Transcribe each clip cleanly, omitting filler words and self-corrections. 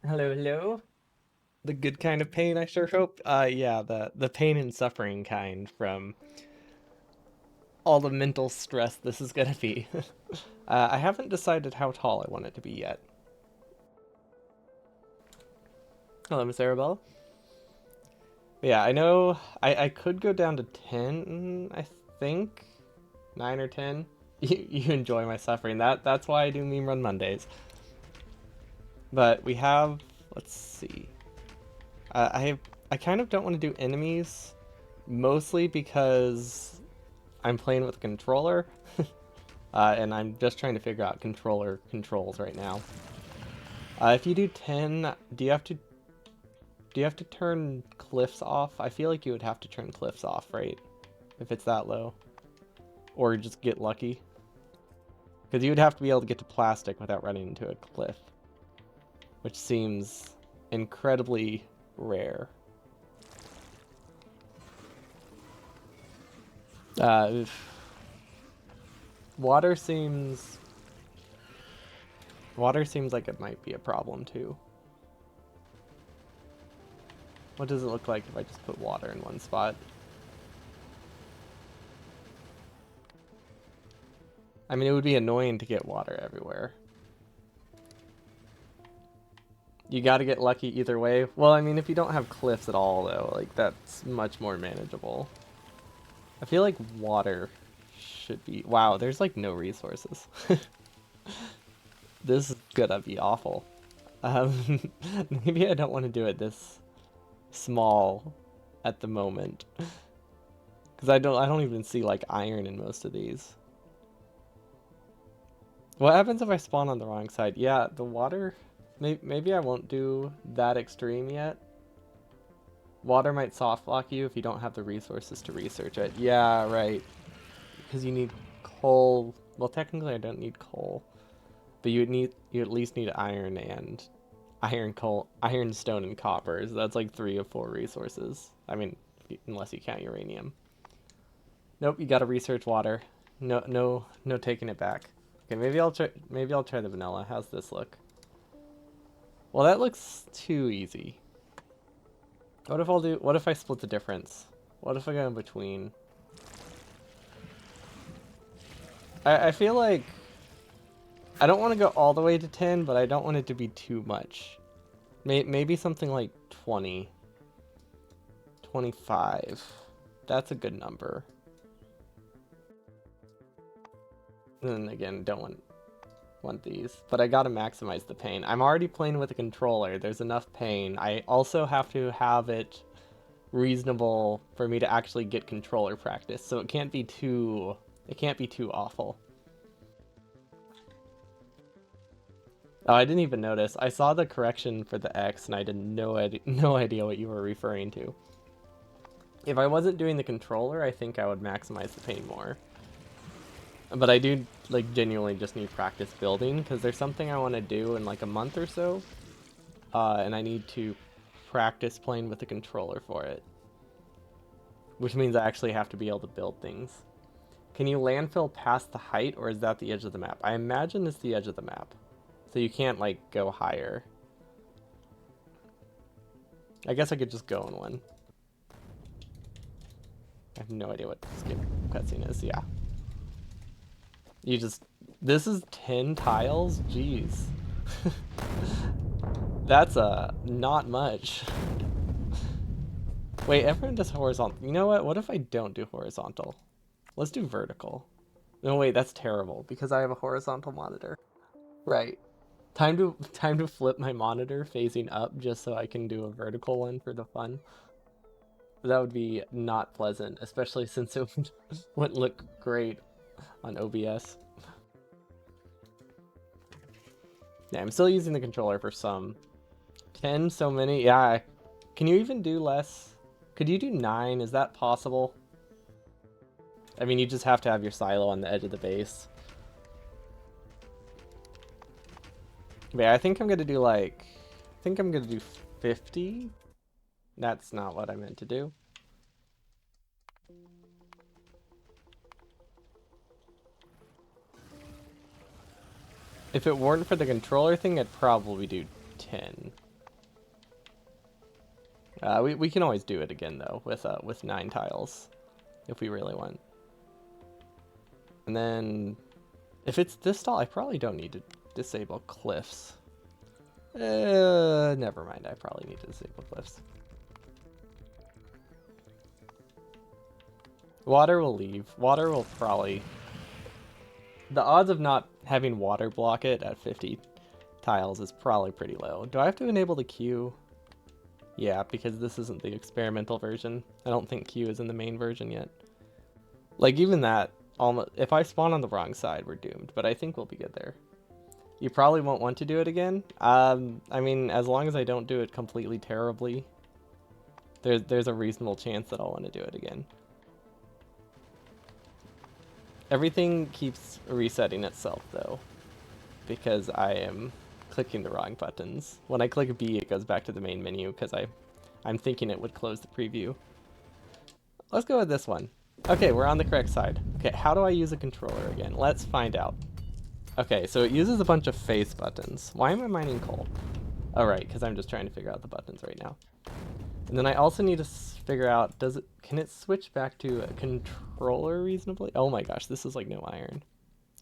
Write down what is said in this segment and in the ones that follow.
Hello, hello. The good kind of pain, I sure hope. Yeah, the pain and suffering kind from all the mental stress this is gonna be. I haven't decided how tall I want it to be yet. Hello, Miss Arabella. Yeah, I know I could go down to 10, I think. 9 or 10. You enjoy my suffering. That's why I do meme run Mondays. But we have, let's see. I kind of don't want to do enemies, mostly because I'm playing with a controller, and I'm just trying to figure out controller controls right now. If you do 10, do you have to turn cliffs off? I feel like you would have to turn cliffs off, right? If it's that low, or just get lucky, because you would have to be able to get to plastic without running into a cliff, which seems incredibly rare. Uh, water seems water seems like it might be a problem too. What does it look like if I just put water in one spot? I mean, it would be annoying to get water everywhere. You gotta get lucky either way. Well, I mean, if you don't have cliffs at all, though, like, that's much more manageable. I feel like water should be... Wow, there's, like, no resources. This is gonna be awful. Um, maybe I don't want to do it this small at the moment. Because I don't even see, like, iron in most of these. What happens if I spawn on the wrong side? Yeah, the water... Maybe I won't do that extreme yet. Water might softlock you if you don't have the resources to research it. Yeah, right. Because you need coal. Well, technically I don't need coal. But you at least need iron and iron coal, iron, stone, and copper. So that's like 3 of 4 resources. I mean, unless you count uranium. Nope, you gotta research water. No taking it back. Okay, maybe I'll try the vanilla. How's this look? Well, that looks too easy. What if I split the difference? What if I go in between? I feel like I don't want to go all the way to 10, but I don't want it to be too much. Maybe something like 20. 25. That's a good number. And then again, don't want these. But I gotta maximize the pain. I'm already playing with a controller. There's enough pain. I also have to have it reasonable for me to actually get controller practice. So it can't be too awful. Oh, I didn't even notice. I saw the correction for the X and I had no idea what you were referring to. If I wasn't doing the controller, I think I would maximize the pain more. But I do like genuinely just need practice building because there's something I want to do in like a month or so. And I need to practice playing with the controller for it. Which means I actually have to be able to build things. Can you landfill past the height or is that the edge of the map? I imagine it's the edge of the map. So you can't like go higher. I guess I could just go in one. I have no idea what skip cutscene is. Yeah. You just... This is 10 tiles? Jeez. That's not much. Wait, everyone does horizontal. You know what? What if I don't do horizontal? Let's do vertical. No, wait, that's terrible because I have a horizontal monitor. Right. Time to flip my monitor facing up just so I can do a vertical one for the fun. That would be not pleasant, especially since it wouldn't look great on OBS. Yeah, I'm still using the controller for some. 10, so many? Yeah. Can you even do less? Could you do 9? Is that possible? I mean, you just have to have your silo on the edge of the base. But yeah, I think I'm gonna do like... I think I'm gonna do 50? That's not what I meant to do. If it weren't for the controller thing, I'd probably do 10. We can always do it again though with 9 tiles if we really want. And then if it's this tall, I probably don't need to disable cliffs. Never mind. I probably need to disable cliffs. Water will leave. Water will probably... The odds of not having water block it at 50 tiles is probably pretty low. Do I have to enable the queue? Yeah, because this isn't the experimental version. I don't think queue is in the main version yet. Like, even that, almost, if I spawn on the wrong side, we're doomed. But I think we'll be good there. You probably won't want to do it again. I mean, as long as I don't do it completely terribly, there's a reasonable chance that I'll want to do it again. Everything keeps resetting itself, though, because I am clicking the wrong buttons. When I click B, it goes back to the main menu, because I'm thinking it would close the preview. Let's go with this one. Okay, we're on the correct side. Okay, how do I use a controller again? Let's find out. Okay, so it uses a bunch of face buttons. Why am I mining coal? Oh, right, because I'm just trying to figure out the buttons right now. And then I also need to figure out, can it switch back to a controller reasonably? Oh my gosh, this is like no iron.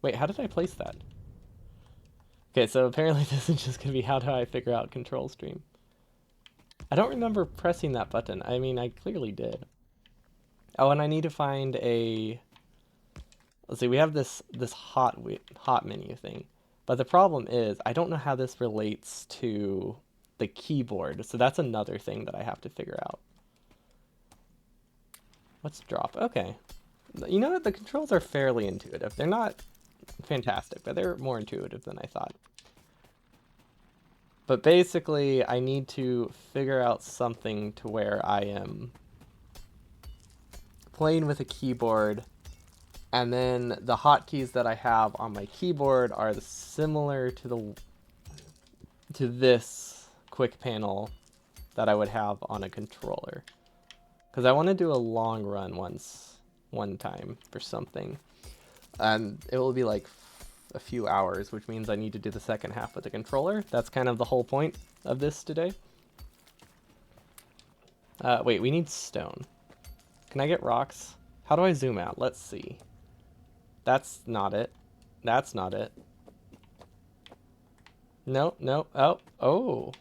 Wait, how did I place that? Okay, so apparently this is just gonna be how do I figure out control stream. I don't remember pressing that button. I mean, I clearly did. Oh, and I need to find a... Let's see, we have this hot menu thing. But the problem is, I don't know how this relates to the keyboard. So that's another thing that I have to figure out. What's drop? Okay. You know what? The controls are fairly intuitive. They're not fantastic, but they're more intuitive than I thought. But basically, I need to figure out something to where I am playing with a keyboard, and then the hotkeys that I have on my keyboard are similar to this quick panel that I would have on a controller. Because I want to do a long run one time for something. And it will be like a few hours, which means I need to do the second half with the controller. That's kind of the whole point of this today. Wait, we need stone. Can I get rocks? How do I zoom out? Let's see. That's not it. That's not it. No, no. Oh.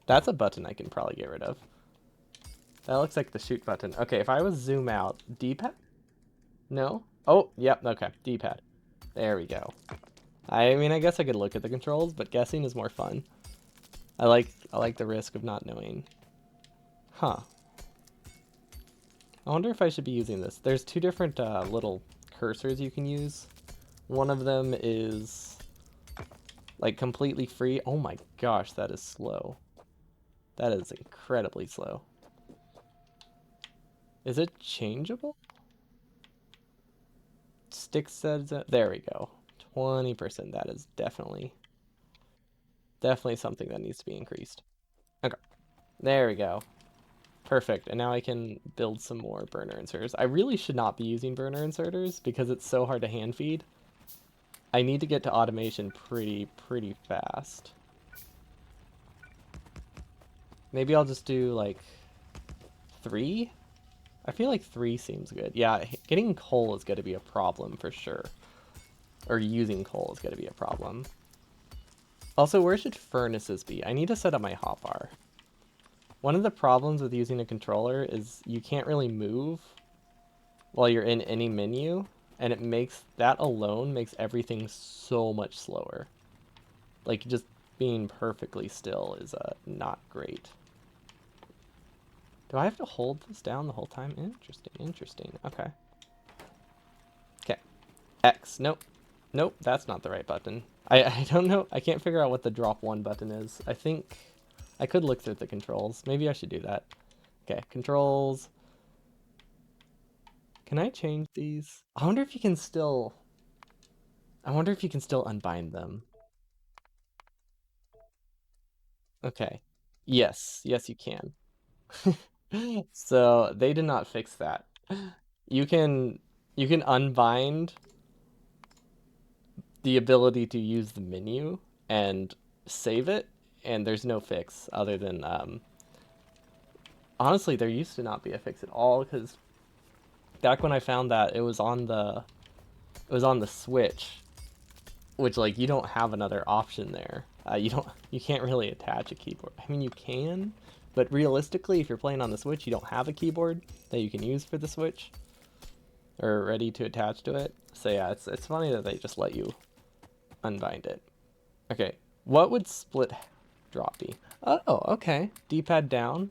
That's a button I can probably get rid of. That looks like the shoot button. Okay, if I was zoom out, D-pad? No? Oh, yep, okay, D-pad. There we go. I mean, I guess I could look at the controls, but guessing is more fun. I like the risk of not knowing. Huh. I wonder if I should be using this. There's two different little cursors you can use. One of them is like completely free. Oh my gosh, that is slow. That is incredibly slow. Is it changeable? Stick says there we go. 20%. That is definitely something that needs to be increased. Okay. There we go. Perfect. And now I can build some more burner inserters. I really should not be using burner inserters because it's so hard to hand feed. I need to get to automation pretty fast. Maybe I'll just do like 3? I feel like 3 seems good. Yeah, getting coal is going to be a problem for sure. Or using coal is going to be a problem. Also, where should furnaces be? I need to set up my hotbar. One of the problems with using a controller is you can't really move while you're in any menu, and that alone makes everything so much slower. Like, just being perfectly still is not great. Do I have to hold this down the whole time? Interesting. Okay. Okay. X. Nope. Nope, that's not the right button. I don't know. I can't figure out what the drop 1 button is. I think I could look through the controls. Maybe I should do that. Okay, controls. Can I change these? I wonder if you can still unbind them. Okay. Yes, you can. So they did not fix that. You can unbind the ability to use the menu and save it, and there's no fix other than Honestly, there used to not be a fix at all, because back when I found that, it was on the Switch, which like you don't have another option there. You can't really attach a keyboard. I mean, you can, but realistically, if you're playing on the Switch, you don't have a keyboard that you can use for the Switch or ready to attach to it. So yeah, it's funny that they just let you unbind it. Okay, what would split drop be? Oh, okay. D-pad down.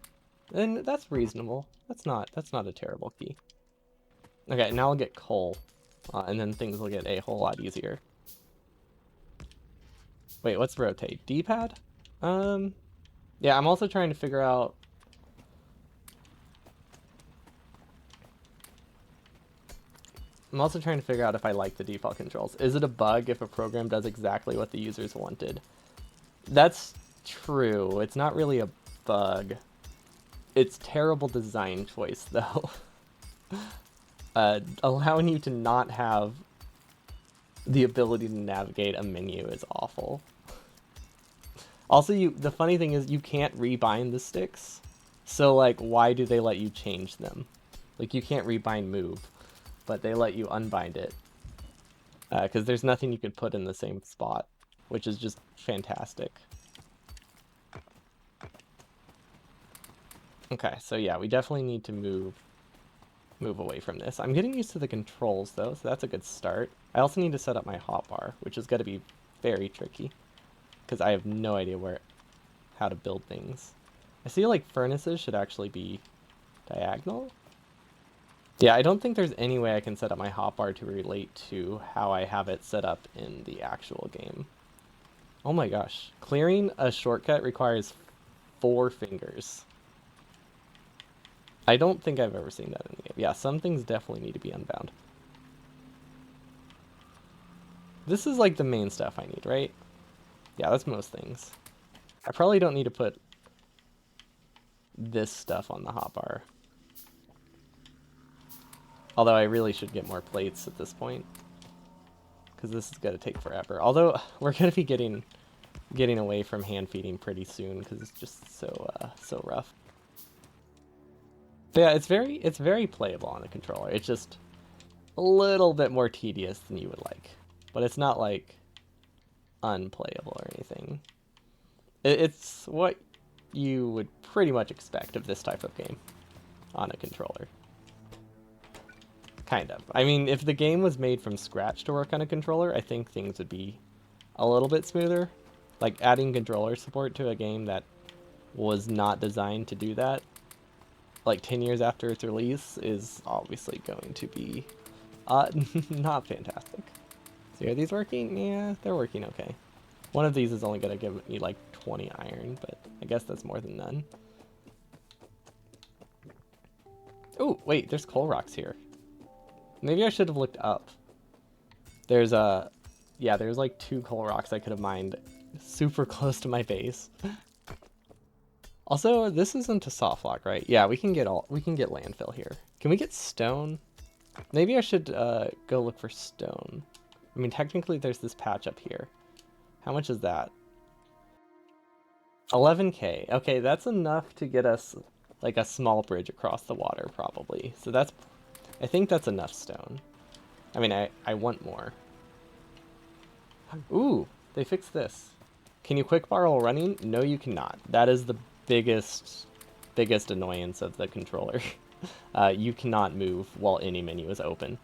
Then that's reasonable. That's not a terrible key. Okay, now I'll get coal, and then things will get a whole lot easier. Wait, what's rotate? D-pad? Yeah, I'm also trying to figure out. I'm also trying to figure out if I like the default controls. Is it a bug if a program does exactly what the users wanted? That's true. It's not really a bug. It's terrible design choice, though. Allowing you to not have the ability to navigate a menu is awful. Also, the funny thing is you can't rebind the sticks. So, like, why do they let you change them? Like, you can't rebind move, but they let you unbind it. Because there's nothing you could put in the same spot, which is just fantastic. Okay, so yeah, we definitely need to move away from this. I'm getting used to the controls, though, so that's a good start. I also need to set up my hotbar, which is going to be very tricky, because I have no idea how to build things. I feel like furnaces should actually be diagonal. Yeah, I don't think there's any way I can set up my hotbar to relate to how I have it set up in the actual game. Oh my gosh. Clearing a shortcut requires 4 fingers. I don't think I've ever seen that in the game. Yeah, some things definitely need to be unbound. This is like the main stuff I need, right? Yeah, that's most things. I probably don't need to put this stuff on the hotbar. Although I really should get more plates at this point, because this is going to take forever. Although we're going to be getting away from hand feeding pretty soon, because it's just so rough. But yeah, it's very playable on a controller. It's just a little bit more tedious than you would like, but it's not like unplayable or anything. It's what you would pretty much expect of this type of game on a controller. Kind of. I mean, if the game was made from scratch to work on a controller, I think things would be a little bit smoother. Like, adding controller support to a game that was not designed to do that, like 10 years after its release, is obviously going to be not fantastic. So are these working? Yeah, they're working okay. One of these is only going to give me like 20 iron, but I guess that's more than none. Oh, wait, there's coal rocks here. Maybe I should have looked up. There's there's like 2 coal rocks I could have mined super close to my base. Also, this isn't a softlock, right? Yeah, we can get landfill here. Can we get stone? Maybe I should go look for stone. I mean, technically there's this patch up here. How much is that? 11k. Okay, that's enough to get us like a small bridge across the water, probably. So I think that's enough stone. I mean, I want more. Ooh, they fixed this. Can you quick bar while running? No, you cannot. That is the biggest annoyance of the controller. You cannot move while any menu is open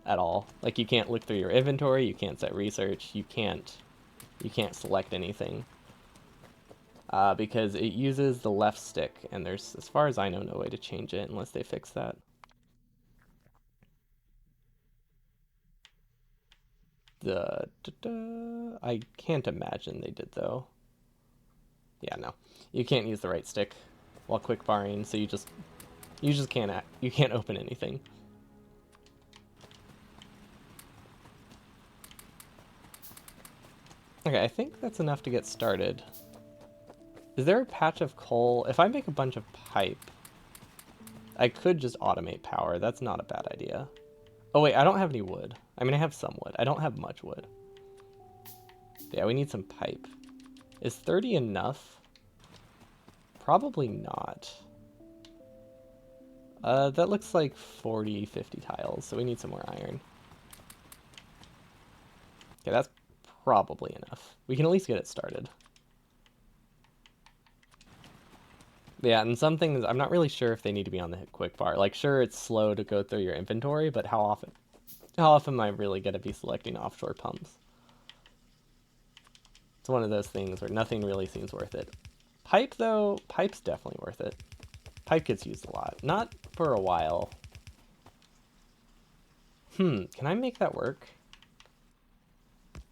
at all. Like, you can't look through your inventory, you can't set research, you can't select anything. Because it uses the left stick, and there's, as far as I know, no way to change it unless they fix that. I can't imagine they did, though. Yeah, no. You can't use the right stick while quick barring, so you just can't open anything. Okay, I think that's enough to get started. Is there a patch of coal? If I make a bunch of pipe, I could just automate power. That's not a bad idea. Oh wait, I don't have any wood. I mean, I have some wood. I don't have much wood. Yeah, we need some pipe. Is 30 enough? Probably not. That looks like 40, 50 tiles, so we need some more iron. Okay, that's probably enough. We can at least get it started. Yeah, and some things, I'm not really sure if they need to be on the quick bar. Like, sure, it's slow to go through your inventory, but how often? How often am I really going to be selecting offshore pumps? It's one of those things where nothing really seems worth it. Pipe, though, pipe's definitely worth it. Pipe gets used a lot. Not for a while. Can I make that work?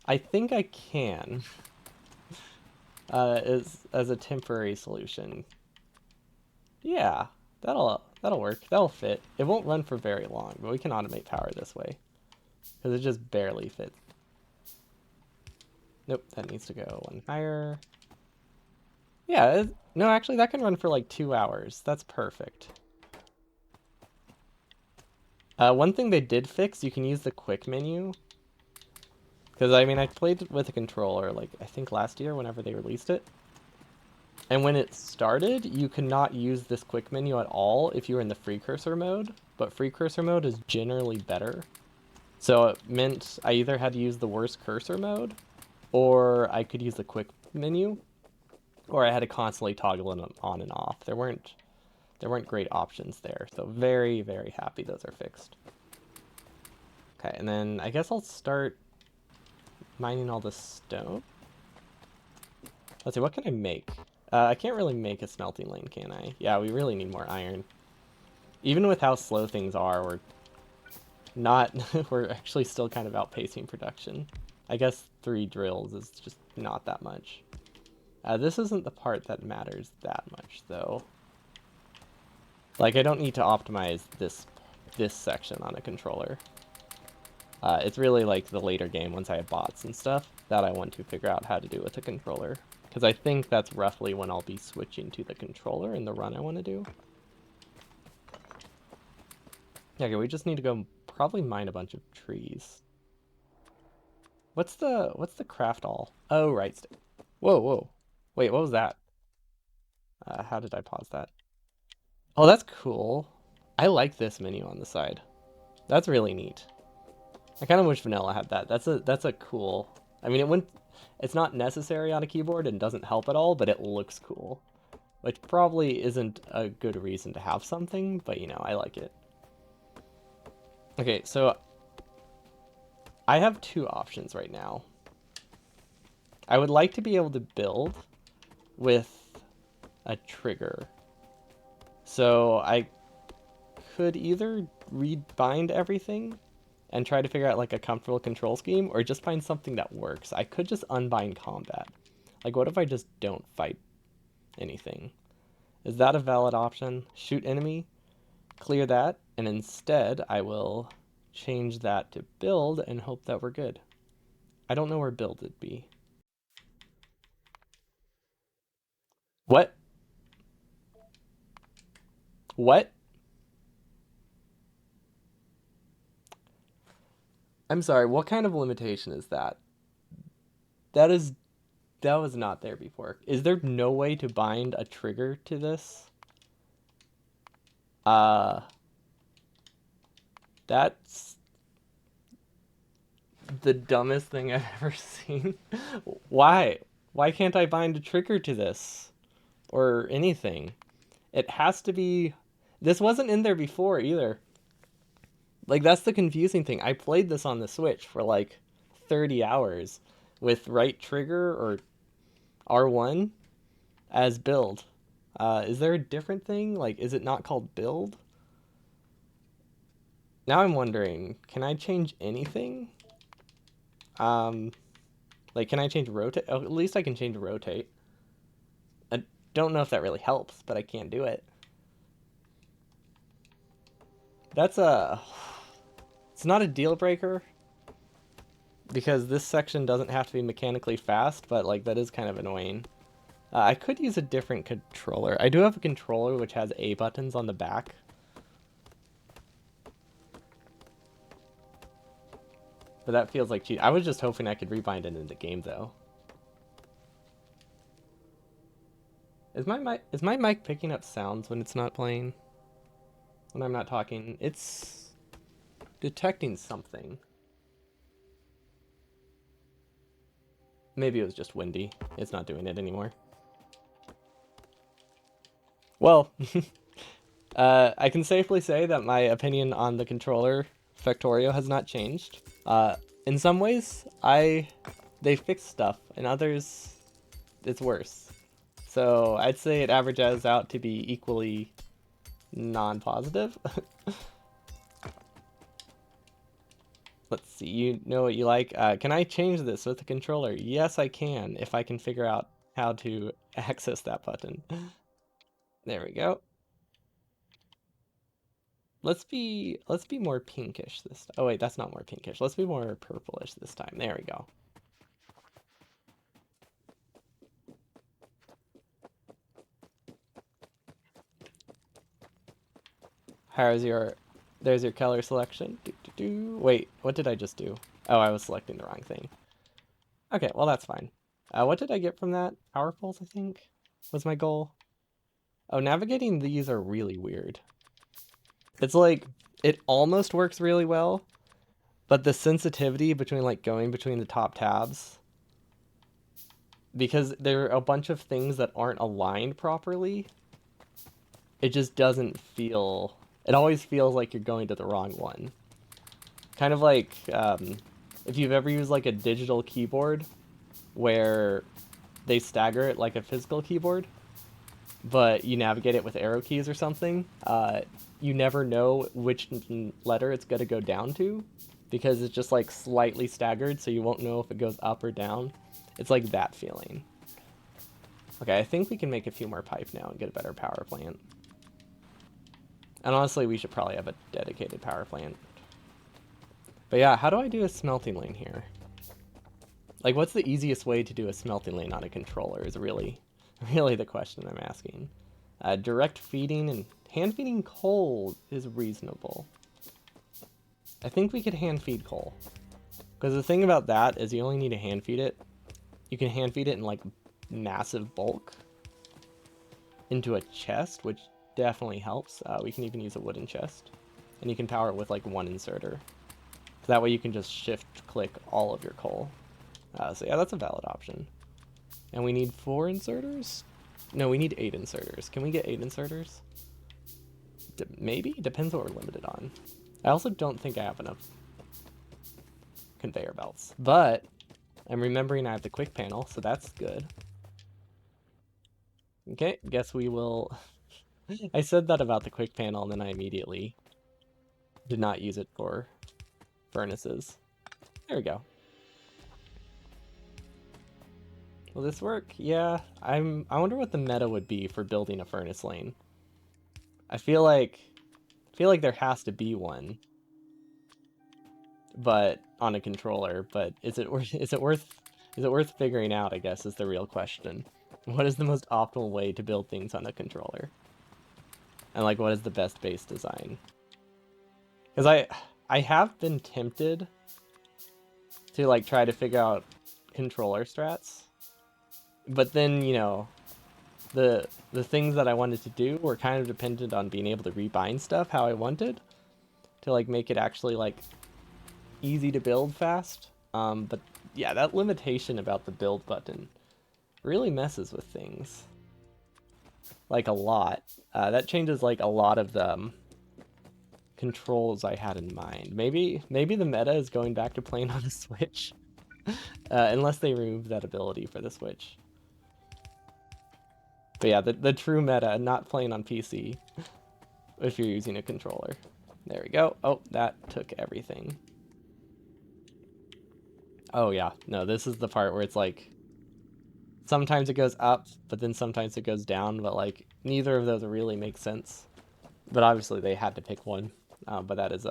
I think I can. As a temporary solution. Yeah, that'll work. That'll fit. It won't run for very long, but we can automate power this way. Because it just barely fits. Nope, that needs to go one higher. Yeah, no, actually that can run for like 2 hours. That's perfect. One thing they did fix, you can use the quick menu. Because, I mean, I played with a controller, like, I think last year whenever they released it. And when it started, you could not use this quick menu at all if you were in the free cursor mode. But free cursor mode is generally better. So it meant I either had to use the worst cursor mode, or I could use the quick menu, or I had to constantly toggle them on and off. There weren't great options there. So very, very happy those are fixed. Okay, and then I guess I'll start mining all this stone. Let's see, what can I make? I can't really make a smelting lane, can I? Yeah, we really need more iron. Even with how slow things are, we're not, we're actually still kind of outpacing production. I guess 3 drills is just not that much. This isn't the part that matters that much, though. Like, I don't need to optimize this section on a controller. It's really like the later game, once I have bots and stuff, that I want to figure out how to do with a controller. Because I think that's roughly when I'll be switching to the controller in the run I want to do. Yeah, okay, we just need to go probably mine a bunch of trees. What's the craft all? Oh, right. Whoa, whoa. Wait, what was that? How did I pause that? Oh, that's cool. I like this menu on the side. That's really neat. I kind of wish vanilla had that. That's a cool. I mean, it's not necessary on a keyboard and doesn't help at all, but it looks cool. Which probably isn't a good reason to have something, but you know, I like it. Okay, so I have 2 options right now. I would like to be able to build with a trigger. So I could either rebind everything and try to figure out like a comfortable control scheme, or just find something that works. I could just unbind combat. Like, what if I just don't fight anything? Is that a valid option? Shoot enemy, clear that, and instead I will change that to build and hope that we're good. I don't know where build would be. What? What? I'm sorry, what kind of limitation is that? That is that was not there before. Is there no way to bind a trigger to this? Uh that's the dumbest thing I've ever seen. Why? Why can't I bind a trigger to this? Or anything? It has to be. This wasn't in there before either. Like, that's the confusing thing. I played this on the Switch for like 30 hours with right trigger or R1 as build. Is there a different thing? Like, is it not called build? Now I'm wondering, can I change anything? Um, like, can I change rotate? Oh, at least I can change rotate. I don't know if that really helps, but I can't do it. That's a... It's not a deal breaker, because this section doesn't have to be mechanically fast, but like that is kind of annoying. I could use a different controller. I do have a controller which has A buttons on the back. But that feels like cheat. I was just hoping I could rebind it into game though. Is my mic picking up sounds when it's not playing? when I'm not talking. It's detecting something. Maybe it was just windy. It's not doing it anymore. Well, I can safely say that my opinion on the controller Factorio has not changed. In some ways, they fix stuff. In others, it's worse. So I'd say it averages out to be equally non-positive. Let's see, you know what you like. Can I change this with the controller? Yes, I can, if I can figure out how to access that button. There we go. Let's be more pinkish this time. Oh wait, that's not more pinkish. Let's be more purplish this time. There we go. How's your There's your color selection. Wait, what did I just do? Oh, I was selecting the wrong thing. Okay, well that's fine. What did I get from that? Power poles, I think, was my goal. Oh, navigating these are really weird. It's like, it almost works really well, but the sensitivity between like going between the top tabs, because there are a bunch of things that aren't aligned properly, it just doesn't feel, it always feels like you're going to the wrong one. Kind of like, if you've ever used like a digital keyboard where they stagger it like a physical keyboard, but you navigate it with arrow keys or something, you never know which letter it's going to go down to because it's just like slightly staggered, so you won't know if it goes up or down. It's like that feeling. Okay, I think we can make a few more pipe now and get a better power plant. And honestly, we should probably have a dedicated power plant. But yeah, how do I do a smelting lane here? Like, what's the easiest way to do a smelting lane on a controller is really the question I'm asking. Direct feeding and hand feeding coal is reasonable. I think we could hand feed coal. Because the thing about that is you only need to hand feed it. You can hand feed it in like massive bulk into a chest, which definitely helps. We can even use a wooden chest. And you can power it with like one inserter. So that way you can just shift click all of your coal. So yeah, that's a valid option. And we need 4 inserters? No, we need 8 inserters. Can we get 8 inserters? Maybe? Depends what we're limited on. I also don't think I have enough conveyor belts. But I'm remembering I have the quick panel, so that's good. Okay, guess we will... I said that about the quick panel, and then I immediately did not use it for furnaces. There we go. Will this work? Yeah, I wonder what the meta would be for building a furnace lane. I feel like there has to be one, but on a controller. But is it worth figuring out, I guess, is the real question. What is the most optimal way to build things on a controller? And like, what is the best base design? Because I have been tempted to like try to figure out controller strats, but then, you know, the things that I wanted to do were kind of dependent on being able to rebind stuff how I wanted to like make it actually like easy to build fast. But yeah, that limitation about the build button really messes with things like a lot. That changes like a lot of the controls I had in mind. Maybe the meta is going back to playing on a Switch, unless they remove that ability for the Switch. But yeah, the true meta, not playing on PC if you're using a controller. There we go. Oh, that took everything. Oh yeah, no, this is the part where it's like, sometimes it goes up, but then sometimes it goes down, but like, neither of those really make sense. But obviously they had to pick one. But that is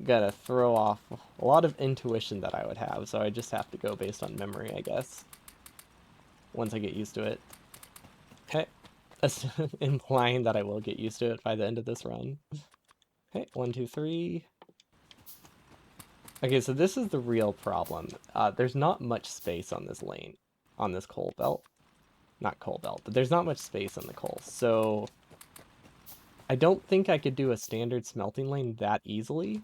gotta throw off a lot of intuition that I would have, so I just have to go based on memory, I guess. Once I get used to it. Okay. Implying that I will get used to it by the end of this run. Okay, 1, 2, 3. Okay, so this is the real problem. There's not much space on this lane, on this coal belt. Not coal belt, but there's not much space on the coal. So I don't think I could do a standard smelting lane that easily.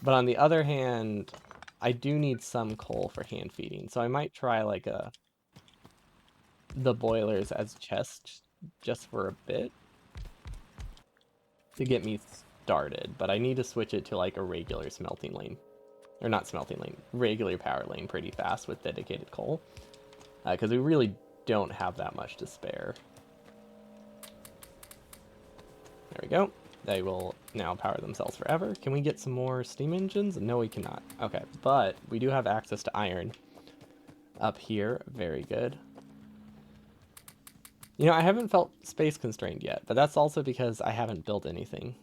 But on the other hand, I do need some coal for hand feeding. So I might try like the boilers as chests just for a bit to get me started. But I need to switch it to like a regular smelting lane. Or not smelting lane, regular power lane pretty fast with dedicated coal. Because we really don't have that much to spare. There we go. They will now power themselves forever. Can we get some more steam engines? No, we cannot. Okay, but we do have access to iron up here. Very good. You know, I haven't felt space constrained yet, but that's also because I haven't built anything.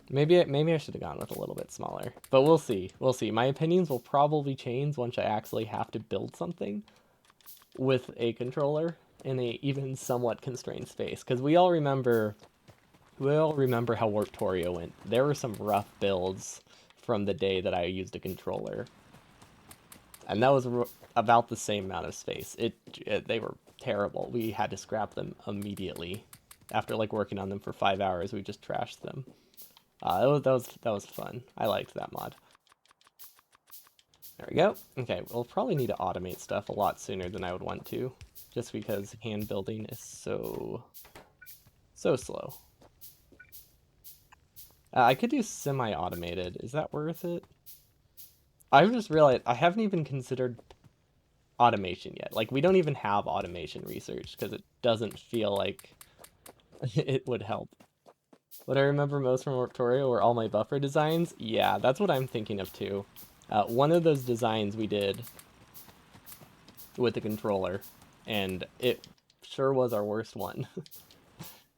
Maybe I should have gone with a little bit smaller, but we'll see. We'll see. My opinions will probably change once I actually have to build something with a controller in a even somewhat constrained space, because we all remember how Factorio went. There were some rough builds from the day that I used a controller, and that was about the same amount of space. They were terrible. We had to scrap them immediately. After like working on them for 5 hours, we just trashed them. That was fun. I liked that mod. There we go. Okay, we'll probably need to automate stuff a lot sooner than I would want to, just because hand building is so slow. I could do semi-automated. Is that worth it? I've just realized I haven't even considered automation yet. Like, we don't even have automation research because it doesn't feel like it would help. What I remember most from Factorio were all my buffer designs. Yeah, that's what I'm thinking of too. One of those designs we did with the controller, and it sure was our worst one.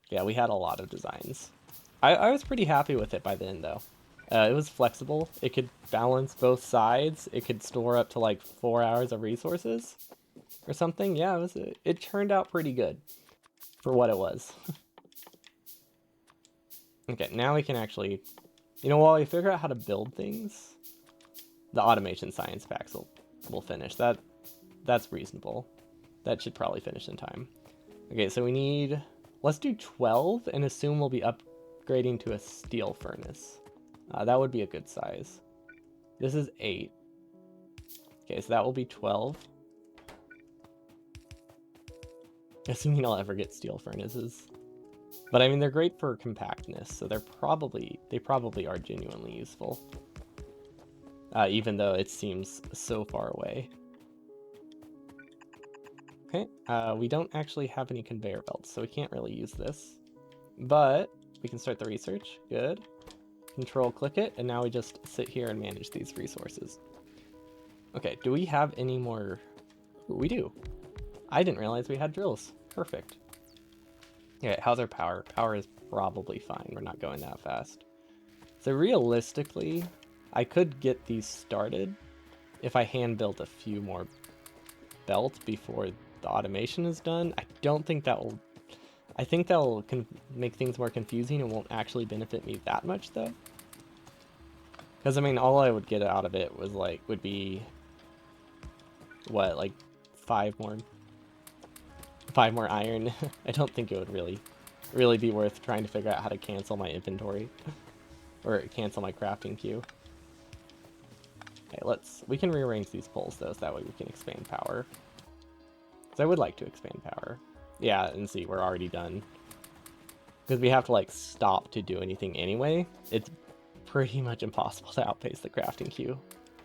Yeah, we had a lot of designs. I was pretty happy with it by the end, though. It was flexible. It could balance both sides. It could store up to like 4 hours of resources or something. Yeah, it turned out pretty good for what it was. Okay, now we can actually, you know, while we figure out how to build things, the automation science packs will finish. That's reasonable. That should probably finish in time. Okay, so let's do 12 and assume we'll be upgrading to a steel furnace. That would be a good size. This is 8. Okay, so that will be 12. Assuming I'll ever get steel furnaces. But I mean, they're great for compactness, so they probably are genuinely useful. Even though it seems so far away. Okay, we don't actually have any conveyor belts, so we can't really use this. But we can start the research. Good. Control click it, and now we just sit here and manage these resources. Okay, do we have any more? Ooh, we do. I didn't realize we had drills. Perfect. Okay, how's our power? Power is probably fine. We're not going that fast. So realistically, I could get these started if I hand built a few more belts before the automation is done. I don't think that will... I think that will make things more confusing and won't actually benefit me that much, though. Because, I mean, all I would get out of it would be... what, like 5 more iron. I don't think it would really be worth trying to figure out how to cancel my inventory or cancel my crafting queue. Okay, we can rearrange these poles though, so that way we can expand power. So I would like to expand power. Yeah, and see, we're already done. Because we have to like stop to do anything anyway. It's pretty much impossible to outpace the crafting queue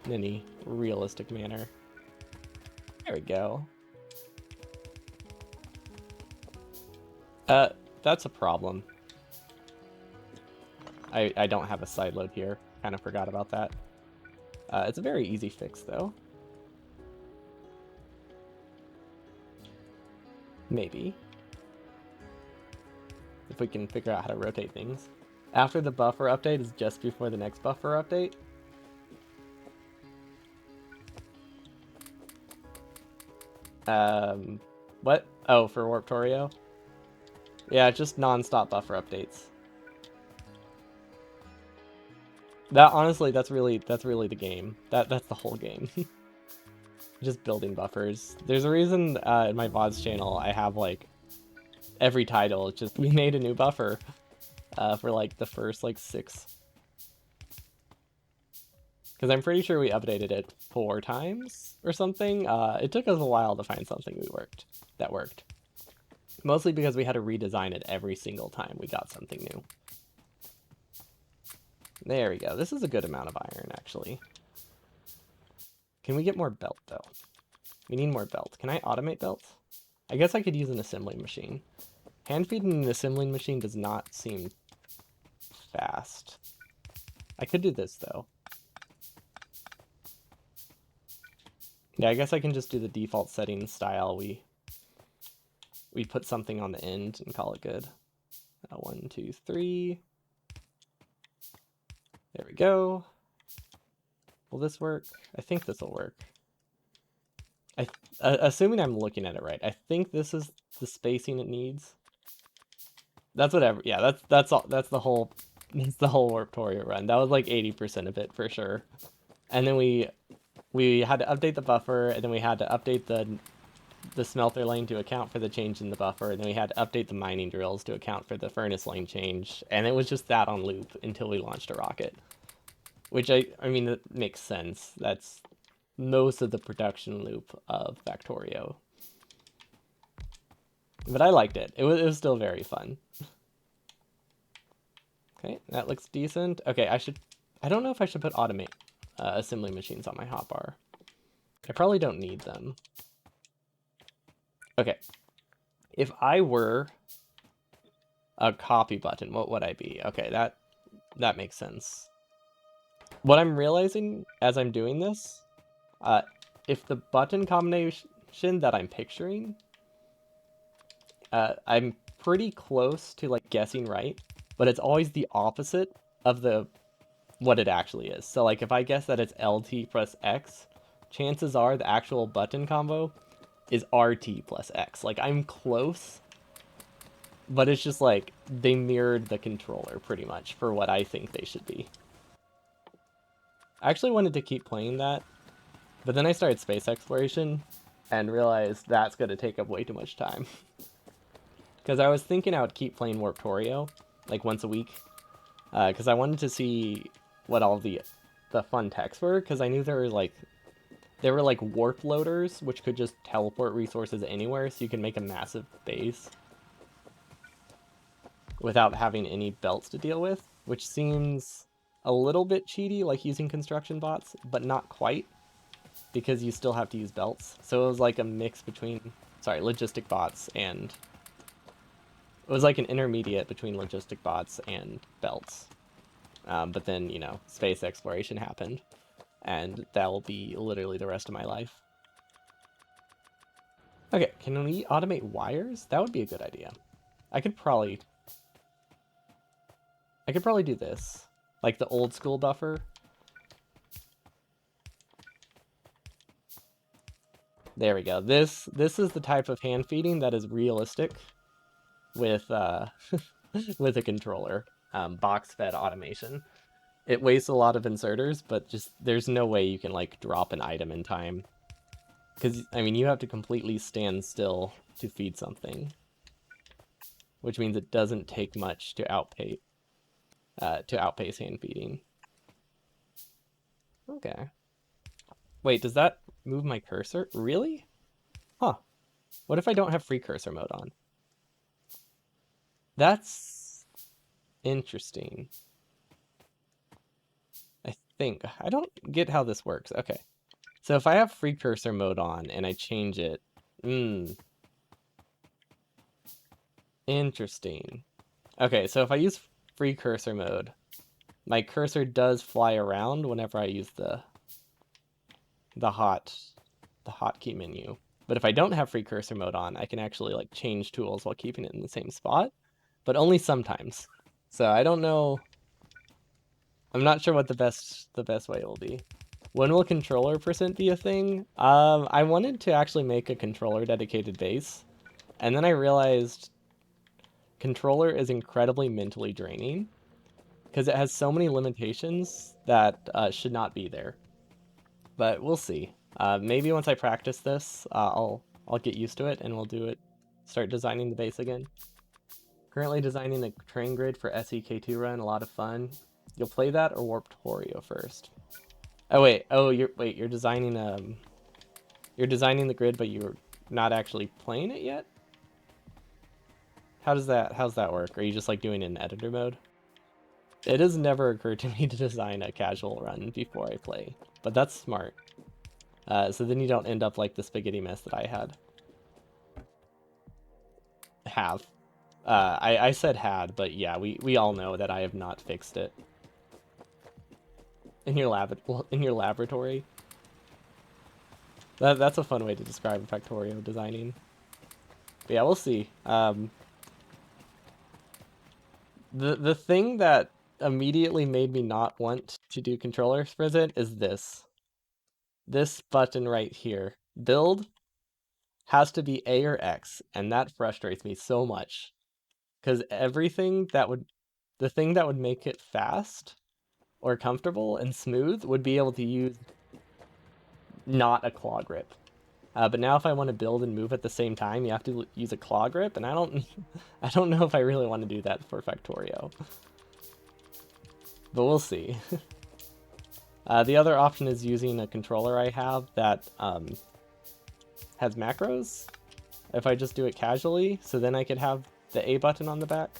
in any realistic manner. There we go. That's a problem. I don't have a side load here. Kind of forgot about that. It's a very easy fix, though. Maybe. If we can figure out how to rotate things. After the buffer update is just before the next buffer update. What? Oh, for Warptorio? Yeah, just non-stop buffer updates. That honestly, that's really the game. That's the whole game. Just building buffers. There's a reason in my VODs channel I have like every title. It's just we made a new buffer for like the first like 6. Because I'm pretty sure we updated it 4 times or something. It took us a while to find something that worked. Mostly because we had to redesign it every single time we got something new. There we go. This is a good amount of iron, actually. Can we get more belt, though? We need more belt. Can I automate belts? I guess I could use an assembling machine. Hand feeding an assembling machine does not seem fast. I could do this, though. Yeah, I guess I can just do the default settings style. We put something on the end and call it good. 1, 2, 3. There we go. Will this work? I think this will work. Assuming I'm looking at it right, I think this is the spacing it needs. That's whatever. Yeah, that's all. That's the whole Warptoria run. That was like 80% of it for sure. And then we had to update the buffer, and then we had to update the smelter lane to account for the change in the buffer, and then we had to update the mining drills to account for the furnace lane change, and it was just that on loop until we launched a rocket. Which I mean, it makes sense. That's most of the production loop of Factorio. But I liked it. It was still very fun. Okay, that looks decent. Okay, I don't know if I should put automate assembly machines on my hotbar. I probably don't need them. Okay, if I were a copy button, what would I be? Okay, that makes sense. What I'm realizing as I'm doing this, if the button combination that I'm picturing, I'm pretty close to like guessing right, but it's always the opposite of what it actually is. So like if I guess that it's LT plus X, chances are the actual button combo is RT plus X. Like I'm close, but it's just like they mirrored the controller pretty much for what I think they should be. I actually wanted to keep playing that, but then I started space exploration and realized that's going to take up way too much time. Because I was thinking I would keep playing Warptorio, like once a week, because I wanted to see what all the fun techs were, because I knew there were like warp loaders, which could just teleport resources anywhere, so you can make a massive base without having any belts to deal with, which seems a little bit cheaty, like using construction bots, but not quite, because you still have to use belts. So it was like a mix between, logistic bots and... It was like an intermediate between logistic bots and belts. But then, space exploration happened, and that will be literally the rest of my life. Okay, can we automate wires? That would be a good idea. I could probably do this. Like the old school buffer. There we go. This is the type of hand feeding that is realistic with with a controller. Box fed automation. It wastes a lot of inserters, but just there's no way you can like drop an item in time. Because I mean, you have to completely stand still to feed something, which means it doesn't take much to outpace hand feeding. Okay. Wait, does that move my cursor? Really? Huh. What if I don't have free cursor mode on? That's interesting. I think. I don't get how this works. Okay. So if I have free cursor mode on and I change it... Interesting. Okay, so if I use free cursor mode, my cursor does fly around whenever I use the hotkey menu. But if I don't have free cursor mode on, I can actually like change tools while keeping it in the same spot, but only sometimes. So I don't know. I'm not sure what the best way will be. When will controller percent be a thing? I wanted to actually make a controller dedicated base, and then I realized controller is incredibly mentally draining because it has so many limitations that should not be there. But we'll see. Maybe once I practice this, I'll get used to it and we'll do it start designing the base again. Currently designing a train grid for SEK2 run, a lot of fun. You'll play that or Warptorio first? Oh wait, you're designing you're designing the grid but you're not actually playing it yet? How's that work? Are you just like doing it in editor mode? It has never occurred to me to design a casual run before I play, but that's smart. So then you don't end up like the spaghetti mess that I had. Have. I said had, but yeah, we all know that I have not fixed it. In your laboratory. That's a fun way to describe Factorio designing. But yeah, we'll see. The thing that immediately made me not want to do controllers present is this. This button right here. Build has to be A or X, and that frustrates me so much. Because the thing that would make it fast or comfortable and smooth would be able to use not a claw grip. But now if I want to build and move at the same time, you have to use a claw grip, and I don't I don't know if I really want to do that for Factorio. But we'll see. The other option is using a controller I have that has macros. If I just do it casually, so then I could have the A button on the back.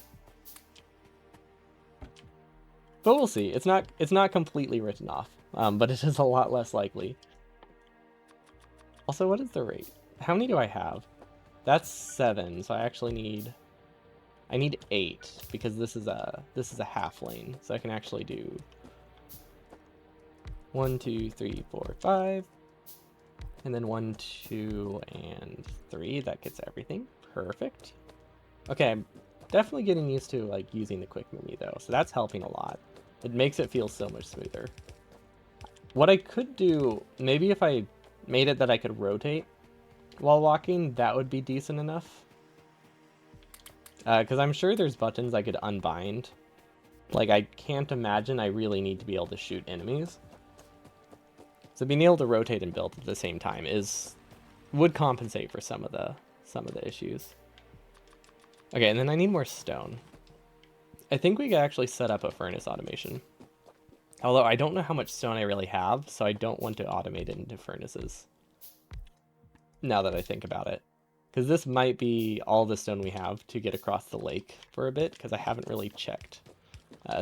But we'll see. It's not completely written off, but it is a lot less likely. Also, what is the rate? How many do I have? That's 7, so I actually need 8 because this is a half lane, so I can actually do 1, 2, 3, 4, 5, and then 1, 2, and 3. That gets everything. Perfect. Okay, I'm definitely getting used to like using the quick menu though, so that's helping a lot. It makes it feel so much smoother. What I could do, maybe if I made it that I could rotate while walking, that would be decent enough. Because I'm sure there's buttons I could unbind. Like, I can't imagine I really need to be able to shoot enemies. So being able to rotate and build at the same time would compensate for some of the issues. Okay, and then I need more stone. I think we could actually set up a furnace automation. Although I don't know how much stone I really have, so I don't want to automate it into furnaces. Now that I think about it. Because this might be all the stone we have to get across the lake for a bit, because I haven't really checked.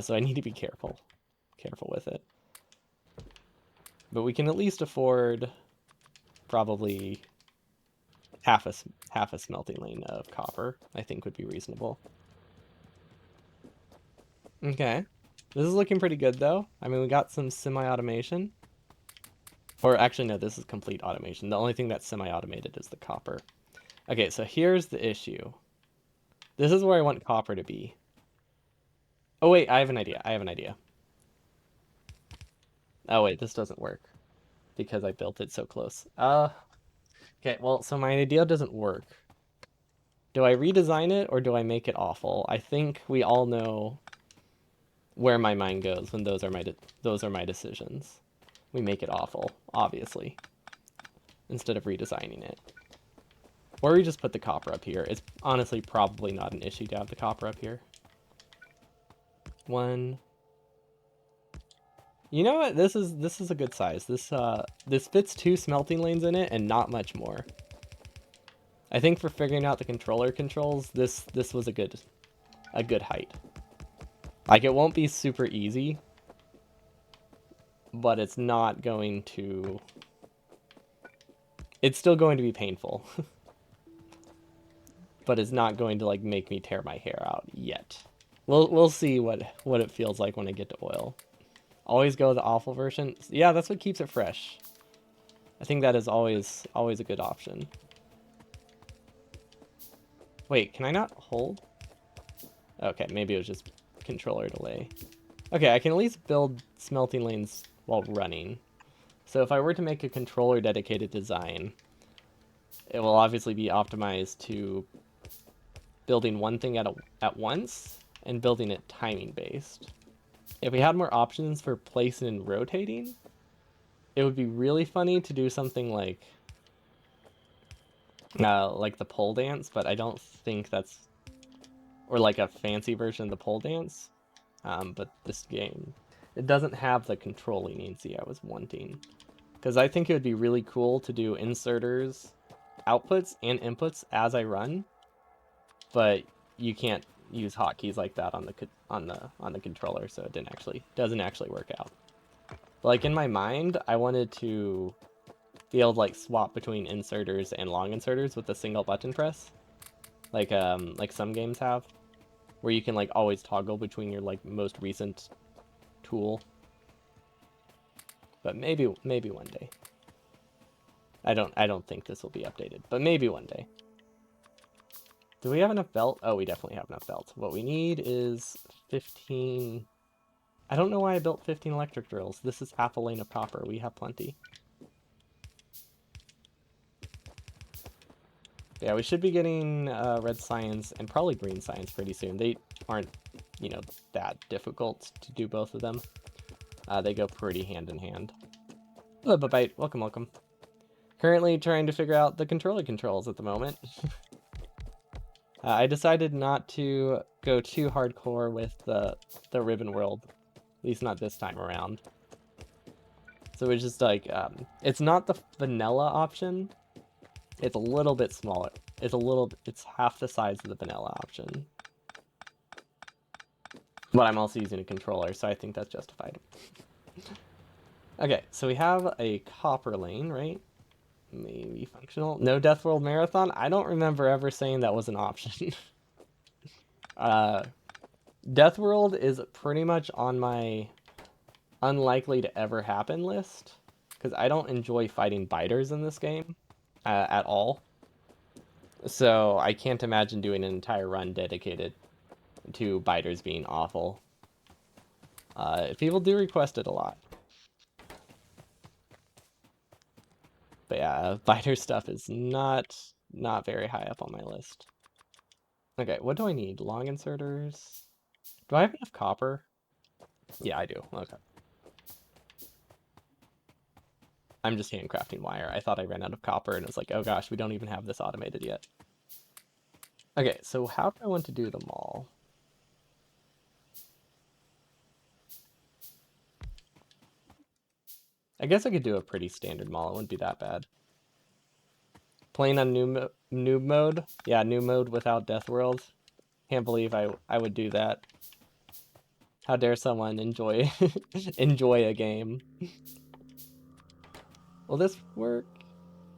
So I need to be careful with it. But we can at least afford probably half a smelting lane of copper, I think would be reasonable. Okay. This is looking pretty good though. I mean, we got some semi-automation. Or actually, no, this is complete automation. The only thing that's semi-automated is the copper. Okay, so here's the issue. This is where I want copper to be. Oh wait, I have an idea. Oh wait, this doesn't work. Because I built it so close. Okay, well, so my idea doesn't work. Do I redesign it or do I make it awful? I think we all know where my mind goes when those are my decisions. We make it awful, obviously, instead of redesigning it. Or we just put the copper up here. It's honestly probably not an issue to have the copper up here. 1. You know what? This is a good size. This fits 2 smelting lanes in it and not much more. I think for figuring out the controller controls, this was a good height. Like, it won't be super easy, but it's not going to... It's still going to be painful. But it's not going to, like, make me tear my hair out yet. We'll see what it feels like when I get to oil. Always go the awful version. Yeah, that's what keeps it fresh. I think that is always a good option. Wait, can I not hold? Okay, maybe it was just controller delay. Okay, I can at least build smelting lanes while running. So if I were to make a controller dedicated design, it will obviously be optimized to building one thing at once and building it timing based. If we had more options for placing and rotating, it would be really funny to do something like like the pole dance, but I don't think that's, or like a fancy version of the pole dance. But this game, it doesn't have the control leniency I was wanting. Because I think it would be really cool to do inserters, outputs, and inputs as I run, but you can't use hotkeys like that on the controller, so it doesn't actually work out. But like in my mind, I wanted to be able to like swap between inserters and long inserters with a single button press, like some games have, where you can like always toggle between your like most recent tool. But maybe one day. I don't think this will be updated, but maybe one day. Do we have enough belt? Oh, we definitely have enough belt. What we need is 15. I don't know why I built 15 electric drills. This is half a lane of copper. We have plenty. Yeah, we should be getting red science and probably green science pretty soon. They aren't, that difficult to do both of them. They go pretty hand in hand. Hello, Bite. Welcome, welcome. Currently trying to figure out the controller controls at the moment. I decided not to go too hardcore with the ribbon world, at least not this time around. So it's just like, it's not the vanilla option. It's a little bit smaller. It's half the size of the vanilla option. But I'm also using a controller, so I think that's justified. Okay, so we have a copper lane, right? Maybe functional. No Death World Marathon? I don't remember ever saying that was an option. Death World is pretty much on my unlikely to ever happen list, because I don't enjoy fighting biters in this game at all. So I can't imagine doing an entire run dedicated to biters being awful. People do request it a lot. But yeah, biter stuff is not very high up on my list. Okay, what do I need? Long inserters? Do I have enough copper? Yeah, I do. Okay. I'm just handcrafting wire. I thought I ran out of copper and it was like, oh gosh, we don't even have this automated yet. Okay, so how do I want to do them all? I guess I could do a pretty standard mall. It wouldn't be that bad. Playing on noob mode? Yeah, noob mode without Death World. Can't believe I would do that. How dare someone enjoy enjoy a game? Will this work?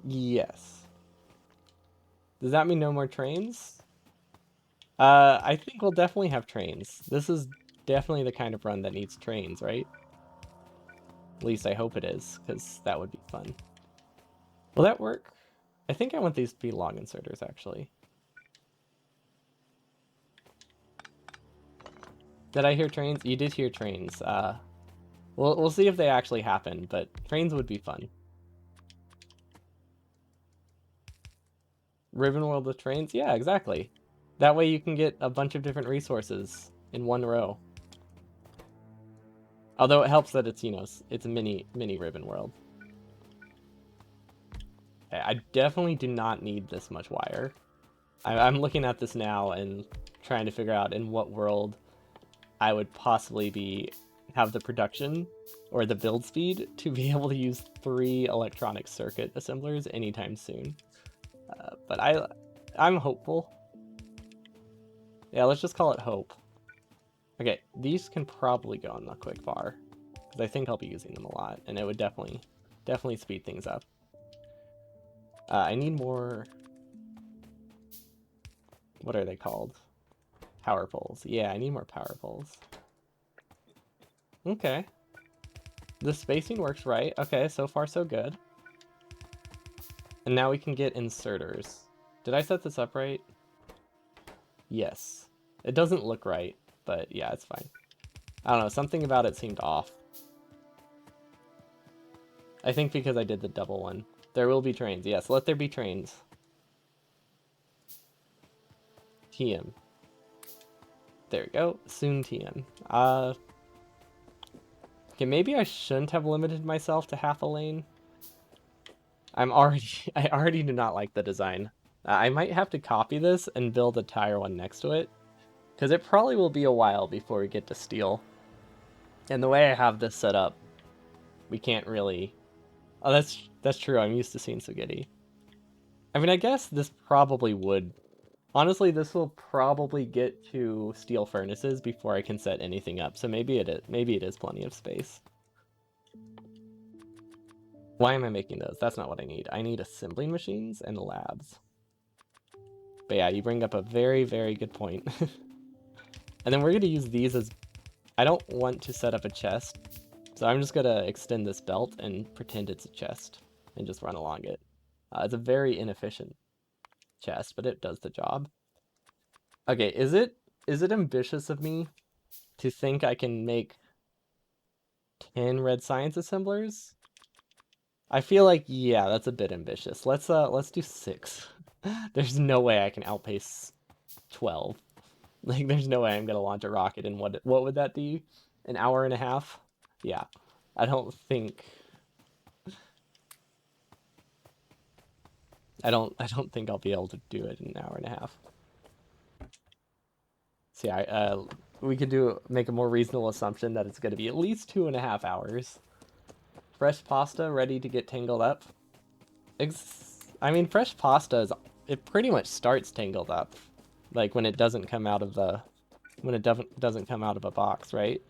Yes. Does that mean no more trains? I think we'll definitely have trains. This is definitely the kind of run that needs trains, right? At least I hope it is, because that would be fun. Will that work? I think I want these to be long inserters, actually. Did I hear trains? You did hear trains. We'll see if they actually happen, but trains would be fun. Ribbon World with trains? Yeah, exactly. That way you can get a bunch of different resources in one row. Although it helps that it's, it's a mini Ribbon World. I definitely do not need this much wire. I'm looking at this now and trying to figure out in what world I would possibly have the production or the build speed to be able to use 3 electronic circuit assemblers anytime soon. But I'm hopeful. Yeah, let's just call it hope. Okay, these can probably go on the quick bar, because I think I'll be using them a lot, and it would definitely speed things up. I need more... What are they called? Power poles. Yeah, I need more power poles. Okay. The spacing works right. Okay, so far so good. And now we can get inserters. Did I set this up right? Yes. It doesn't look right, but yeah, it's fine. I don't know, something about it seemed off. I think because I did the double one. There will be trains. Yes, let there be trains. TM. There we go. Soon TM. Okay, maybe I shouldn't have limited myself to half a lane. I already do not like the design. I might have to copy this and build a tire one next to it, because it probably will be a while before we get to steel. And the way I have this set up, we can't really... Oh, that's true. I'm used to seeing spaghetti. I mean, I guess this probably would... Honestly, this will probably get to steel furnaces before I can set anything up, so maybe it is plenty of space. Why am I making those? That's not what I need. I need assembling machines and labs. But yeah, you bring up a very, very good point. And then we're going to use these as... I don't want to set up a chest, so I'm just going to extend this belt and pretend it's a chest and just run along it. It's a very inefficient chest, but it does the job. Okay, is it ambitious of me to think I can make 10 red science assemblers? I feel like, yeah, that's a bit ambitious. Let's do 6. There's no way I can outpace 12. Like, there's no way I'm gonna launch a rocket in what would that be? An hour and a half? Yeah. I don't think I don't think I'll be able to do it in an hour and a half. So yeah, we could make a more reasonable assumption that it's gonna be at least 2.5 hours. Fresh pasta ready to get tangled up. I mean, fresh pasta it pretty much starts tangled up, like when it doesn't come out of doesn't come out of a box, right?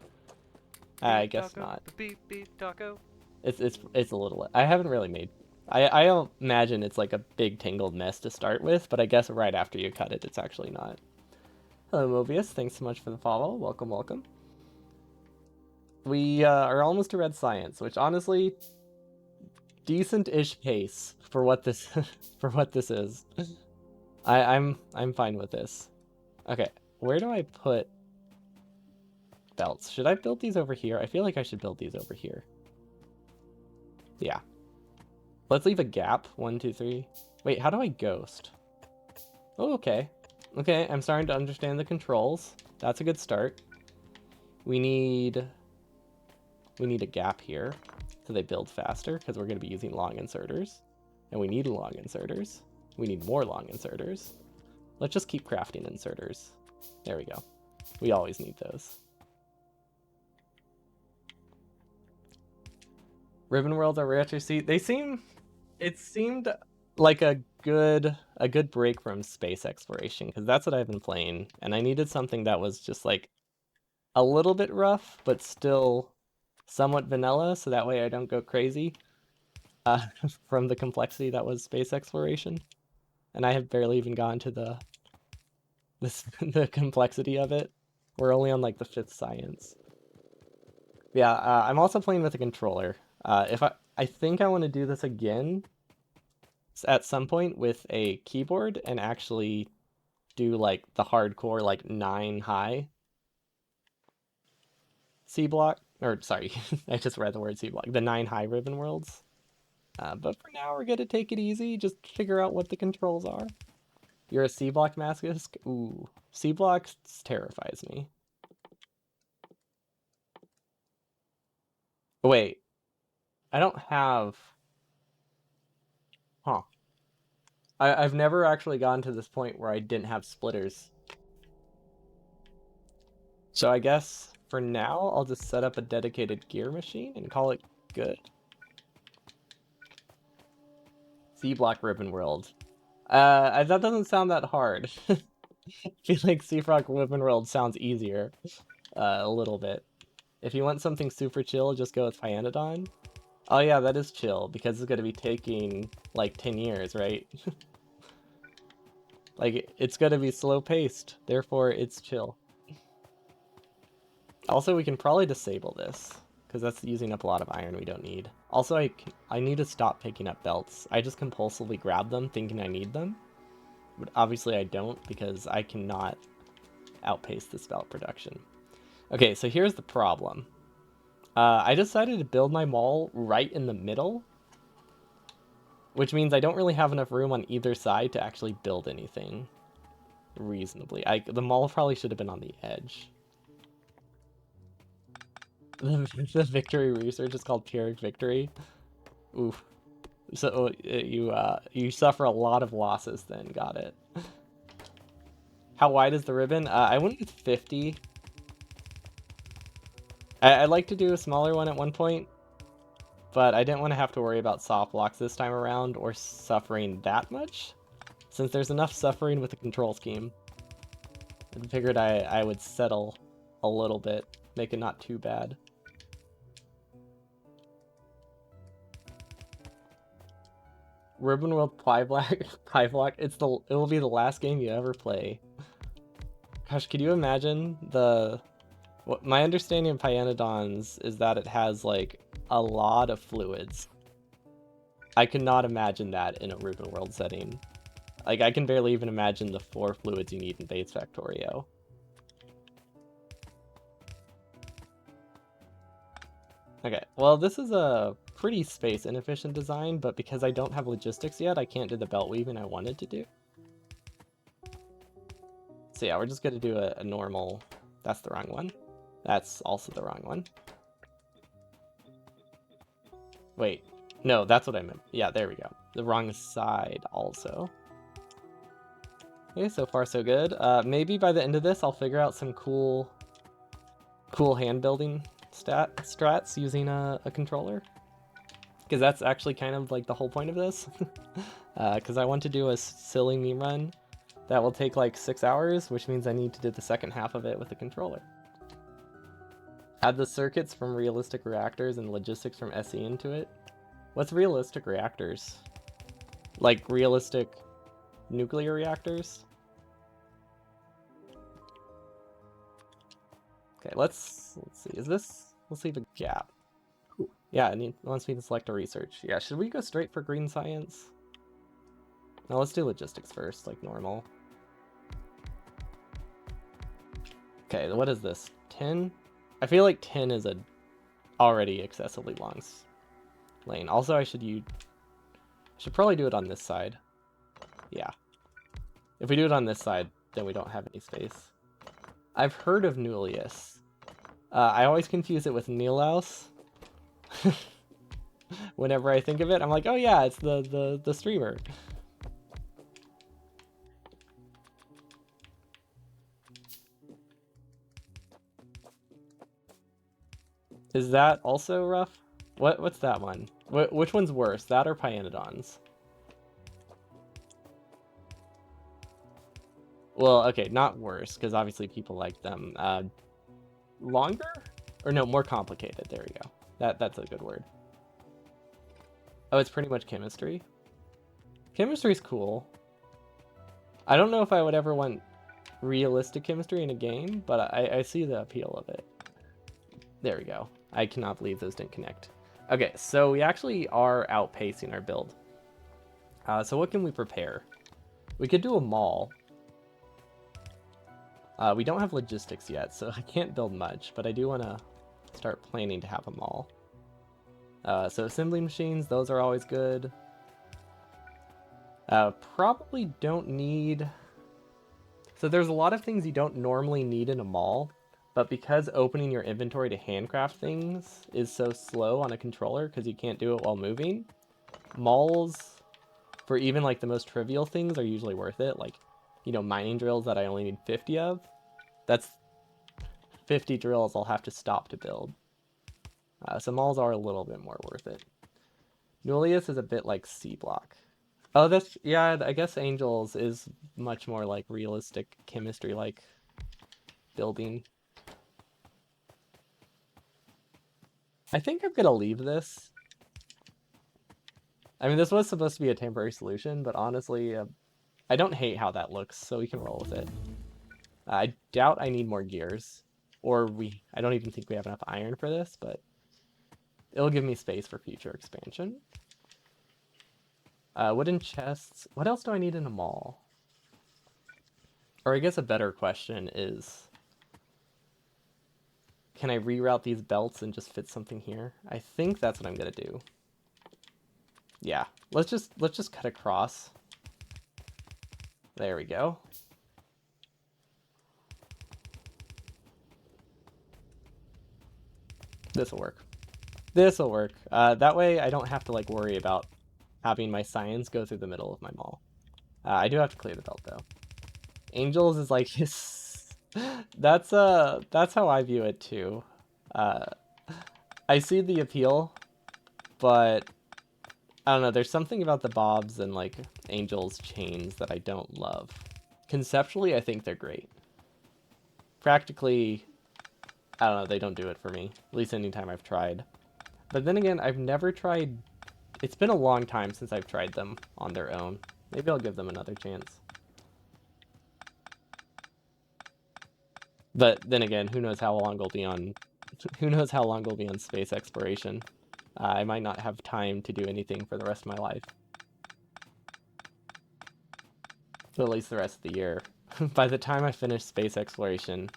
I guess taco, not. beep beep taco. It's a little. I haven't really made. I don't imagine it's like a big tangled mess to start with, but I guess right after you cut it, it's actually not. Hello, Mobius. Thanks so much for the follow. Welcome, welcome. We are almost to red science, which honestly, decent-ish pace for what this for what this is. I'm fine with this. Okay, where do I put belts? Should I build these over here? I feel like I should build these over here. Yeah. Let's leave a gap. 1, 2, 3. Wait, how do I ghost? Oh, okay. Okay, I'm starting to understand the controls. That's a good start. We need a gap here so they build faster because we're going to be using long inserters. And we need long inserters. We need more long inserters. Let's just keep crafting inserters. There we go. We always need those. Ribbon Worlds are rare to see. It seemed like a good break from space exploration because that's what I've been playing, and I needed something that was just like a little bit rough but still somewhat vanilla, so that way I don't go crazy from the complexity that was space exploration. And I have barely even gone to the complexity of it. We're only on like the 5th science. Yeah, I'm also playing with a controller. If I think I want to do this again at some point with a keyboard and actually do like the hardcore like 9 high C block, or sorry, I just read the word C block, the 9 high ribbon worlds. But for now we're gonna take it easy, just figure out what the controls are. You're a C block masochist? Ooh, C block terrifies me. Wait, I don't have... Huh. I've never actually gotten to this point where I didn't have splitters. So I guess for now, I'll just set up a dedicated gear machine and call it good. C-block ribbon world. That doesn't sound that hard. I feel like C-block ribbon world sounds easier. A little bit. If you want something super chill, just go with Pyanodon. Oh yeah, that is chill, because it's gonna be taking, like, 10 years, right? Like, it's gonna be slow-paced, therefore it's chill. Also, we can probably disable this, because that's using up a lot of iron we don't need. Also, I need to stop picking up belts. I just compulsively grab them thinking I need them. But obviously I don't, because I cannot outpace this belt production. Okay, so here's the problem. I decided to build my mall right in the middle, which means I don't really have enough room on either side to actually build anything reasonably. The mall probably should have been on the edge. The victory research is called Pyrrhic Victory. Oof. So you suffer a lot of losses then. Got it. How wide is the ribbon? I went with 50. I'd like to do a smaller one at one point, but I didn't want to have to worry about soft locks this time around or suffering that much, since there's enough suffering with the control scheme. I figured I would settle a little bit, make it not too bad. Ribbon World Pie Block, Pie Block. It will be the last game you ever play. Gosh, could you imagine what my understanding of Pyanodons is that it has like a lot of fluids. I could not imagine that in a Ribbon World setting. Like I can barely even imagine the 4 fluids you need in base Factorio. Okay, well this is a pretty space inefficient design, but because I don't have logistics yet, I can't do the belt weaving I wanted to do. So yeah, we're just gonna do a normal, that's the wrong one. That's also the wrong one. Wait, no, that's what I meant. Yeah, there we go. The wrong side also. Okay, so far so good. Maybe by the end of this, I'll figure out some cool hand building strats using a controller. Because that's actually kind of like the whole point of this. Because I want to do a silly meme run that will take like 6 hours, which means I need to do the second half of it with a controller. Add the circuits from realistic reactors and logistics from SE into it. What's realistic reactors? Like realistic nuclear reactors? Okay, let's see. Is this? Let's leave a gap. Yeah, it wants me to select a research. Yeah, should we go straight for green science? No, let's do logistics first, like normal. Okay, what is this? 10? I feel like 10 is a already excessively long lane. Also, I should probably do it on this side. Yeah. If we do it on this side, then we don't have any space. I've heard of Nullius. I always confuse it with Nilaus. Whenever I think of it, I'm like, oh yeah, it's the streamer. Is that also rough? What's that one? Which one's worse, that or Pyanodons? Well, okay, not worse, because obviously people like them. Longer? Or no, more complicated. There we go. That's a good word. Oh, it's pretty much chemistry. Chemistry's cool. I don't know if I would ever want realistic chemistry in a game, but I see the appeal of it. There we go. I cannot believe those didn't connect. Okay, so we actually are outpacing our build. So what can we prepare? We could do a mall. We don't have logistics yet, so I can't build much, but I do want to start planning to have a mall. So assembly machines, those are always good. Probably don't need... So there's a lot of things you don't normally need in a mall, but because opening your inventory to handcraft things is so slow on a controller because you can't do it while moving, malls for even like the most trivial things are usually worth it. Like, you know, mining drills that I only need 50 of. That's 50 drills I'll have to stop to build. So malls are a little bit more worth it. Nullius is a bit like C block. Oh, that's, yeah, I guess Angels is much more like realistic chemistry, like building. I think I'm gonna leave this. I mean, this was supposed to be a temporary solution, but honestly, I don't hate how that looks, so we can roll with it. I doubt I need more gears, or I don't even think we have enough iron for this, but it'll give me space for future expansion. Wooden chests. What else do I need in a mall? Or I guess a better question is, can I reroute these belts and just fit something here? I think that's what I'm gonna do. Yeah, let's just cut across. There we go. This'll work. This'll work. That way I don't have to like worry about having my science go through the middle of my mall. I do have to clear the belt though. Angels is like his. That's how I view it too. Uh, I see the appeal, but I don't know. There's something about the bobs and like Angels chains that I don't love. Conceptually, I think they're great. Practically, I don't know. They don't do it for me. At least anytime I've tried. But then again, I've never tried. It's been a long time since I've tried them on their own. Maybe I'll give them another chance. But then again, who knows how long we'll be on who knows how long we'll be on space exploration. I might not have time to do anything for the rest of my life. So at least the rest of the year. By the time I finish space exploration,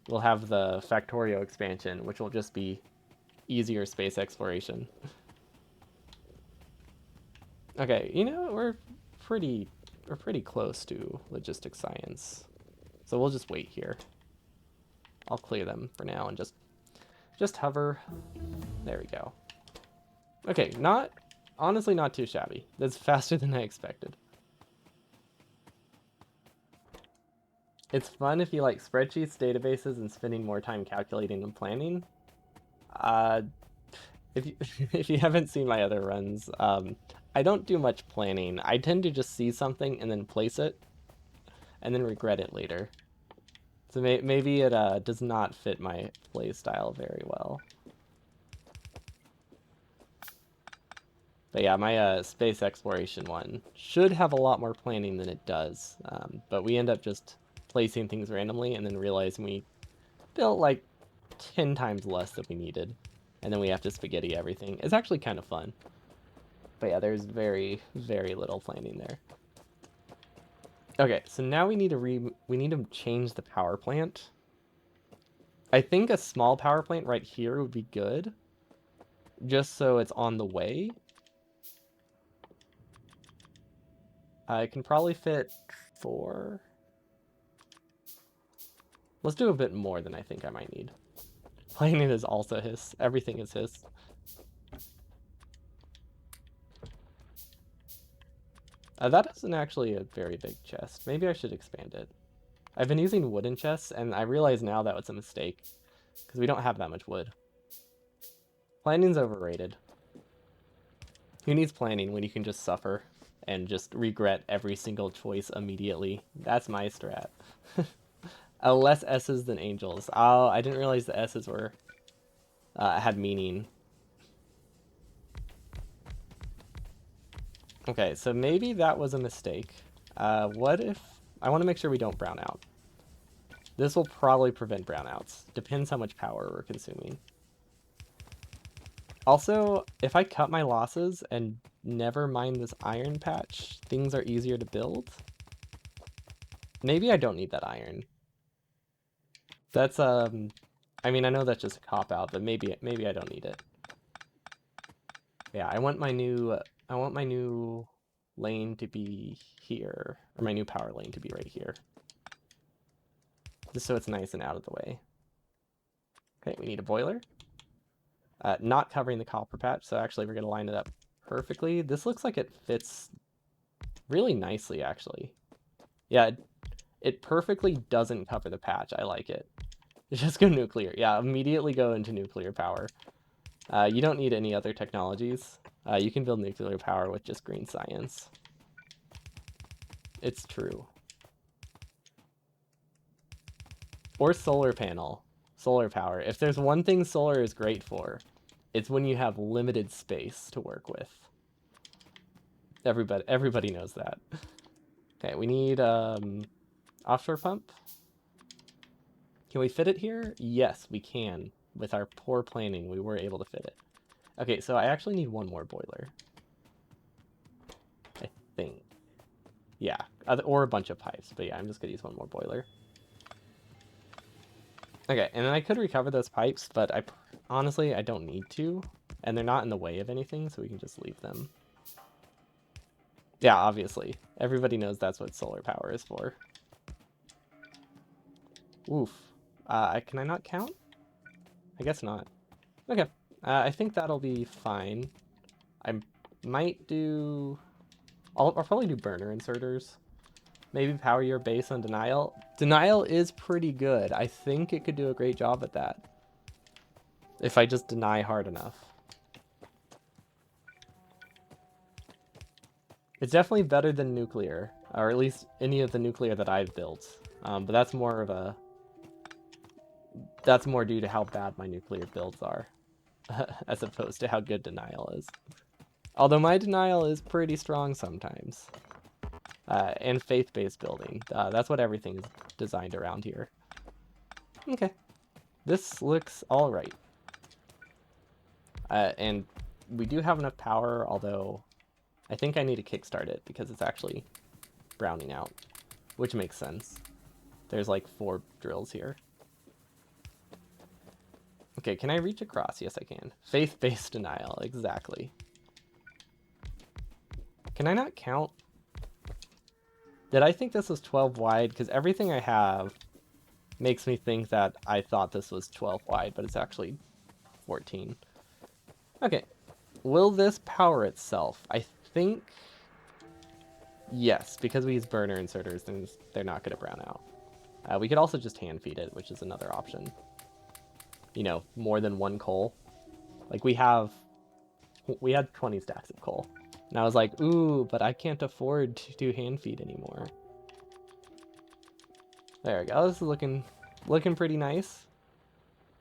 we'll have the Factorio expansion, which will just be easier space exploration. Okay, you know, we're pretty close to logistics science. So we'll just wait here. I'll clear them for now and just hover. There we go. Okay, honestly not too shabby. That's faster than I expected. It's fun if you like spreadsheets, databases, and spending more time calculating and planning. Uh, if you if you haven't seen my other runs, I don't do much planning. I tend to just see something and then place it, and then regret it later. So maybe it does not fit my play style very well. But yeah, my space exploration one should have a lot more planning than it does. But we end up just placing things randomly and then realizing we built like 10 times less than we needed. And then we have to spaghetti everything. It's actually kind of fun. But yeah, there's very, very little planning there. Okay, so now we need to change the power plant. I think a small power plant right here would be good. Just so it's on the way. I can probably fit 4. Let's do a bit more than I think I might need. Planning is also his. Everything is his. That isn't actually a very big chest. Maybe I should expand it. I've been using wooden chests, and I realize now that was a mistake. Because we don't have that much wood. Planning's overrated. Who needs planning when you can just suffer and just regret every single choice immediately? That's my strat. Less S's than Angels. Oh, I didn't realize the S's were had meaning. Okay, so maybe that was a mistake. What if... I want to make sure we don't brown out. This will probably prevent brownouts. Depends how much power we're consuming. Also, if I cut my losses and never mine this iron patch, things are easier to build. Maybe I don't need that iron. That's, I mean, I know that's just a cop-out, but maybe I don't need it. Yeah, I want my new lane to be here, or my new power lane to be right here. Just so it's nice and out of the way. Okay, we need a boiler. Not covering the copper patch, so actually we're going to line it up perfectly. This looks like it fits really nicely, actually. Yeah, it perfectly doesn't cover the patch. I like it. Just go nuclear. Yeah, immediately go into nuclear power. You don't need any other technologies. You can build nuclear power with just green science. It's true. Or solar panel. Solar power. If there's one thing solar is great for, it's when you have limited space to work with. Everybody knows that. Okay, we need offshore pump. Can we fit it here? Yes, we can. With our poor planning, we were able to fit it. Okay, so I actually need one more boiler. I think. Yeah, or a bunch of pipes, but yeah, I'm just gonna use one more boiler. Okay, and then I could recover those pipes, but honestly, I don't need to. And they're not in the way of anything, so we can just leave them. Yeah, obviously. Everybody knows that's what solar power is for. Oof. Can I not count? I guess not. Okay. I think that'll be fine. Might do... I'll probably do burner inserters. Maybe power your base on denial. Denial is pretty good. I think it could do a great job at that. If I just deny hard enough. It's definitely better than nuclear. Or at least any of the nuclear that I've built. But that's more of a... That's more due to how bad my nuclear builds are. As opposed to how good denial is. Although my denial is pretty strong sometimes. And faith-based building. That's what everything is designed around here. Okay. This looks alright. And we do have enough power, although I think I need to kickstart it because it's actually browning out. Which makes sense. There's like 4 drills here. Okay, can I reach across? Yes, I can. Faith-based denial, exactly. Can I not count? Did I think this was 12 wide? Because everything I have makes me think that I thought this was 12 wide, but it's actually 14. Okay. Will this power itself? I think... Yes, because we use burner inserters, then they're not going to brown out. We could also just hand feed it, which is another option. You know, more than 1 coal. Like, we had 20 stacks of coal. And I was like, ooh, but I can't afford to do hand feed anymore. There we go. This is looking pretty nice.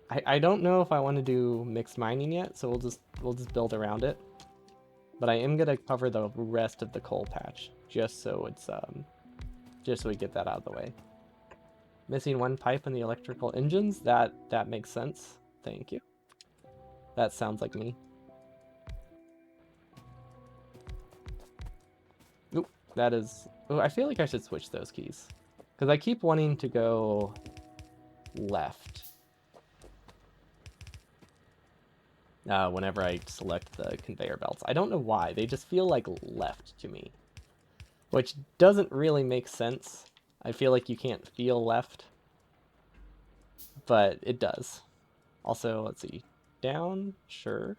I don't know if I want to do mixed mining yet, so we'll just build around it. But I am gonna cover the rest of the coal patch just so it's just so we get that out of the way. Missing 1 pipe in the electrical engines. That makes sense. Thank you. That sounds like me. Oop, that is... Oh, I feel like I should switch those keys. Because I keep wanting to go left. Whenever I select the conveyor belts. I don't know why. They just feel like left to me. Which doesn't really make sense. I feel like you can't feel left. But it does. Also, let's see. Down? Sure.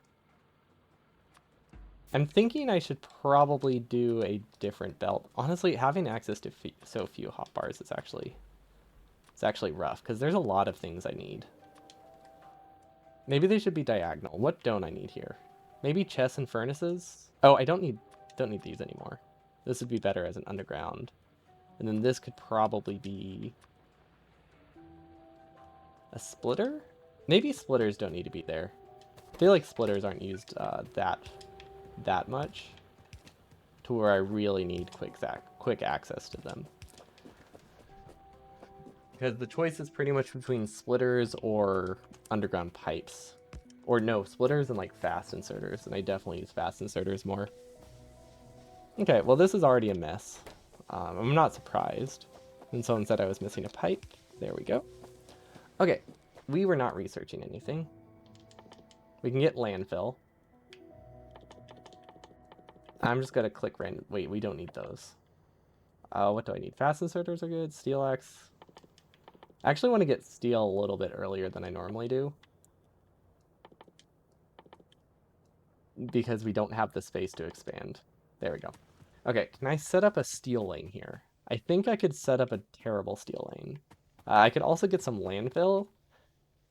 I'm thinking I should probably do a different belt. Honestly, having access to so few hotbars is actually rough, because there's a lot of things I need. Maybe they should be diagonal. What don't I need here? Maybe chests and furnaces? Oh, I don't need these anymore. This would be better as an underground. And then this could probably be a splitter? Maybe splitters don't need to be there. I feel like splitters aren't used that much to where I really need quick access to them. Because the choice is pretty much between splitters or underground pipes. Or no, splitters and like fast inserters, and I definitely use fast inserters more. Okay, well this is already a mess. I'm not surprised. And someone said I was missing a pipe. There we go. Okay, we were not researching anything. We can get landfill. I'm just gonna click random. Wait, we don't need those. What do I need? Fast inserters are good. Steel axe. I actually want to get steel a little bit earlier than I normally do. Because we don't have the space to expand. There we go. Okay, can I set up a steel lane here? I think I could set up a terrible steel lane. I could also get some landfill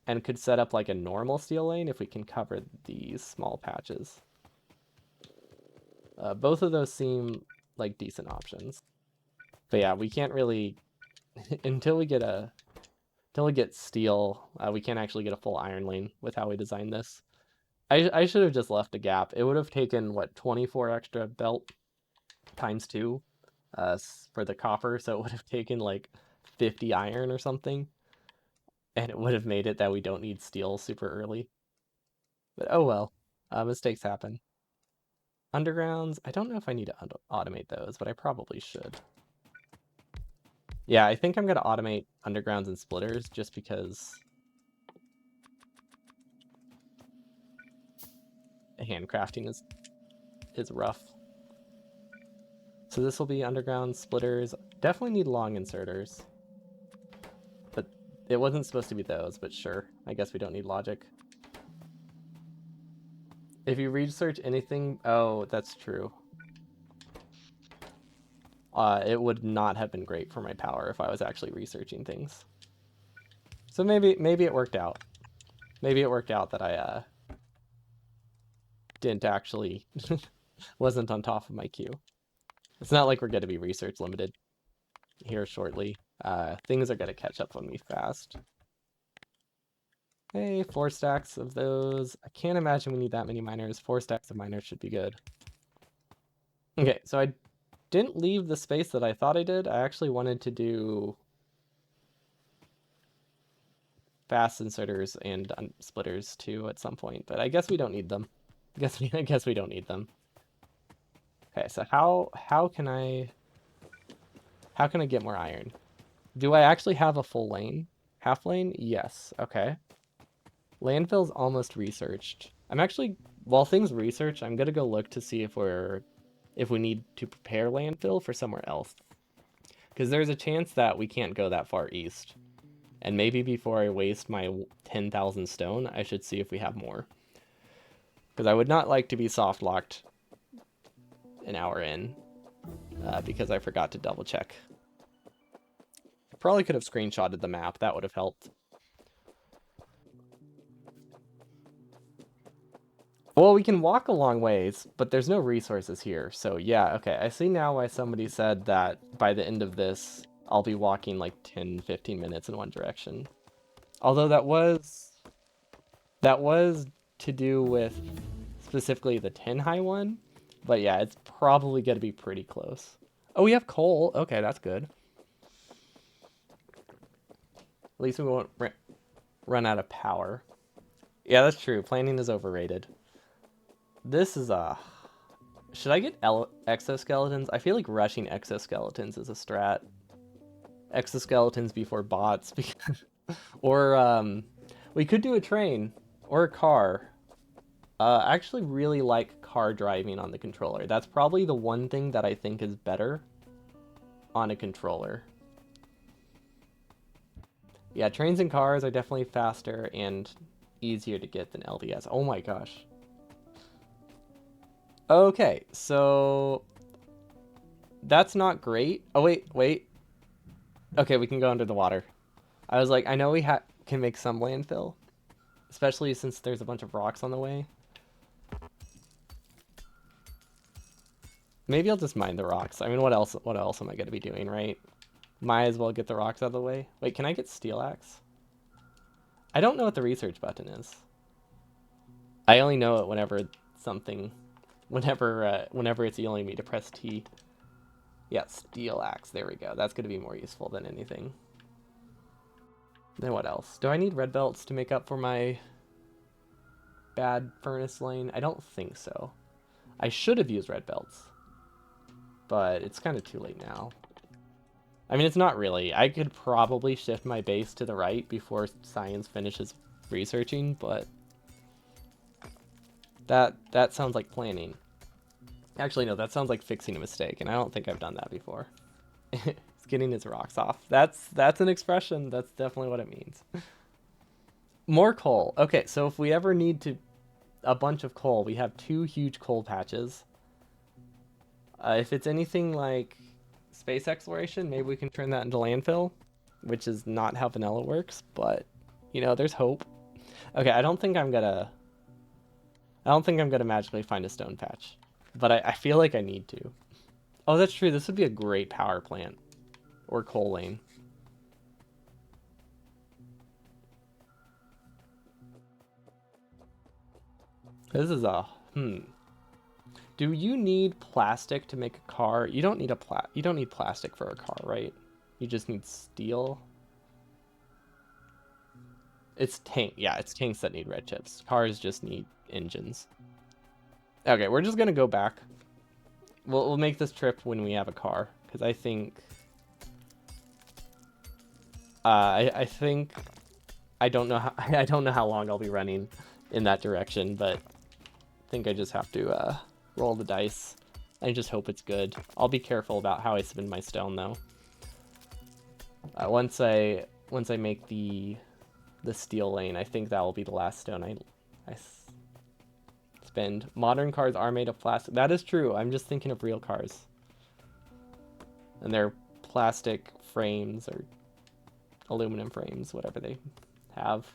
and could set up like a normal steel lane if we can cover these small patches. Both of those seem like decent options. But yeah, we can't really until we get steel, we can't actually get a full iron lane with how we designed this. I should have just left a gap. It would have taken what, 24 extra belt times 2 for the copper, so it would have taken like 50 iron or something. And it would have made it that we don't need steel super early. But oh well, mistakes happen. Undergrounds, I don't know if I need to automate those, but I probably should. Yeah, I think I'm going to automate undergrounds and splitters just because handcrafting is rough. So this will be underground splitters. Definitely need long inserters. But it wasn't supposed to be those, but sure. I guess we don't need logic. If you research anything, oh, that's true. It would not have been great for my power if I was actually researching things. So maybe it worked out. Maybe it worked out that I didn't actually wasn't on top of my queue. It's not like we're going to be research limited here shortly. Things are going to catch up on me fast. Hey, 4 stacks of those. I can't imagine we need that many miners. 4 stacks of miners should be good. Okay, so I didn't leave the space that I thought I did. I actually wanted to do fast inserters and splitters too at some point, but I guess we don't need them. I guess we don't need them. Okay, so how can I get more iron? Do I actually have a full lane? Half lane? Yes. Okay. Landfill's almost researched. I'm actually, while things research, I'm gonna go look to see if we need to prepare landfill for somewhere else. Because there's a chance that we can't go that far east. And maybe before I waste my 10,000 stone, I should see if we have more. Because I would not like to be soft locked an hour in. Because I forgot to double check. I probably could have screenshotted the map. That would have helped. Well, we can walk a long ways, but there's no resources here. So yeah, okay. I see now why somebody said that by the end of this, I'll be walking like 10, 15 minutes in one direction. Although that was to do with specifically the 10 high one. But yeah, it's probably going to be pretty close. Oh, we have coal. Okay, that's good. At least we won't run out of power. Yeah, that's true. Planning is overrated. This is a... Should I get exoskeletons? I feel like rushing exoskeletons is a strat. Exoskeletons before bots. Or, we could do a train. Or a car. I actually really like car driving on the controller. That's probably the one thing that I think is better on a controller. Yeah, trains and cars are definitely faster and easier to get than LDS. Oh my gosh. Okay, so that's not great. Oh, wait. Okay, we can go under the water. I was like, I know we can make some landfill, especially since there's a bunch of rocks on the way. Maybe I'll just mine the rocks. I mean, what else am I going to be doing, right? Might as well get the rocks out of the way. Wait, can I get steel axe? I don't know what the research button is. I only know it whenever it's yelling me to press T. Yeah, steel axe. There we go. That's going to be more useful than anything. Then what else? Do I need red belts to make up for my bad furnace lane? I don't think so. I should have used red belts, but it's kind of too late now. I mean, it's not really. I could probably shift my base to the right before science finishes researching, but that sounds like planning. Actually, no, that sounds like fixing a mistake, and I don't think I've done that before. It's getting his rocks off. That's an expression. That's definitely what it means. More coal. Okay, so if we ever need a bunch of coal, we have 2 huge coal patches. If it's anything like space exploration, maybe we can turn that into landfill, which is not how vanilla works, but you know, there's hope. Okay, I don't think I'm gonna magically find a stone patch, but I feel like I need to. Oh, that's true. This would be a great power plant or coal lane. This is a Do you need plastic to make a car? You don't need you don't need plastic for a car, right? You just need steel. It's tanks that need red chips. Cars just need engines. Okay, we're just gonna go back. We'll make this trip when we have a car, because I think I think I don't know how long I'll be running in that direction, but I think I just have to roll the dice. I just hope it's good. I'll be careful about how I spin my stone though. Once I make the steel lane, I think that will be the last stone I spend. Modern cars are made of plastic. That is true. I'm just thinking of real cars. And they're plastic frames or aluminum frames, whatever they have.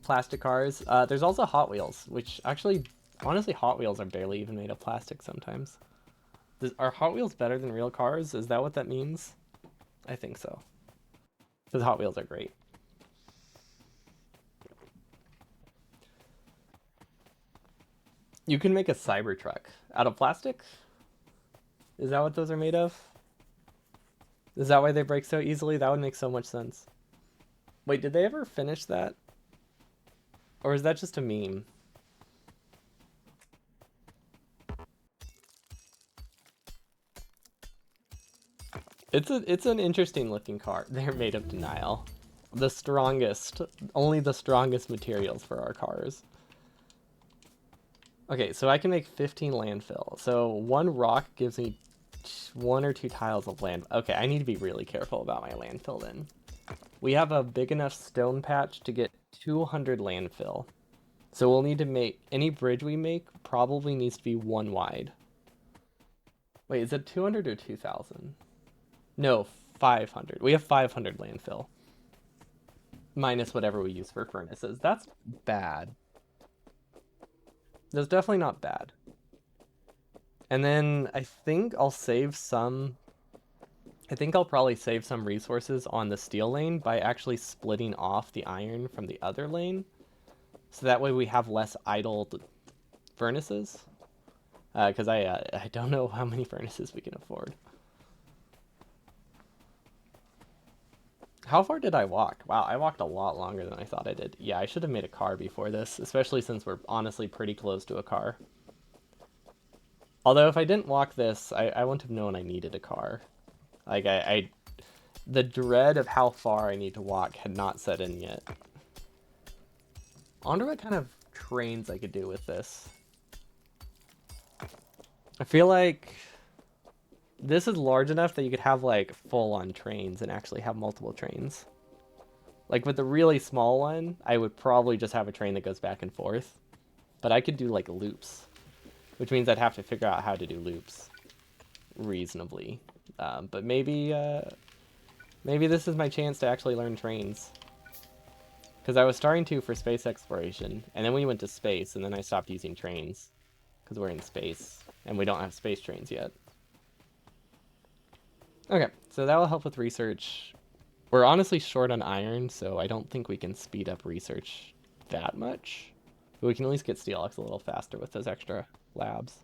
Plastic cars. There's also Hot Wheels, which actually, honestly, Hot Wheels are barely even made of plastic sometimes. Are Hot Wheels better than real cars? Is that what that means? I think so. Because Hot Wheels are great. You can make a Cybertruck out of plastic? Is that what those are made of? Is that why they break so easily? That would make so much sense. Wait, did they ever finish that? Or is that just a meme? It's an interesting looking car. They're made of denial. The strongest, only the strongest materials for our cars. Okay, so I can make 15 landfill. So one rock gives me 1 or 2 tiles of land. Okay, I need to be really careful about my landfill then. We have a big enough stone patch to get 200 landfill. So we'll need to make, any bridge we make probably needs to be 1 wide. Wait, is it 200 or 2,000? No, 500. We have 500 landfill. Minus whatever we use for furnaces. That's bad. That's definitely not bad. And then I think I'll save some... I think I'll probably save some resources on the steel lane by actually splitting off the iron from the other lane. So that way we have less idle furnaces. Because I don't know how many furnaces we can afford. How far did I walk? Wow, I walked a lot longer than I thought I did. Yeah, I should have made a car before this, especially since we're honestly pretty close to a car. Although if I didn't walk this, I wouldn't have known I needed a car. Like, the dread of how far I need to walk had not set in yet. I wonder what kind of trains I could do with this. I feel like this is large enough that you could have, like, full-on trains and actually have multiple trains. Like, with the really small one, I would probably just have a train that goes back and forth. But I could do, like, loops. Which means I'd have to figure out how to do loops reasonably. But maybe this is my chance to actually learn trains. Because I was starting to for space exploration, and then we went to space, and then I stopped using trains. Because we're in space, and we don't have space trains yet. Okay, so that will help with research. We're honestly short on iron, so I don't think we can speed up research that much. But we can at least get steel a little faster with those extra labs.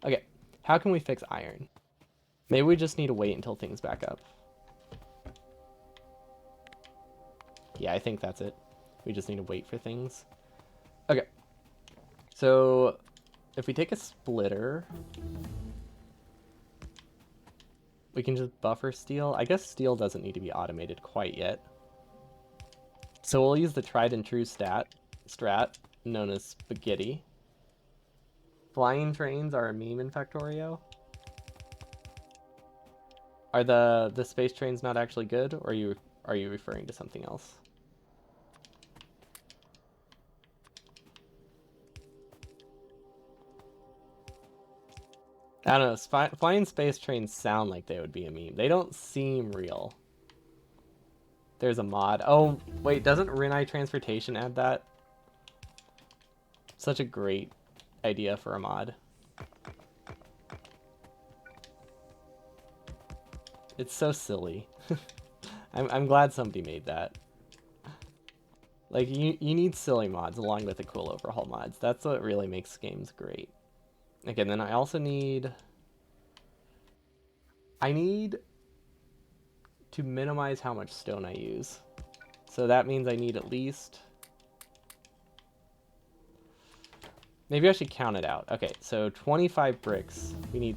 Okay, how can we fix iron? Maybe we just need to wait until things back up. Yeah, I think that's it. We just need to wait for things. Okay, so if we take a splitter, we can just buffer steel. I guess steel doesn't need to be automated quite yet. So we'll use the tried and true strat known as spaghetti. Flying trains are a meme in Factorio. Are the space trains not actually good, or are you referring to something else? I don't know. Flying space trains sound like they would be a meme. They don't seem real. There's a mod. Oh, wait, doesn't Renai Transportation add that? Such a great idea for a mod. It's so silly. I'm glad somebody made that. Like, you need silly mods along with the cool overhaul mods. That's what really makes games great. Okay, then I also need... I need to minimize how much stone I use. So that means I need at least... Maybe I should count it out. Okay, so 25 bricks. We need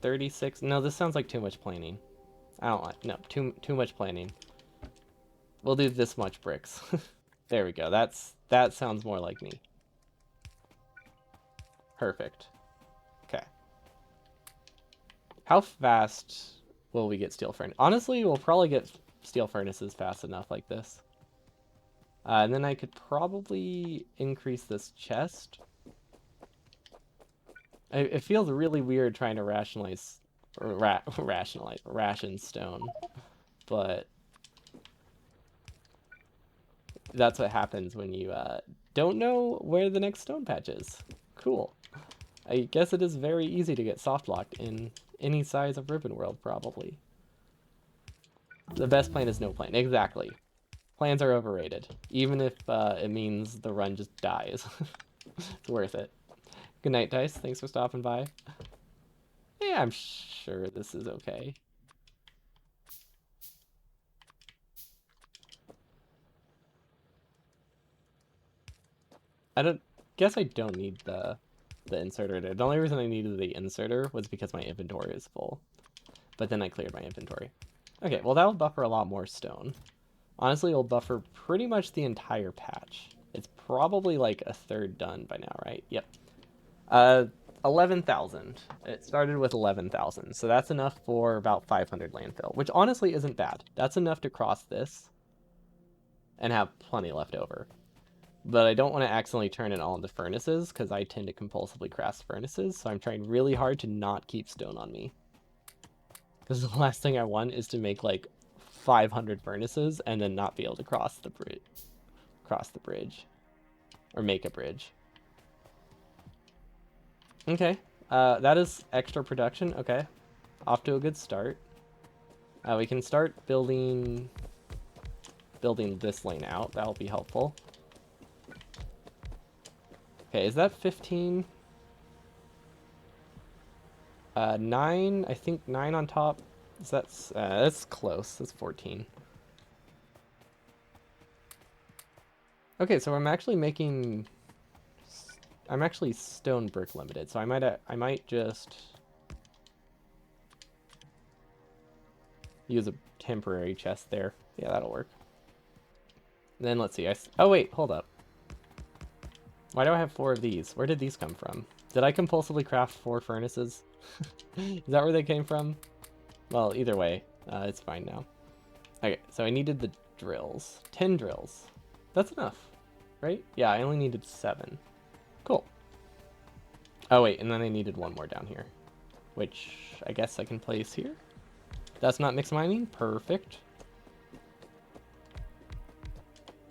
36... No, this sounds like too much planning. I don't like... No, too much planning. We'll do this much bricks. There we go. That sounds more like me. Perfect. Okay. How fast will we get steel furnace? Honestly, we'll probably get steel furnaces fast enough like this. And then I could probably increase this chest. It feels really weird trying to rationalize, or ration stone, but that's what happens when you don't know where the next stone patch is. Cool. I guess it is very easy to get soft locked in any size of Ribbon World, probably. The best plan is no plan. Exactly. Plans are overrated. Even if it means the run just dies. It's worth it. Good night, Dice. Thanks for stopping by. Yeah, I'm sure this is okay. I don't guess I don't need the inserter there. The only reason I needed the inserter was because my inventory is full. But then I cleared my inventory. Okay, well that'll buffer a lot more stone. Honestly, it'll buffer pretty much the entire patch. It's probably like a third done by now, right? Yep. 11,000. It started with 11,000, so that's enough for about 500 landfill, which honestly isn't bad. That's enough to cross this and have plenty left over. But I don't want to accidentally turn it all into furnaces, because I tend to compulsively craft furnaces, so I'm trying really hard to not keep stone on me. Because the last thing I want is to make like 500 furnaces and then not be able to cross the bridge. Or make a bridge. Okay, that is extra production. Okay, off to a good start. We can start building this lane out. That'll be helpful. Okay, is that 15? 9, I think 9 on top. Is that's close. That's 14. Okay, so I'm actually stone brick limited, so I might just use a temporary chest there. Yeah, that'll work. Then let's see. Oh wait, hold up. Why do I have 4 of these? Where did these come from? Did I compulsively craft 4 furnaces? Is that where they came from? Well, either way, it's fine now. Okay, so I needed the drills. 10 drills. That's enough, right? Yeah, I only needed 7. Cool. Oh wait, and then I needed 1 more down here, which I guess I can place here. That's not mixed mining. Perfect.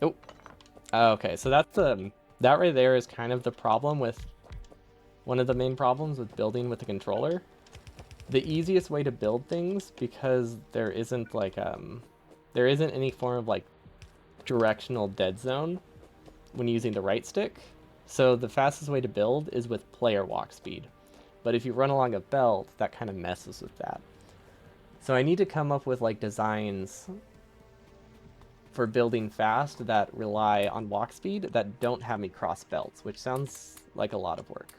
Oh. Okay, so that's that right there is kind of the problem with one of the main problems with building with a controller. The easiest way to build things, because there isn't like there isn't any form of like directional dead zone when using the right stick. So the fastest way to build is with player walk speed. But if you run along a belt, that kind of messes with that. So I need to come up with like designs for building fast that rely on walk speed that don't have me cross belts, which sounds like a lot of work.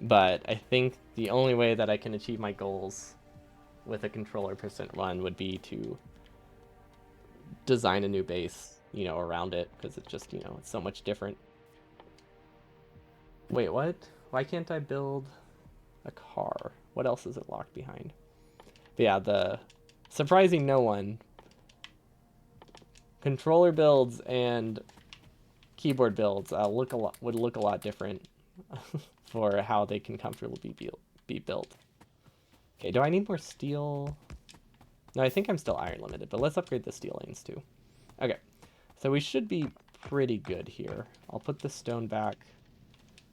But I think the only way that I can achieve my goals with a controller percent run would be to design a new base, around it, because it's just, it's so much different. Wait, what? Why can't I build a car? What else is it locked behind? But yeah, the surprising no one, controller builds and keyboard builds would look a lot different for how they can comfortably be built. Okay, do I need more steel? No, I think I'm still iron limited, but let's upgrade the steel lanes too. Okay, so we should be pretty good here. I'll put the stone back.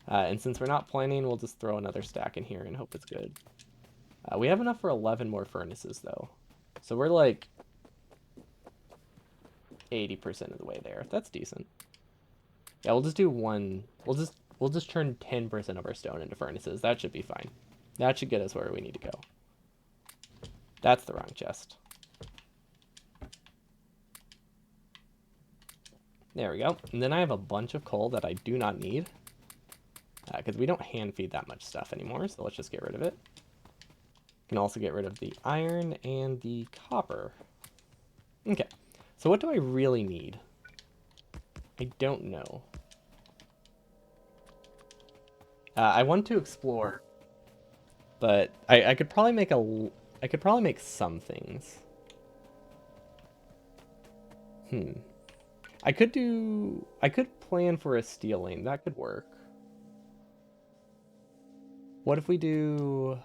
And since we're not planning, we'll just throw another stack in here and hope it's good. We have enough for 11 more furnaces though. So we're like 80% of the way there. That's decent. Yeah, we'll just do one. We'll just turn 10% of our stone into furnaces. That should be fine. That should get us where we need to go. That's the wrong chest. There we go. And then I have a bunch of coal that I do not need, because we don't hand feed that much stuff anymore, so let's just get rid of it. Can also get rid of the iron and the copper. Okay, so what do I really need? I don't know. I want to explore, but I could probably make some things. I could plan for a steel lane. That could work. What if we do...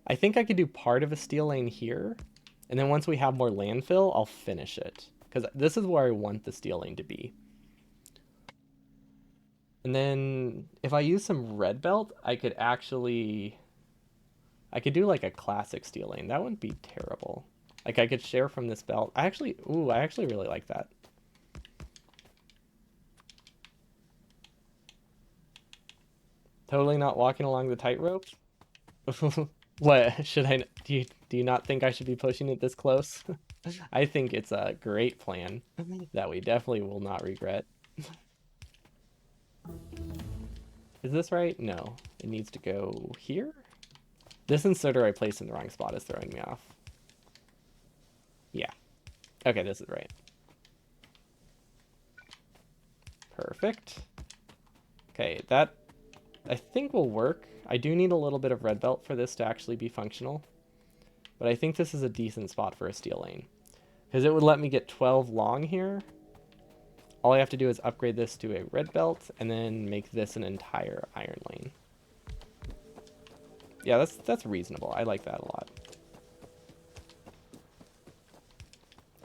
I think I could do part of a steel lane here, and then once we have more landfill, I'll finish it. Because this is where I want the steel lane to be. And then if I use some red belt, I could actually... I could do like a classic steel lane. That wouldn't be terrible. Like I could share from this belt. I actually really like that. Totally not walking along the tightrope. What should I? Do you not think I should be pushing it this close? I think it's a great plan that we definitely will not regret. Is this right? No, it needs to go here. This inserter I placed in the wrong spot is throwing me off. Yeah. Okay, this is right. Perfect. Okay, that I think will work. I do need a little bit of red belt for this to actually be functional. But I think this is a decent spot for a steel lane. Because it would let me get 12 long here. All I have to do is upgrade this to a red belt and then make this an entire iron lane. Yeah, that's reasonable. I like that a lot.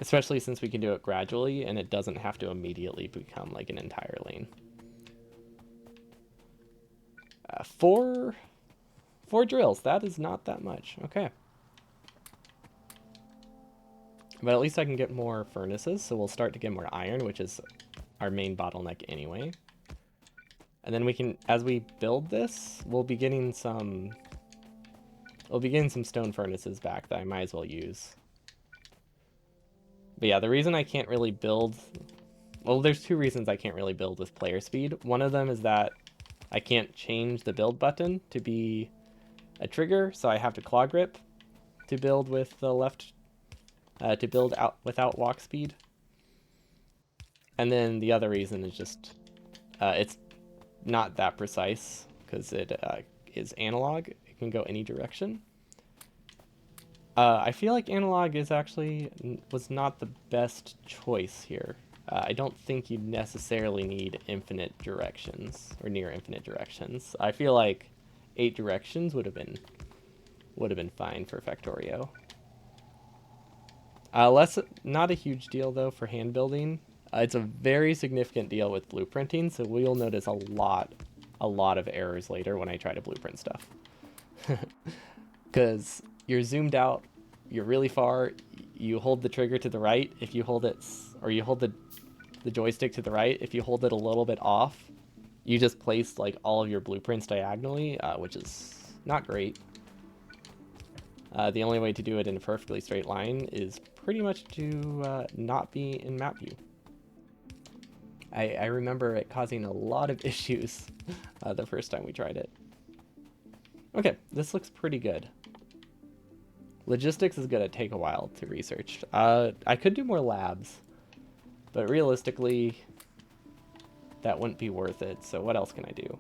Especially since we can do it gradually and it doesn't have to immediately become like an entire lane. Four drills. That is not that much. Okay. But at least I can get more furnaces, so we'll start to get more iron, which is our main bottleneck anyway. And then we can, as we build this, we'll be getting some stone furnaces back that I might as well use. But yeah, the reason I can't really build, well, there's two reasons I can't really build with player speed. One of them is that I can't change the build button to be a trigger, so I have to claw grip to build with the left, to build out without walk speed. And then the other reason is just, it's not that precise because it is analog. It can go any direction. I feel like analog was not the best choice here. I don't think you necessarily need infinite directions or near infinite directions. I feel like 8 directions would have been fine for Factorio. Not a huge deal though for hand building. It's a very significant deal with blueprinting, so we'll notice a lot of errors later when I try to blueprint stuff. Because you're zoomed out, you're really far, you hold the trigger to the right, if you hold it, or you hold the joystick to the right, if you hold it a little bit off, you just place like all of your blueprints diagonally, which is not great. The only way to do it in a perfectly straight line is pretty much to not be in map view. I remember it causing a lot of issues the first time we tried it. Okay, this looks pretty good. Logistics is going to take a while to research. I could do more labs, but realistically, that wouldn't be worth it, so what else can I do?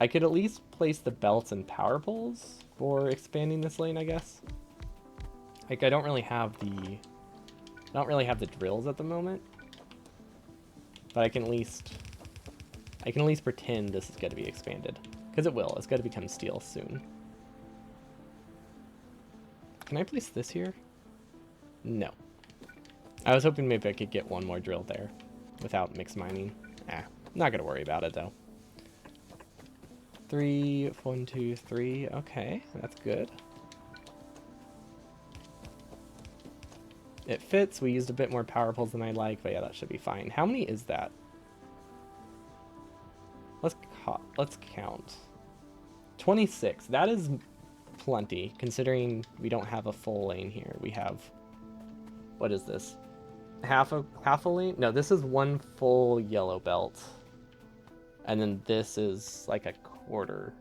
I could at least place the belts and power poles for expanding this lane, I guess. Like, I don't really have the drills at the moment. But I can at least pretend this is going to be expanded. Because it will. It's going to become steel soon. Can I place this here? No. I was hoping maybe I could get one more drill there without mixed mining. Not going to worry about it though. 3, 1, 2, 3. Okay, that's good. It fits. We used a bit more power poles than I like, but yeah, that should be fine. How many is that? Let's count. 26. That is plenty, considering we don't have a full lane here. We have, what is this? Half a lane? No, this is one full yellow belt. And then this is like a quarter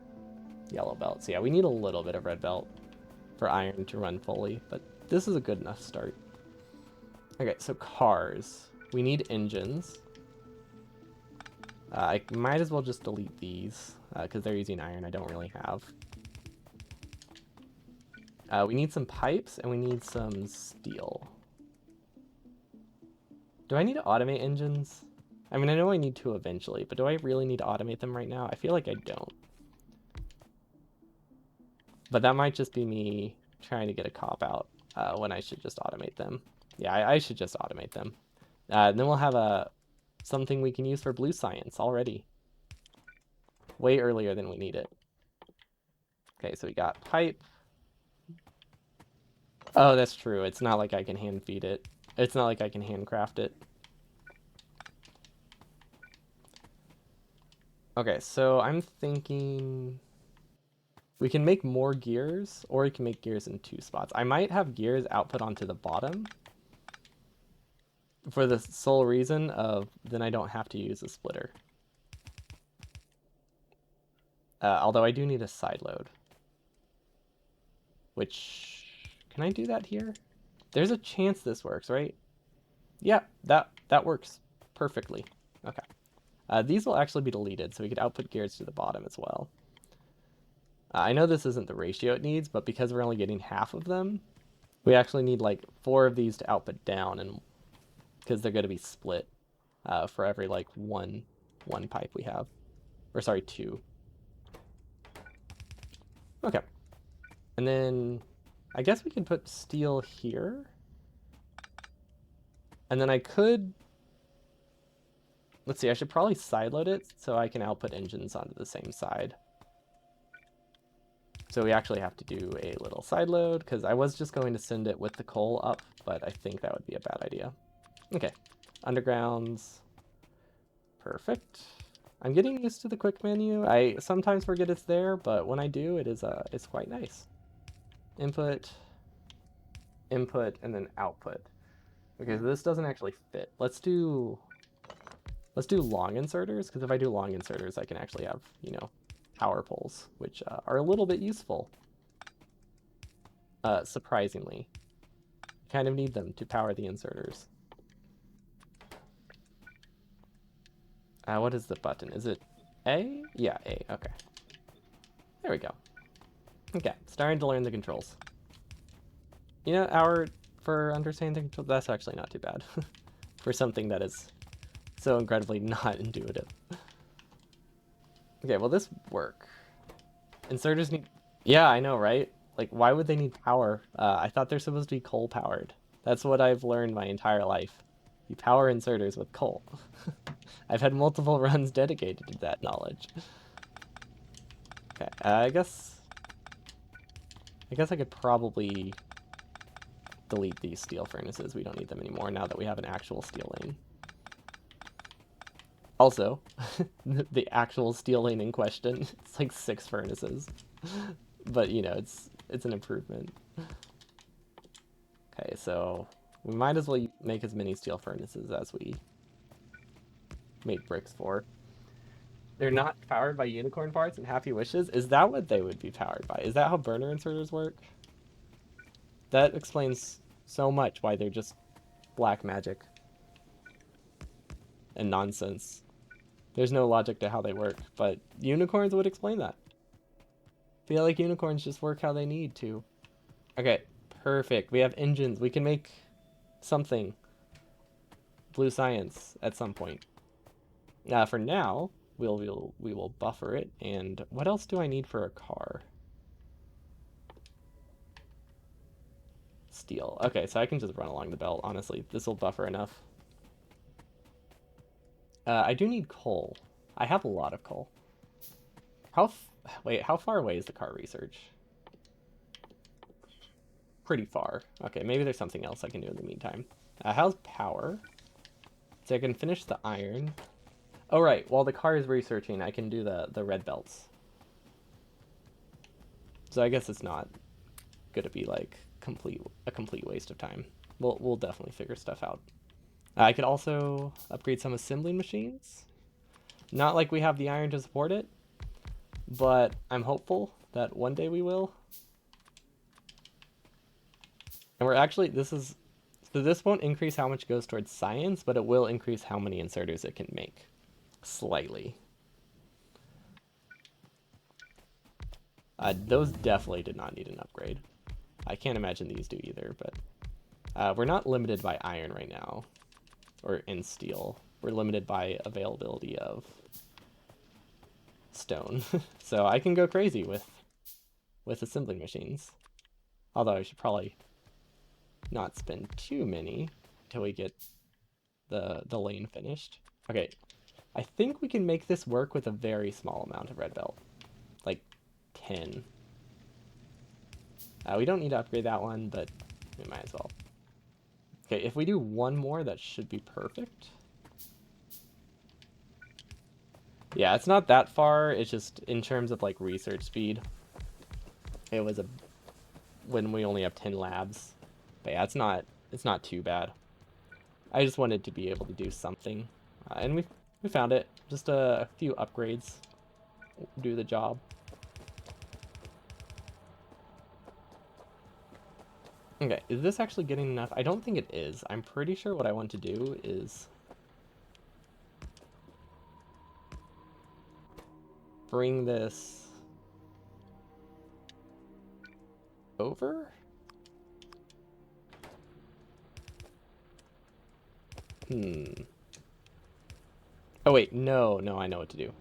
yellow belt. So yeah, we need a little bit of red belt for iron to run fully, but this is a good enough start. Okay, so cars. We need engines. I might as well just delete these, because they're using iron I don't really have. We need some pipes, and we need some steel. Do I need to automate engines? I mean, I know I need to eventually, but do I really need to automate them right now? I feel like I don't. But that might just be me trying to get a cop out when I should just automate them. Yeah, I should just automate them. And then we'll have something we can use for blue science already. Way earlier than we need it. Okay, so we got pipe. Oh, that's true. It's not like I can hand feed it. It's not like I can handcraft it. Okay, so I'm thinking we can make more gears, or we can make gears in 2 spots. I might have gears output onto the bottom for the sole reason of then I don't have to use a splitter. Although I do need a side load. Which, can I do that here? There's a chance this works, right? Yeah, that works perfectly. Okay. These will actually be deleted, so we could output gears to the bottom as well. I know this isn't the ratio it needs, but because we're only getting half of them, we actually need like 4 of these to output down, and because they're going to be split for every like one pipe we have. Or sorry, 2. Okay. And then I guess we can put steel here. And then I could, let's see, I should probably sideload it so I can output engines onto the same side. So we actually have to do a little sideload because I was just going to send it with the coal up, but I think that would be a bad idea. Okay, undergrounds, perfect. I'm getting used to the quick menu. I sometimes forget it's there, but when I do, it's quite nice. Input, input, and then output. Okay, so this doesn't actually fit. Let's do long inserters, because if I do long inserters, I can actually have, you know, power poles, which are a little bit useful. Surprisingly. Kind of need them to power the inserters. What is the button? Is it A? Yeah, A. Okay. There we go. Okay, starting to learn the controls. You know, hour for understanding the controls, that's actually not too bad. For something that is so incredibly not intuitive. Okay, will this work? Inserters need... Yeah, I know, right? Like, why would they need power? I thought they're supposed to be coal-powered. That's what I've learned my entire life. You power inserters with coal. I've had multiple runs dedicated to that knowledge. Okay, I guess I could probably delete these steel furnaces. We don't need them anymore now that we have an actual steel lane. Also, the actual steel lane in question, it's like 6 furnaces. But, you know, it's an improvement. Okay, so we might as well make as many steel furnaces as we made bricks for. They're not powered by unicorn parts and happy wishes? Is that what they would be powered by? Is that how burner inserters work? That explains so much why they're just black magic and nonsense. There's no logic to how they work, but unicorns would explain that. I feel like unicorns just work how they need to. Okay, perfect. We have engines. We can make something. Blue science at some point. For now, we will buffer it. And what else do I need for a car? Steel. Okay, so I can just run along the belt, honestly. This will buffer enough. I do need coal. I have a lot of coal. Wait, how far away is the car research? Pretty far. Okay, maybe there's something else I can do in the meantime. How's power? So I can finish the iron. Oh, right. While the car is researching, I can do the red belts. So I guess it's not gonna be like a complete waste of time. We'll definitely figure stuff out. I could also upgrade some assembling machines. Not like we have the iron to support it, but I'm hopeful that one day we will. And we're actually, so this won't increase how much goes towards science, but it will increase how many inserters it can make. Slightly. Those definitely did not need an upgrade. I can't imagine these do either, but we're not limited by iron right now. or in steel. We're limited by availability of stone. So I can go crazy with assembling machines. Although I should probably not spend too many until we get the lane finished. Okay, I think we can make this work with a very small amount of red belt. Like 10. We don't need to upgrade that one, but we might as well. Okay, if we do one more, that should be perfect. Yeah, it's not that far. It's just in terms of like research speed. It was when we only have 10 labs. But yeah, it's not too bad. I just wanted to be able to do something. And we found it. Just a few upgrades do the job. Okay, is this actually getting enough? I don't think it is. I'm pretty sure what I want to do is bring this over. Oh wait, no, I know what to do.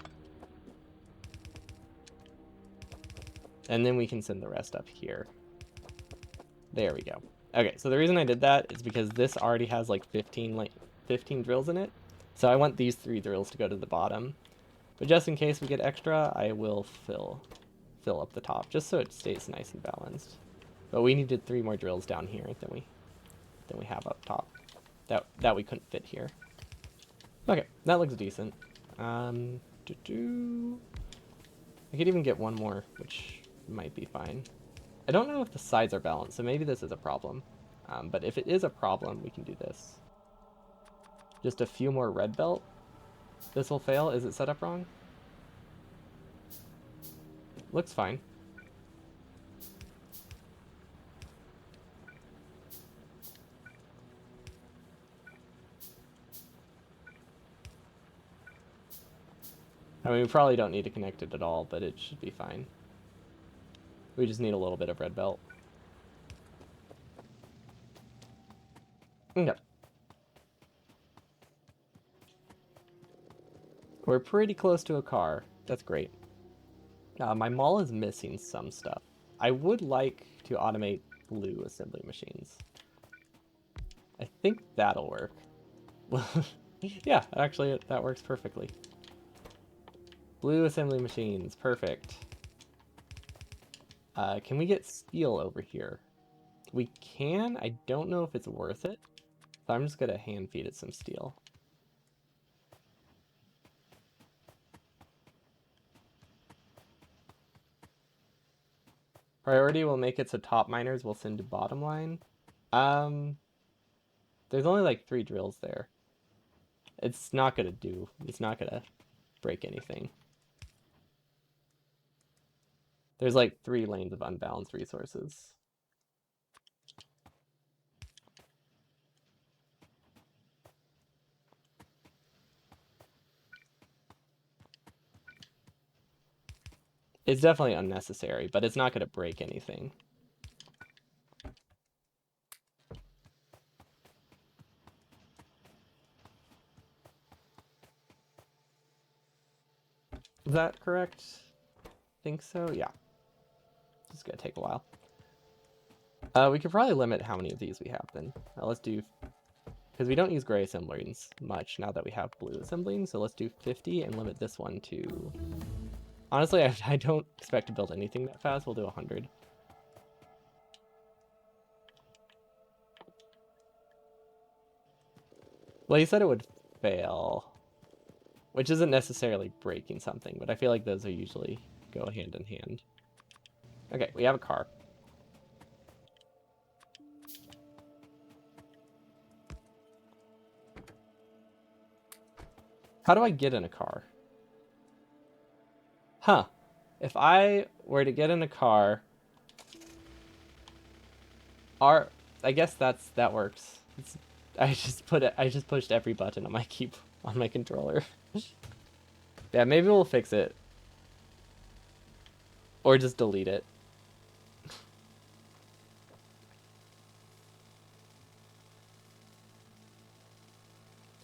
And then we can send the rest up here. There we go. Okay, so the reason I did that is because this already has like 15 drills in it. So I want these 3 drills to go to the bottom. But just in case we get extra, I will fill up the top just so it stays nice and balanced. But we needed 3 more drills down here than we have up top. That we couldn't fit here. Okay, that looks decent. I could even get one more, which might be fine. I don't know if the sides are balanced, so maybe this is a problem. But if it is a problem, we can do this. Just a few more red belt. This will fail. Is it set up wrong? Looks fine. I mean, we probably don't need to connect it at all, but it should be fine. We just need a little bit of red belt. Okay. We're pretty close to a car. That's great. My mall is missing some stuff. I would like to automate blue assembly machines. I think that'll work. Yeah, actually, that works perfectly. Blue assembly machines, perfect. Can we get steel over here? We can. I don't know if it's worth it. So I'm just gonna hand feed it some steel. Priority will make it so top miners will send to bottom line. Um, there's only like 3 drills there. It's not gonna break anything. There's like 3 lanes of unbalanced resources. It's definitely unnecessary, but it's not gonna break anything. Is that correct? Think so? Yeah. It's gonna take a while. We could probably limit how many of these we have then. Let's do, because we don't use gray assemblings much now that we have blue assemblings, so let's do 50 and limit this one to... Honestly, I don't expect to build anything that fast. We'll do 100. Well, he said it would fail, which isn't necessarily breaking something, but I feel like those are usually go hand in hand. Okay, we have a car. How do I get in a car? Huh. If I were to get in a car, I guess that works. I just pushed every button on my controller. Yeah, maybe we'll fix it. Or just delete it.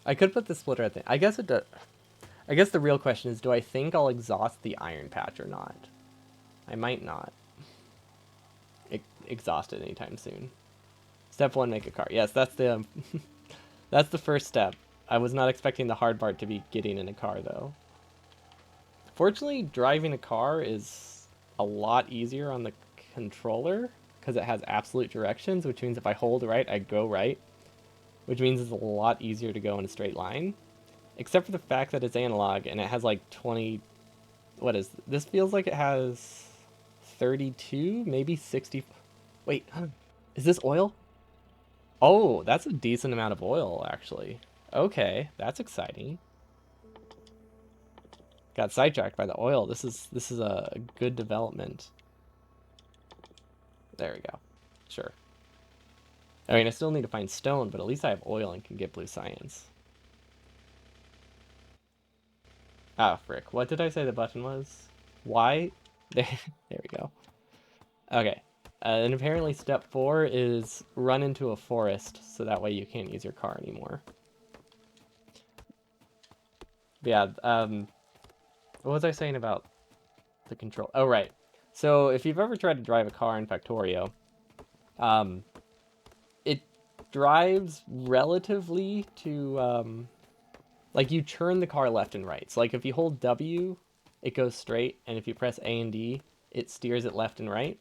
I could put the splitter at the... I guess it does... I guess the real question is, do I think I'll exhaust the iron patch or not? I might not exhaust it anytime soon. Step 1, make a car. Yes, that's the that's the first step. I was not expecting the hard part to be getting in a car, though. Fortunately, driving a car is a lot easier on the controller because it has absolute directions, which means if I hold right, I go right, which means it's a lot easier to go in a straight line. Except for the fact that it's analog and it has like 20... What is... This feels like it has 32, maybe 60... Wait, is this oil? Oh, that's a decent amount of oil, actually. Okay, that's exciting. Got sidetracked by the oil. This is a good development. There we go. Sure. I mean, I still need to find stone, but at least I have oil and can get blue science. Ah, frick. What did I say the button was? Y? There, there we go. Okay. And apparently step 4 is run into a forest, so that way you can't use your car anymore. But yeah, what was I saying about the control? Oh, right. So if you've ever tried to drive a car in Factorio, it drives relatively to, like you turn the car left and right. So like if you hold W, it goes straight, and if you press A and D, it steers it left and right,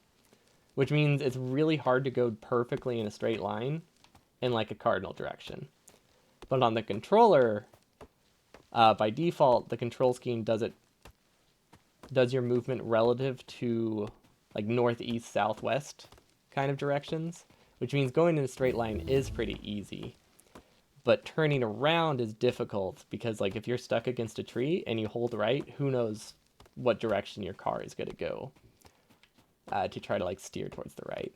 which means it's really hard to go perfectly in a straight line in like a cardinal direction. But on the controller, by default, the control scheme does your movement relative to like northeast, southwest kind of directions, which means going in a straight line is pretty easy. But turning around is difficult because like if you're stuck against a tree and you hold right, who knows what direction your car is going to go to try to like steer towards the right.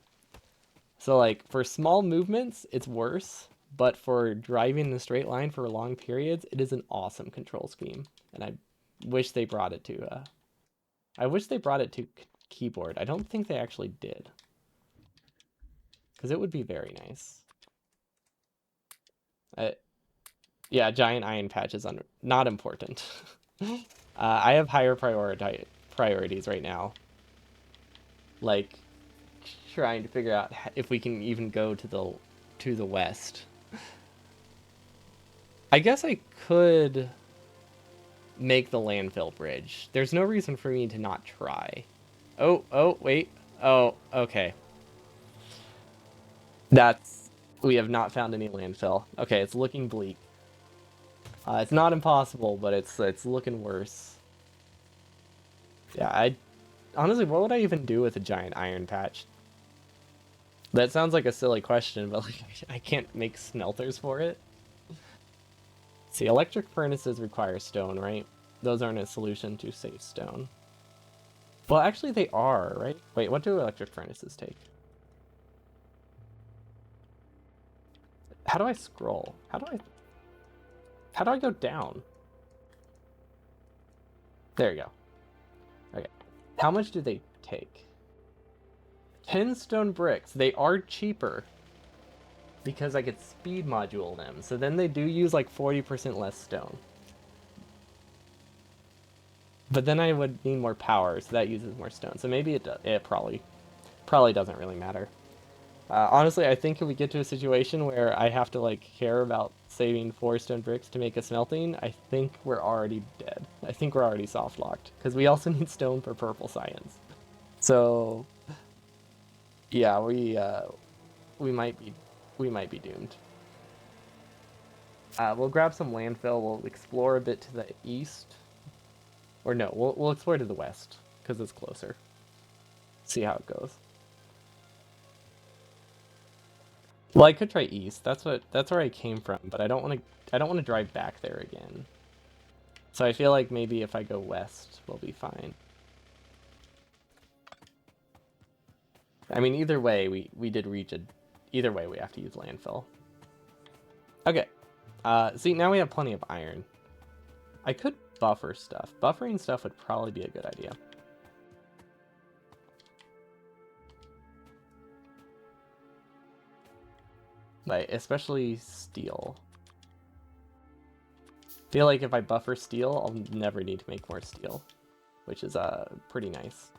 So like for small movements, it's worse, but for driving in a straight line for long periods, it is an awesome control scheme. And I wish they brought it to keyboard. I don't think they actually did, because it would be very nice. Yeah, giant iron patch is not important. I have higher priorities right now, like trying to figure out if we can even go to the west. I guess I could make the landfill bridge. There's no reason for me to not try. Oh, wait. Oh, okay. We have not found any landfill. Okay, it's looking bleak. It's not impossible, but it's looking worse. Yeah, honestly, what would I even do with a giant iron patch? That sounds like a silly question, but like I can't make smelters for it. See, electric furnaces require stone, right? Those aren't a solution to save stone. Well, actually they are, right? Wait, what do electric furnaces take? How do I scroll? How do I go down? There you go. Okay. How much do they take? 10 stone bricks. They are cheaper because I could speed module them. So then they do use like 40% less stone. But then I would need more power, so that uses more stone. So maybe it probably doesn't really matter. Honestly, I think if we get to a situation where I have to like care about saving 4 stone bricks to make a smelting, I think we're already dead. I think we're already soft locked because we also need stone for purple science. So yeah, we might be doomed. We'll grab some landfill. We'll explore a bit to the east, or no, we'll explore to the west because it's closer. See how it goes. Well, I could try east. That's where I came from, but I don't want to drive back there again. So I feel like maybe if I go west, we'll be fine. I mean, either way, we did reach a... Either way, we have to use landfill. Okay. See, now we have plenty of iron. I could buffer stuff. Buffering stuff would probably be a good idea. Like, especially steel. Feel like if I buffer steel, I'll never need to make more steel, which is pretty nice.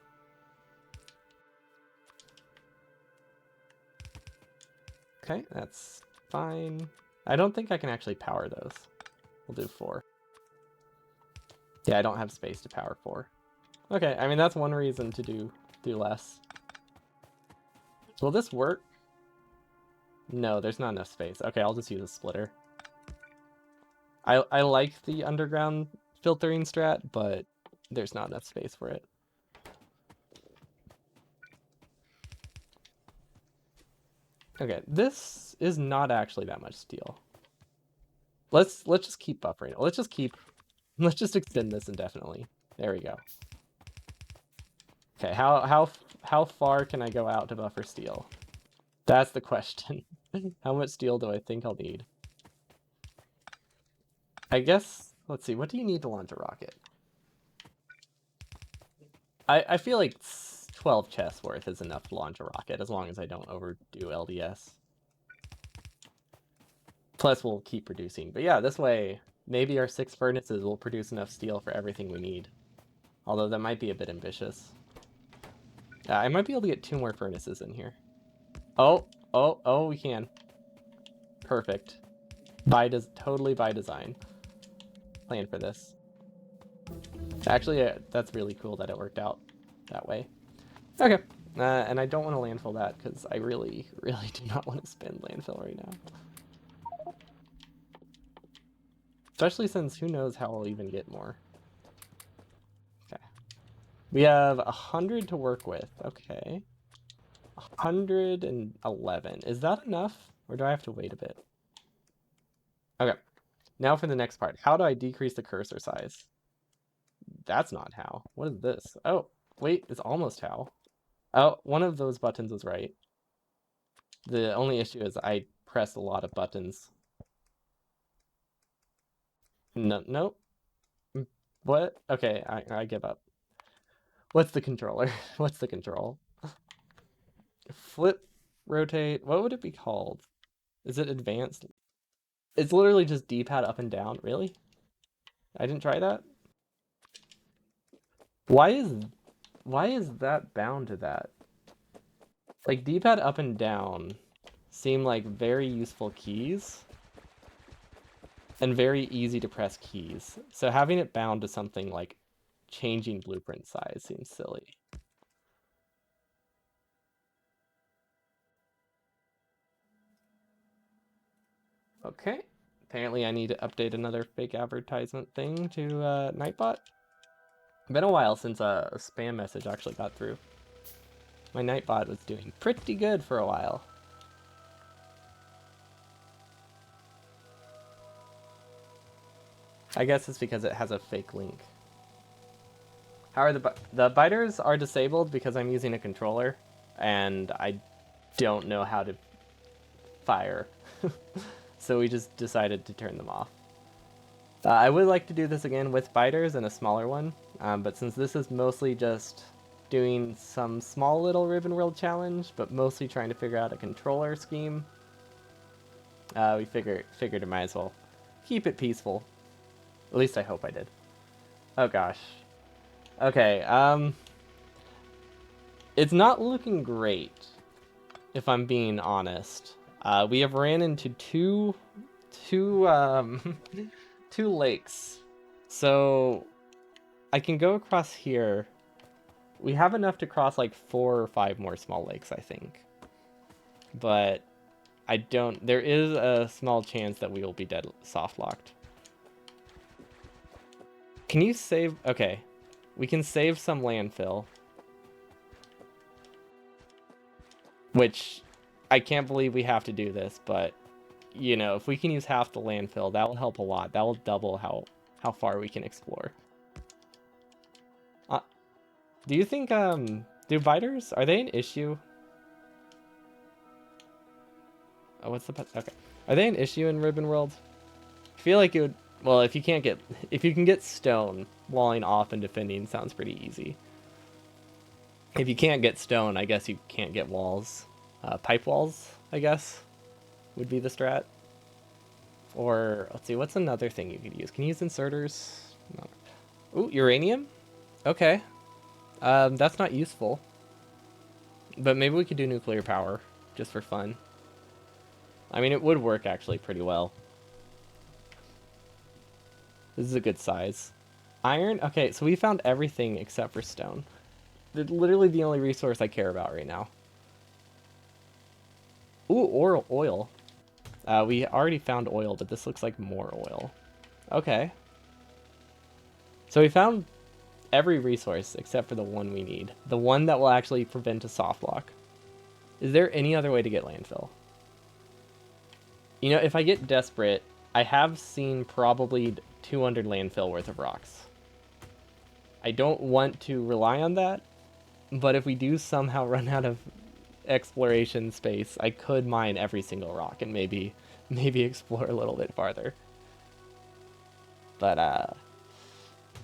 Okay, that's fine. I don't think I can actually power those. We'll do 4. Yeah, I don't have space to power 4. Okay, I mean that's one reason to do less. Will this work? No, there's not enough space. Okay, I'll just use a splitter. I like the underground filtering strat, but there's not enough space for it. Okay, this is not actually that much steel. Let's just keep buffering it. Let's just extend this indefinitely. There we go. Okay, how far can I go out to buffer steel? That's the question. How much steel do I think I'll need? I guess, let's see, what do you need to launch a rocket? I feel like 12 chests worth is enough to launch a rocket, as long as I don't overdo LDS. Plus, we'll keep producing. But yeah, this way, maybe our 6 furnaces will produce enough steel for everything we need. Although that might be a bit ambitious. I might be able to get 2 more furnaces in here. Oh, we can. Perfect. Totally by design. Plan for this. Actually, that's really cool that it worked out that way. Okay. And I don't want to landfill that because I really, really do not want to spend landfill right now. Especially since who knows how I'll even get more. Okay. We have 100 to work with. Okay. 111. Is that enough? Or do I have to wait a bit? Okay. Now for the next part. How do I decrease the cursor size? That's not how. What is this? Oh, wait, it's almost how. Oh, one of those buttons was right. The only issue is I pressed a lot of buttons. No, nope. What? Okay, I give up. What's the controller? What's the control? Flip, rotate. What would it be called? Is it advanced? It's literally just D-pad up and down. Really? I didn't try that? Why is that bound to that? Like D-pad up and down seem like very useful keys and very easy to press keys. So having it bound to something like changing blueprint size seems silly. Okay. Apparently I need to update another fake advertisement thing to Nightbot. Been a while since a spam message actually got through. My Nightbot was doing pretty good for a while. I guess it's because it has a fake link. How are the biters are disabled because I'm using a controller and I don't know how to fire. So we just decided to turn them off. I would like to do this again with biters and a smaller one, but since this is mostly just doing some small little Ribbon World challenge, but mostly trying to figure out a controller scheme, we figured it might as well keep it peaceful. At least I hope I did. Oh gosh. Okay, it's not looking great, if I'm being honest. We have ran into two two lakes. So I can go across here. We have enough to cross like 4 or 5 more small lakes, I think. But there is a small chance that we will be dead soft locked. Can you save? Okay. We can save some landfill. Which I can't believe we have to do this, but you know, if we can use half the landfill, that will help a lot. That will double how far we can explore. Do you think do biters, are they an issue? Oh, what's the okay? Are they an issue in Ribbon World? I feel like it would. Well, if you can get stone, walling off and defending sounds pretty easy. If you can't get stone, I guess you can't get walls. Pipe walls, I guess, would be the strat. Or let's see, what's another thing you could use? Can you use inserters? No. Ooh, uranium? Okay. That's not useful. But maybe we could do nuclear power, just for fun. I mean, it would work actually pretty well. This is a good size. Iron? Okay, so we found everything except for stone. They're literally the only resource I care about right now. Ooh, oil. We already found oil, but this looks like more oil. Okay. So we found every resource except for the one we need. The one that will actually prevent a soft lock. Is there any other way to get landfill? You know, if I get desperate, I have seen probably 200 landfill worth of rocks. I don't want to rely on that, but if we do somehow run out of exploration space, I could mine every single rock and maybe explore a little bit farther. But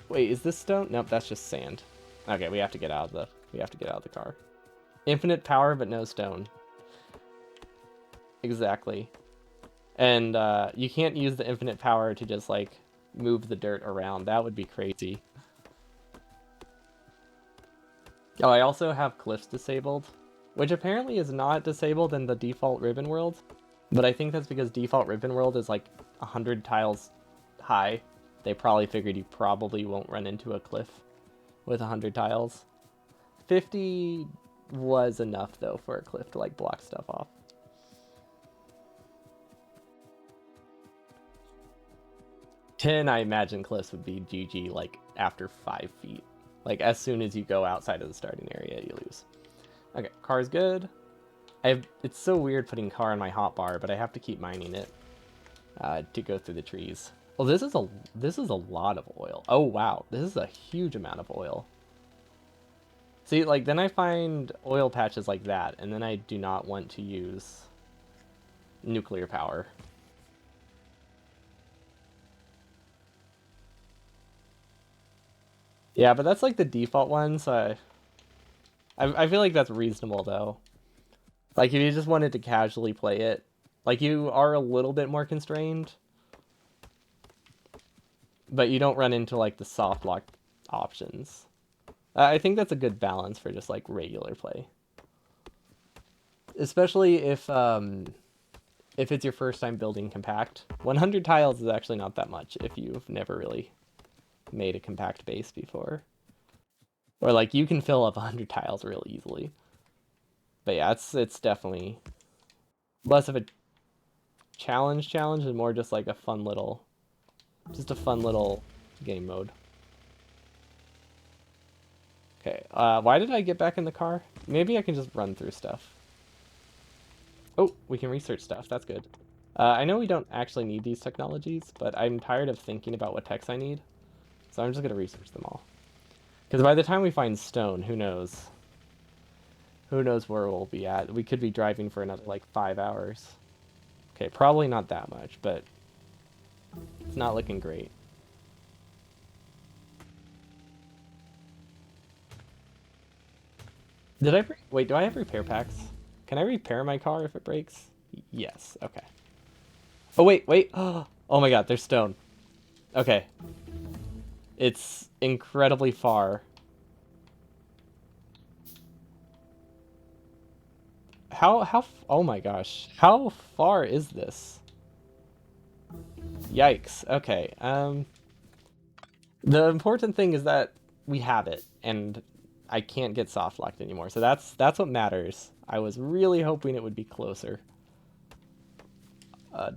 wait, is this stone? Nope, that's just sand. Okay, we have to get out of the car. Infinite power but no stone. Exactly. And you can't use the infinite power to just like move the dirt around. That would be crazy. Oh, I also have cliffs disabled, which apparently is not disabled in the default ribbon world. But I think that's because default ribbon world is like 100 tiles high. They probably figured you probably won't run into a cliff with 100 tiles. 50 was enough though for a cliff to like block stuff off. 10, I imagine cliffs would be GG like after 5 feet. Like as soon as you go outside of the starting area, you lose. Okay, car's good. It's so weird putting car on my hotbar, but I have to keep mining it to go through the trees. Well, this is a lot of oil. Oh wow, this is a huge amount of oil. See, like then I find oil patches like that, and then I do not want to use nuclear power. Yeah, but that's like the default one, so I feel like that's reasonable though. Like if you just wanted to casually play it, like you are a little bit more constrained, but you don't run into like the soft lock options. I think that's a good balance for just like regular play, especially if it's your first time building compact. 100 tiles is actually not that much if you've never really made a compact base before, or like you can fill up 100 tiles real easily. But yeah, it's definitely less of a challenge and more just like a fun little game mode. Okay, why did I get back in the car? Maybe I can just run through stuff. Oh, we can research stuff. That's good. I know we don't actually need these technologies, but I'm tired of thinking about what techs I need, so I'm just gonna research them all. Because by the time we find stone, who knows? Who knows where we'll be at? We could be driving for another like 5 hours. Okay, probably not that much, but it's not looking great. Wait, do I have repair packs? Can I repair my car if it breaks? Yes, okay. Oh, wait. Oh my god, there's stone. Okay. It's incredibly far. Oh my gosh. How far is this? Yikes. Okay. The important thing is that we have it, and I can't get soft locked anymore. So that's what matters. I was really hoping it would be closer.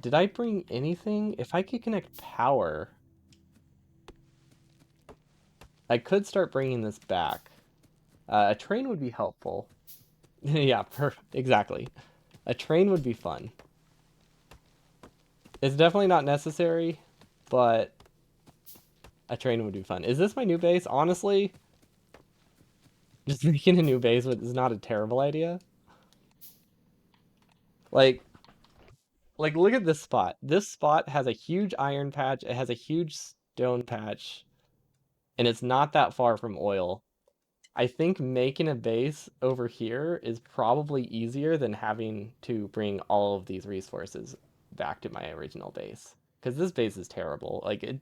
Did I bring anything? If I could connect power, I could start bringing this back. A train would be helpful. Yeah, exactly. A train would be fun. It's definitely not necessary, but a train would be fun. Is this my new base? Honestly, just making a new base is not a terrible idea. Like, like look at this spot. This spot has a huge iron patch. It has a huge stone patch, and it's not that far from oil. I think making a base over here is probably easier than having to bring all of these resources back to my original base. Because this base is terrible. Like, if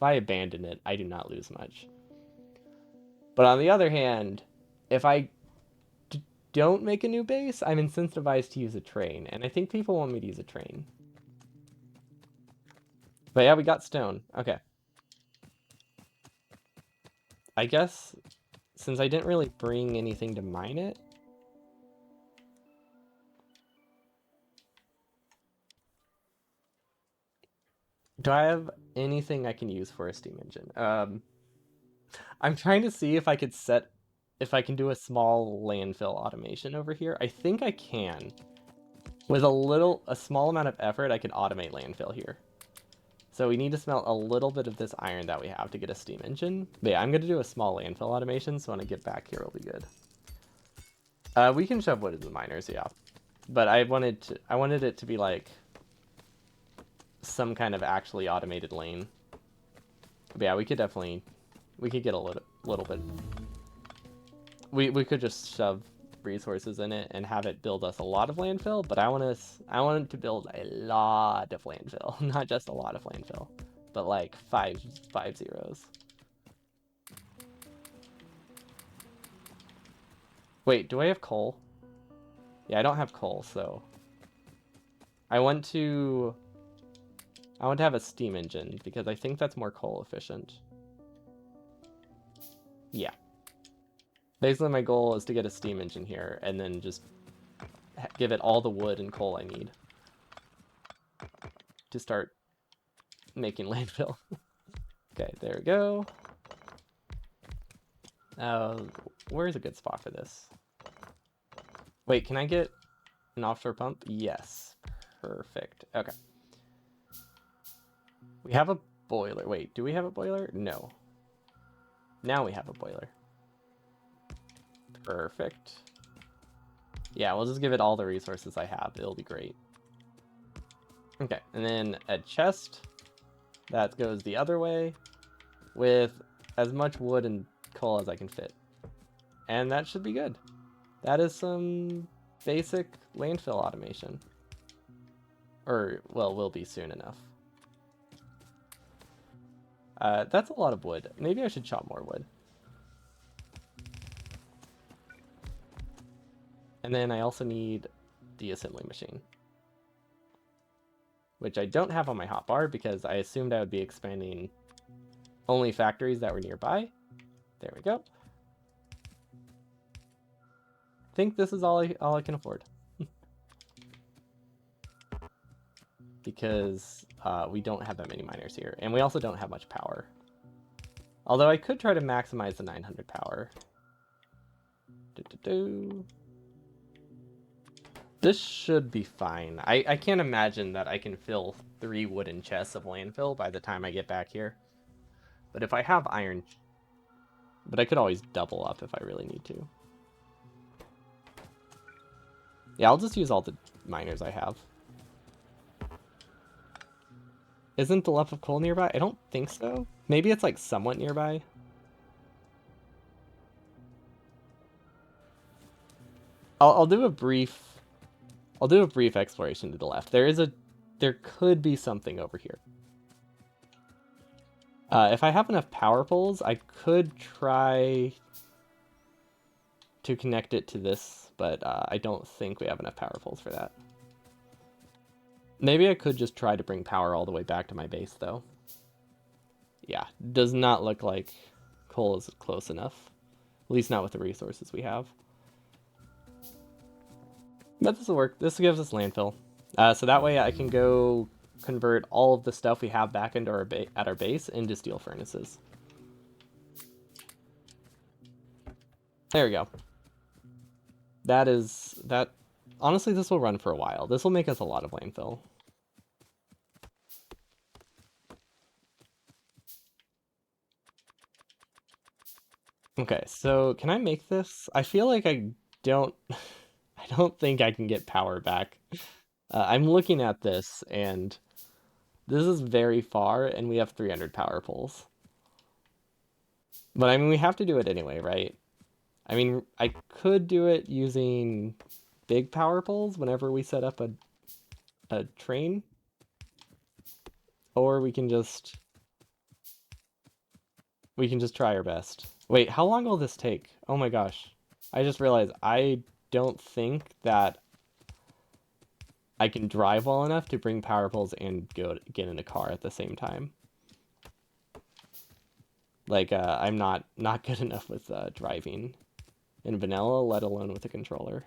I abandon it, I do not lose much. But on the other hand, if I don't make a new base, I'm incentivized to use a train. And I think people want me to use a train. But yeah, we got stone. Okay. I guess since I didn't really bring anything to mine it. Do I have anything I can use for a steam engine? I'm trying to see if if I can do a small landfill automation over here. I think I can. With a small amount of effort, I can automate landfill here. So we need to smelt a little bit of this iron that we have to get a steam engine. But yeah, I'm going to do a small landfill automation, so when I get back here, it'll be good. We can shove wood in the miners, yeah. But I wanted it to be like some kind of actually automated lane. But yeah, we could get a little bit. We could just shove resources in it and have it build us a lot of landfill, but I want it to build a lot of landfill, not just a lot of landfill, but like five zeros. Wait, do I have coal? Yeah, I don't have coal, so I want to have a steam engine because I think that's more coal efficient. Yeah. Basically, my goal is to get a steam engine here and then just give it all the wood and coal I need to start making landfill. Okay, there we go. Where's a good spot for this? Wait, can I get an offshore pump? Yes. Perfect. Okay. We have a boiler. Wait, do we have a boiler? No. Now we have a boiler. Perfect. Yeah, we'll just give it all the resources I have. It'll be great. Okay, and then a chest. That goes the other way with as much wood and coal as I can fit. And that should be good. That is some basic landfill automation. Or, well, will be soon enough. That's a lot of wood. Maybe I should chop more wood. And then I also need the assembly machine. Which I don't have on my hotbar because I assumed I would be expanding only factories that were nearby. There we go. I think this is all I can afford. Because we don't have that many miners here. And we also don't have much power. Although I could try to maximize the 900 power. This should be fine. I can't imagine that I can fill 3 wooden chests of landfill by the time I get back here. But if I have iron... But I could always double up if I really need to. Yeah, I'll just use all the miners I have. Isn't the lump of coal nearby? I don't think so. Maybe it's like somewhat nearby. I'll do a brief exploration to the left. There could be something over here. If I have enough power poles, I could try to connect it to this, but I don't think we have enough power poles for that. Maybe I could just try to bring power all the way back to my base, though. Yeah, does not look like coal is close enough. At least not with the resources we have. But this will work. This gives us landfill. So that way I can go convert all of the stuff we have back into our base into steel furnaces. There we go. That. Honestly, this will run for a while. This will make us a lot of landfill. Okay, so can I make this? I feel like I don't... I don't think I can get power back. I'm looking at this, and this is very far, and we have 300 power poles. But I mean, we have to do it anyway, right? I mean, I could do it using big power poles whenever we set up a train. Or we can just try our best. Wait, how long will this take? Oh my gosh. I just realized I don't think that I can drive well enough to bring power poles and get in a car at the same time. Like, I'm not good enough with driving in vanilla, let alone with a controller.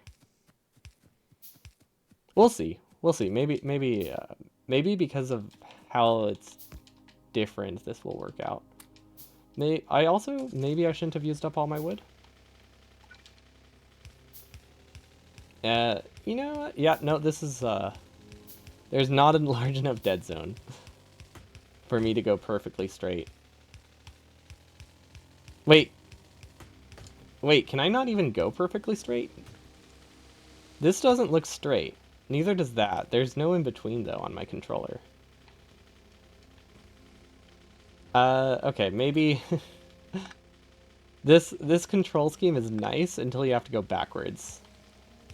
We'll see. We'll see. Maybe because of how it's different, this will work out. Maybe I shouldn't have used up all my wood. You know what? Yeah, no, this is there's not a large enough dead zone for me to go perfectly straight. Wait, wait, can I not even go perfectly straight? This doesn't look straight. Neither does that. There's no in between though on my controller. Okay, maybe this control scheme is nice until you have to go backwards.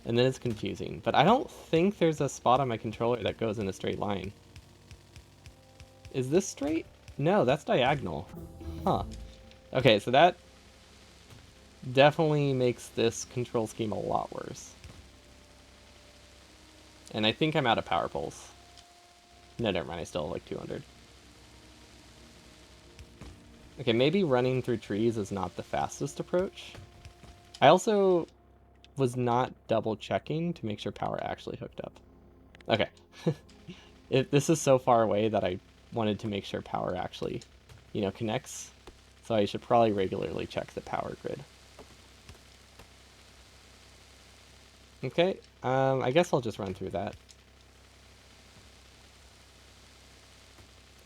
And then it's confusing. But I don't think there's a spot on my controller that goes in a straight line. Is this straight? No, that's diagonal. Huh. Okay, so that definitely makes this control scheme a lot worse. And I think I'm out of power poles. No, never mind, I still have like 200. Okay, maybe running through trees is not the fastest approach. I also was not double checking to make sure power actually hooked up. Okay. This is so far away that I wanted to make sure power actually, connects. So I should probably regularly check the power grid. Okay, I guess I'll just run through that.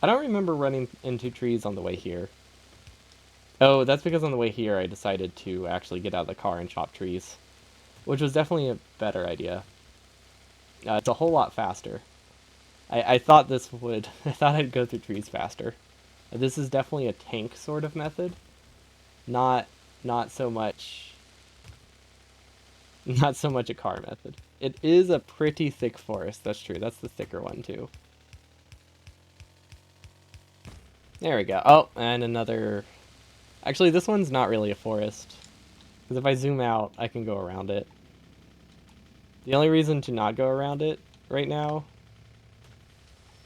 I don't remember running into trees on the way here. Oh, that's because on the way here I decided to actually get out of the car and chop trees, which was definitely a better idea. It's a whole lot faster. I thought this would, I thought I'd go through trees faster. This is definitely a tank sort of method, not not so much not so much a car method. It is a pretty thick forest, that's true. That's the thicker one too. There we go. Oh, and another. Actually, this one's not really a forest, because if I zoom out, I can go around it. The only reason to not go around it right now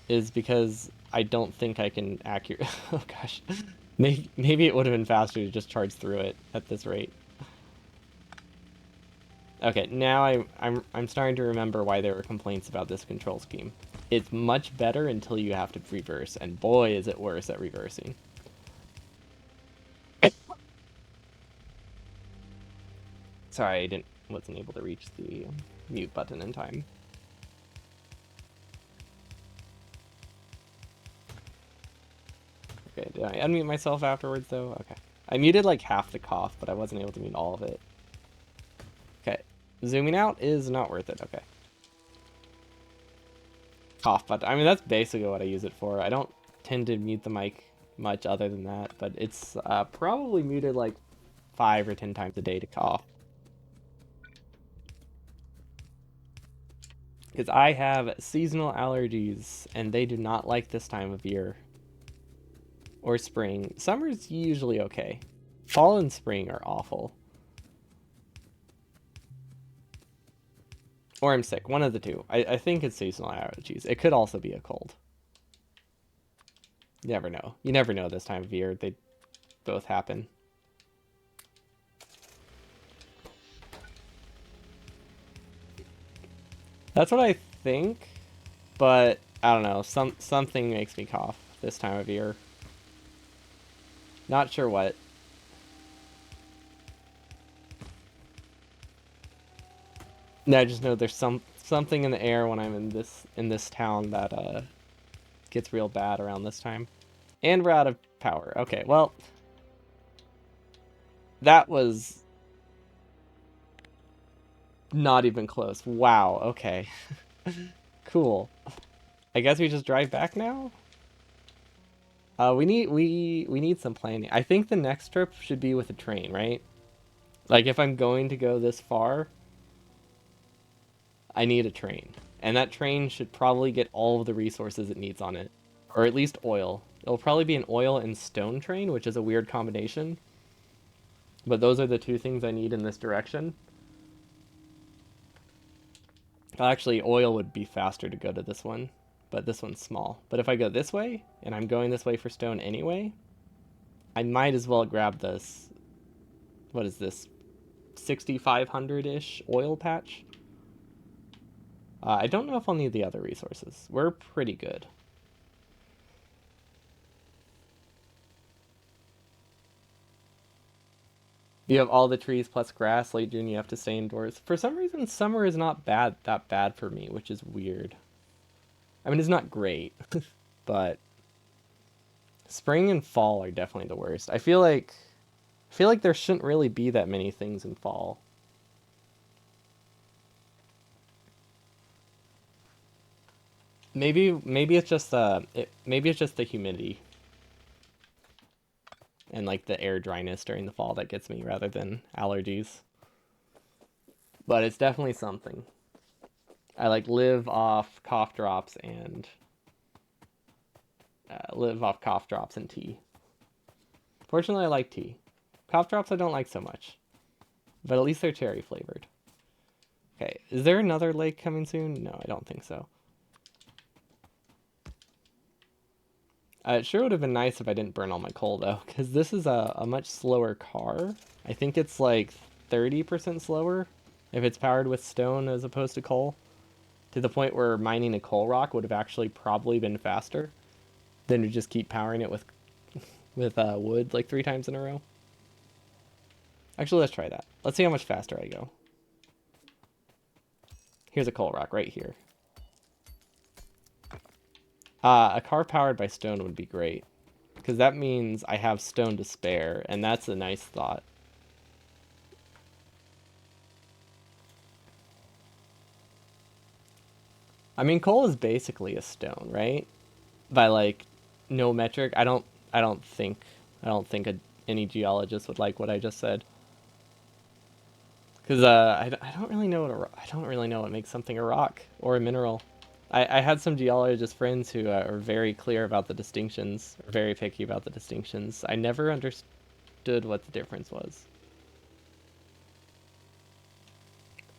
is because I don't think I can accurate. Oh gosh, maybe it would have been faster to just charge through it at this rate. Okay, now I'm starting to remember why there were complaints about this control scheme. It's much better until you have to reverse, and boy is it worse at reversing. Sorry, I wasn't able to reach the mute button in time. Okay, did I unmute myself afterwards though? Okay. I muted like half the cough, but I wasn't able to mute all of it. Okay. Zooming out is not worth it. Okay. Cough button. I mean, that's basically what I use it for. I don't tend to mute the mic much other than that, but it's probably muted like 5 or 10 times a day to cough. Because I have seasonal allergies, and they do not like this time of year. Or spring. Summer's usually okay. Fall and spring are awful. Or I'm sick. One of the two. I think it's seasonal allergies. It could also be a cold. You never know. You never know this time of year. They both happen. That's what I think, but I don't know. Something makes me cough this time of year. Not sure what. No, I just know there's something in the air when I'm in this town that gets real bad around this time. And we're out of power. Okay, well, that was not even close. Wow, okay. Cool. I guess we just drive back now? We need some planning. I think the next trip should be with a train, right? Like if I'm going to go this far, I need a train. And that train should probably get all of the resources it needs on it. Or at least oil. It'll probably be an oil and stone train, which is a weird combination. But those are the two things I need in this direction. Actually, oil would be faster to go to this one, but this one's small. But if I go this way, and I'm going this way for stone anyway, I might as well grab this. What is this? 6,500-ish oil patch? I don't know if I'll need the other resources. We're pretty good. You have all the trees plus grass. Late June, you have to stay indoors. For some reason, summer is not that bad for me, which is weird. I mean, it's not great, but spring and fall are definitely the worst. I feel like there shouldn't really be that many things in fall. Maybe it's just maybe it's just the humidity and like the air dryness during the fall that gets me rather than allergies. But it's definitely something. I like live off cough drops and tea. Fortunately, I like tea. Cough drops I don't like so much, but at least they're cherry flavored. Okay, is there another lake coming soon? No, I don't think so. It sure would have been nice if I didn't burn all my coal though, because this is a much slower car. I think it's like 30% slower if it's powered with stone as opposed to coal, to the point where mining a coal rock would have actually probably been faster than to just keep powering it with wood like 3 times in a row. Actually, let's try that. Let's see how much faster I go. Here's a coal rock right here. A car powered by stone would be great, because that means I have stone to spare, and that's a nice thought. I mean, coal is basically a stone, right? By like no metric. I don't think any geologist would like what I just said. Because I don't really know I don't really know what makes something a rock or a mineral. I had some geologist friends who are very clear about the distinctions, or very picky about the distinctions. I never understood what the difference was.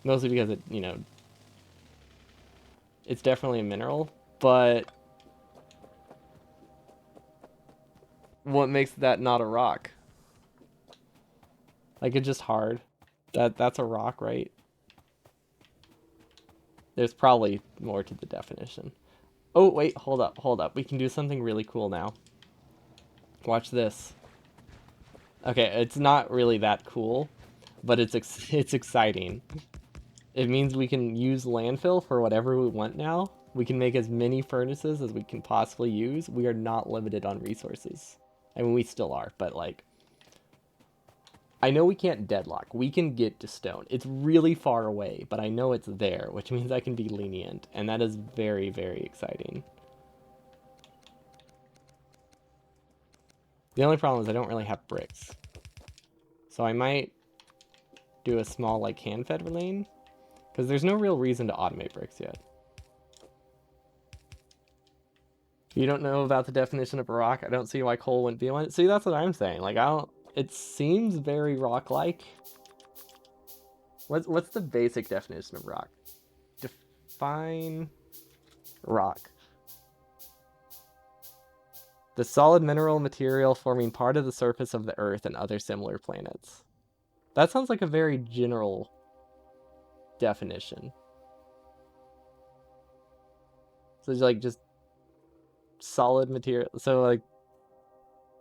Mostly because it's definitely a mineral, but what makes that not a rock? Like it's just hard. That's a rock, right? There's probably more to the definition. Oh, wait, hold up, hold up. We can do something really cool now. Watch this. Okay, it's not really that cool, but it's exciting. It means we can use landfill for whatever we want now. We can make as many furnaces as we can possibly use. We are not limited on resources. I mean, we still are, but like, I know we can't deadlock. We can get to stone. It's really far away, but I know it's there, which means I can be lenient, and that is very, very exciting. The only problem is I don't really have bricks. So I might do a small like hand-fed lane, because there's no real reason to automate bricks yet. You don't know about the definition of a rock? I don't see why coal wouldn't be one. See, that's what I'm saying. Like, I don't... It seems very rock-like. What's the basic definition of rock? Define rock. The solid mineral material forming part of the surface of the Earth and other similar planets. That sounds like a very general definition. So it's like just solid material. So like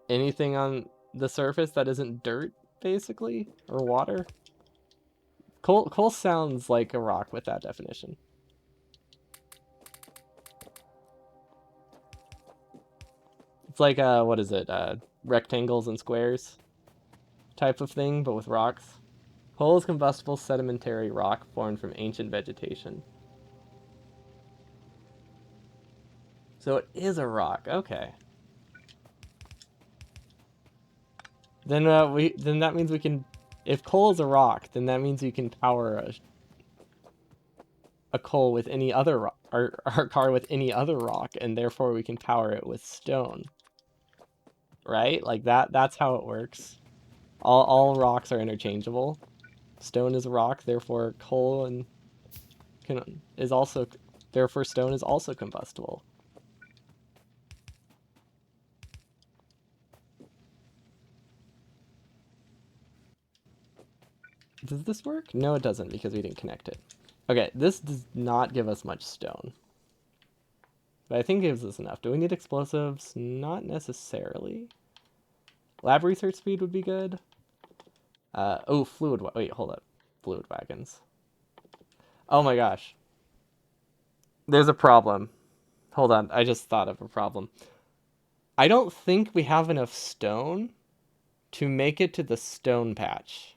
anything on the surface that isn't dirt, basically, or water. Coal sounds like a rock with that definition. It's like what is it? Rectangles and squares type of thing, but with rocks. Coal is combustible sedimentary rock formed from ancient vegetation. So it is a rock. Okay. Then that means we can. If coal is a rock, then that means we can power a coal with any other rock, our car with any other rock, and therefore we can power it with stone, right? Like that's how it works. All rocks are interchangeable. Stone is a rock, therefore coal and can is also therefore stone is also combustible. Does this work? No, it doesn't because we didn't connect it. Okay, this does not give us much stone, but I think it gives us enough. Do we need explosives? Not necessarily. Lab research speed would be good. Oh, wait, hold up. Fluid wagons. Oh my gosh. There's a problem. Hold on, I just thought of a problem. I don't think we have enough stone to make it to the stone patch.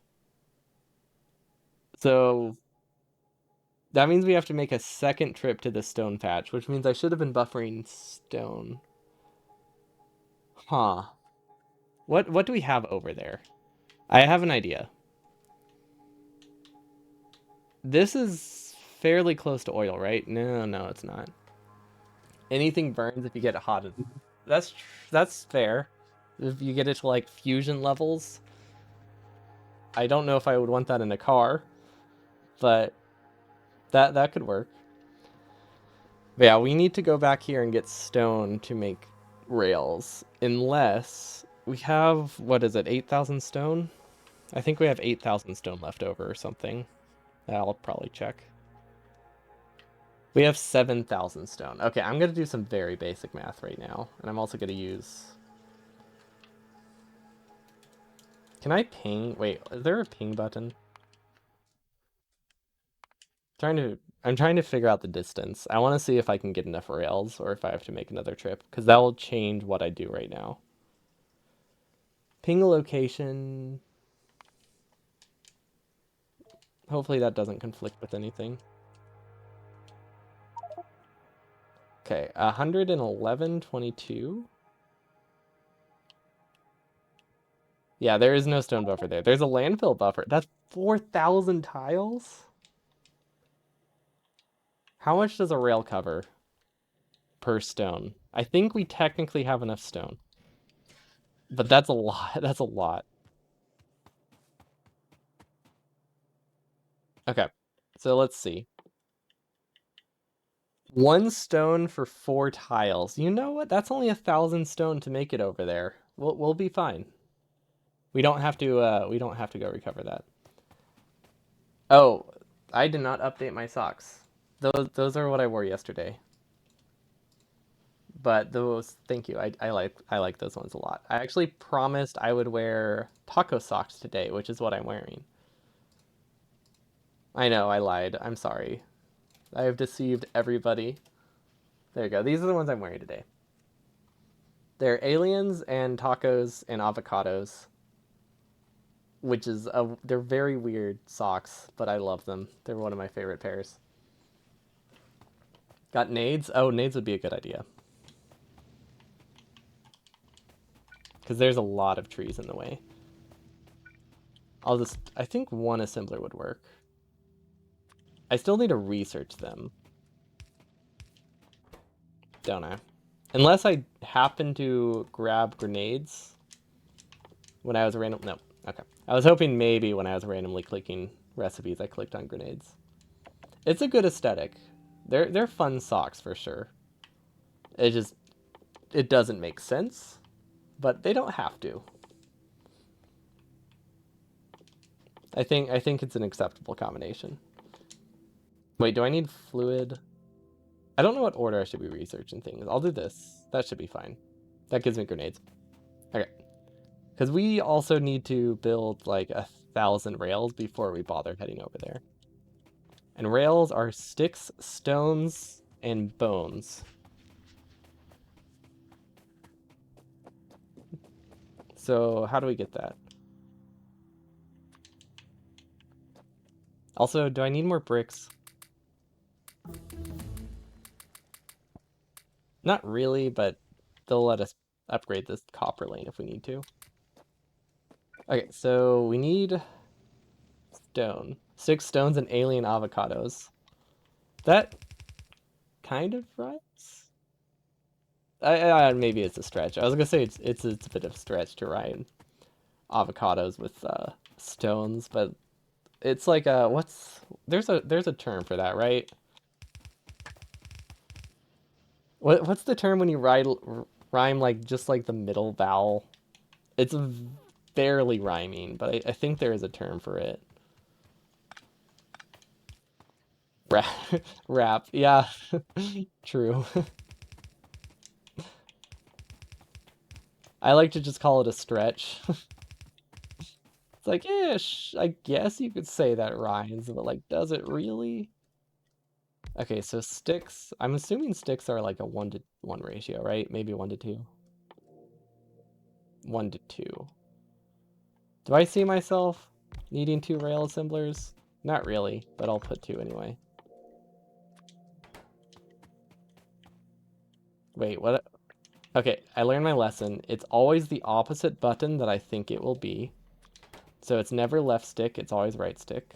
So that means we have to make a second trip to the stone patch, which means I should have been buffering stone. Huh. What do we have over there? I have an idea. This is fairly close to oil, right? No, no, it's not. Anything burns if you get it hot. That's that's fair. If you get it to like fusion levels, I don't know if I would want that in a car, but that could work. But yeah, we need to go back here and get stone to make rails, unless we have what is it, 8,000 stone? I think we have 8,000 stone left over or something. I'll probably check. We have 7,000 stone. Okay, I'm gonna do some very basic math right now, and I'm also gonna use. Can I ping? Wait, is there a ping button? I'm trying to figure out the distance. I want to see if I can get enough rails or if I have to make another trip because that will change what I do right now. Ping a location. Hopefully that doesn't conflict with anything. Okay, 111.22. Yeah, there is no stone buffer there. There's a landfill buffer. That's 4,000 tiles? How much does a rail cover per stone? I think we technically have enough stone. But that's a lot. That's a lot. Okay. So let's see. One stone for 4 tiles. You know what? That's only 1,000 stone to make it over there. We'll be fine. We don't have to go recover that. Oh, I did not update my socks. Those are what I wore yesterday. But those, thank you. I like those ones a lot. I actually promised I would wear taco socks today, which is what I'm wearing. I know, I lied. I'm sorry. I have deceived everybody. There you go. These are the ones I'm wearing today. They're aliens and tacos and avocados, which is they're very weird socks, but I love them. They're one of my favorite pairs. Got nades? Oh, nades would be a good idea. Because there's a lot of trees in the way. I think one assembler would work. I still need to research them, don't I? Unless I happen to grab grenades when I was random. No, okay. I was hoping maybe when I was randomly clicking recipes, I clicked on grenades. It's a good aesthetic. They're fun socks for sure. It just it doesn't make sense, but they don't have to. I think it's an acceptable combination. Wait, do I need fluid? I don't know what order I should be researching things. I'll do this. That should be fine. That gives me grenades. Okay. Because we also need to build like 1,000 rails before we bother heading over there. And rails are sticks, stones, and bones. So how do we get that? Also, do I need more bricks? Not really, but they'll let us upgrade this copper lane if we need to. Okay, so we need stone. 6 stones and alien avocados. That kind of rhymes. Maybe it's a stretch. I was gonna say it's a bit of a stretch to rhyme avocados with stones, but it's like what's there's a term for that, right? What's the term when you rhyme like just like the middle vowel? It's barely rhyming, but I think there is a term for it. Rap, rap. Yeah, true. I like to just call it a stretch. It's like, yeah, I guess you could say that rhymes, but like, does it really? Okay, so sticks. I'm assuming sticks are like a 1-to-1 ratio, right? Maybe 1-to-2. 1-to-2. Do I see myself needing 2 rail assemblers? Not really, but I'll put 2 anyway. Wait, what? Okay, I learned my lesson. It's always the opposite button that I think it will be. So it's never left stick, it's always right stick.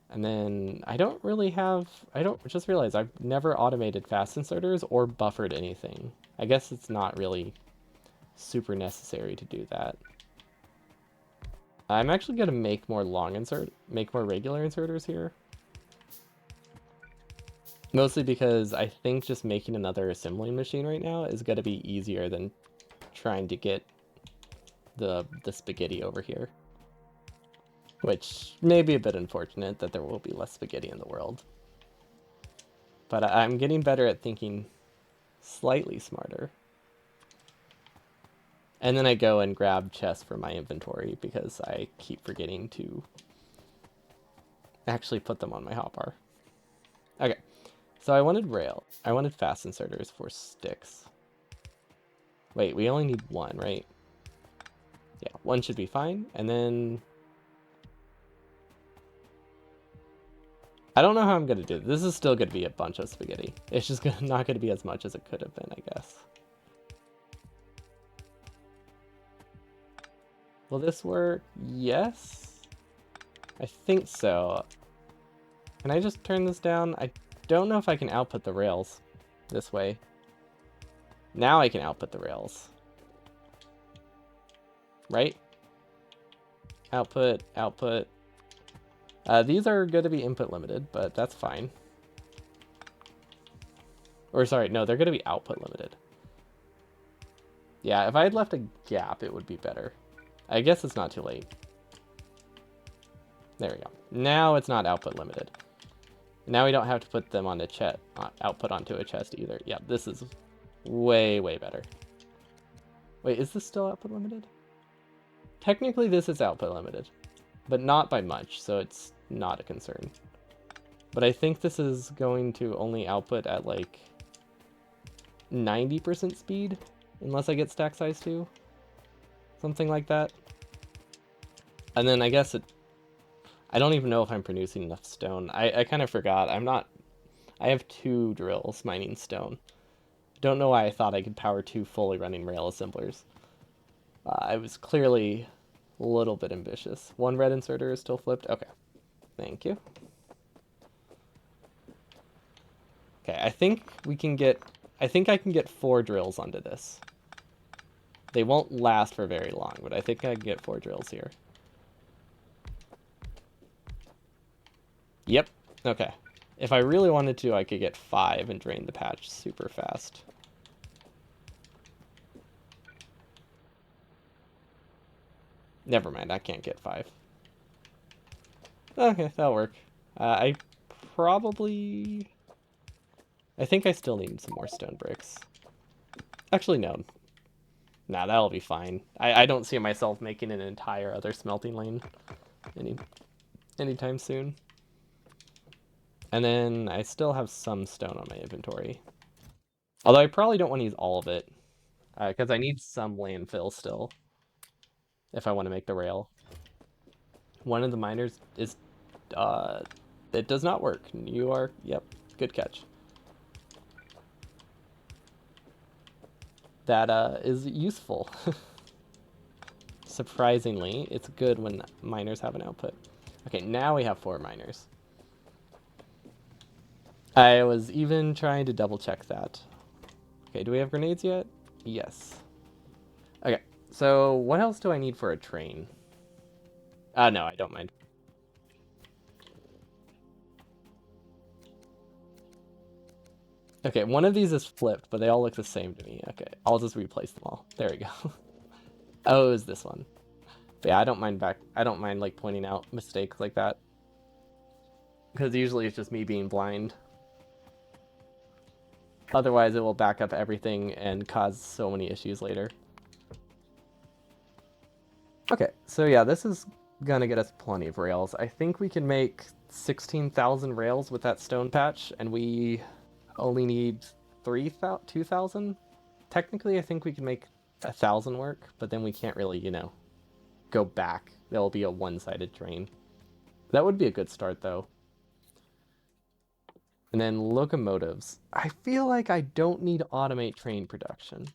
And then I don't just realize I've never automated fast inserters or buffered anything. I guess it's not really super necessary to do that. I'm actually gonna make more regular inserters here. Mostly because I think just making another assembling machine right now is gonna be easier than trying to get the spaghetti over here. Which may be a bit unfortunate that there will be less spaghetti in the world. But I'm getting better at thinking slightly smarter. And then I go and grab chests for my inventory because I keep forgetting to actually put them on my hotbar. Okay, so I wanted rail. I wanted fast inserters for sticks. Wait, we only need 1, right? Yeah, 1 should be fine. And then I don't know how I'm gonna do this. This is still gonna be a bunch of spaghetti. It's just not gonna be as much as it could have been, I guess. Will this work? Yes. I think so. Can I just turn this down? I don't know if I can output the rails this way. Now I can output the rails. Right? Output, output. These are going to be input limited, but that's fine. Or sorry, no, they're going to be output limited. Yeah, if I had left a gap, it would be better. I guess it's not too late. There we go. Now it's not output limited. Now we don't have to put them on the chest, output onto a chest either. Yeah, this is way, way better. Wait, is this still output limited? Technically, this is output limited, but not by much, so it's not a concern. But I think this is going to only output at like 90% speed, unless I get stack size 2. Something like that. And then I guess I don't even know if I'm producing enough stone. I kind of forgot. I have 2 drills mining stone. Don't know why I thought I could power 2 fully running rail assemblers. I was clearly a little bit ambitious. 1 red inserter is still flipped. Okay. Thank you. Okay, I think I can get 4 drills onto this. They won't last for very long, but I think I can get 4 drills here. Yep. Okay. If I really wanted to, I could get 5 and drain the patch super fast. Never mind, I can't get 5. Okay, that'll work. I probably... I think I still need some more stone bricks. Actually, no. Nah, that'll be fine. I don't see myself making an entire other smelting lane anytime soon. And then I still have some stone on my inventory. Although I probably don't want to use all of it. Because I need some landfill still. If I want to make the rail. One of the miners is... it does not work. You are... Yep, good catch. That is useful. Surprisingly, it's good when miners have an output. Okay, now we have 4 miners. I was even trying to double check that. Okay, do we have grenades yet? Yes. Okay, so what else do I need for a train? No, I don't mind. Okay, one of these is flipped, but they all look the same to me. Okay, I'll just replace them all. There we go. Oh, it was this one. But yeah, I don't mind I don't mind like pointing out mistakes like that. Because usually it's just me being blind. Otherwise it will back up everything and cause so many issues later. Okay, so yeah, this is gonna get us plenty of rails. I think we can make 16,000 rails with that stone patch, and we only need 2,000? Technically, I think we can make 1,000 work, but then we can't really, go back. There'll be a one-sided train. That would be a good start, though. And then locomotives. I feel like I don't need to automate train production.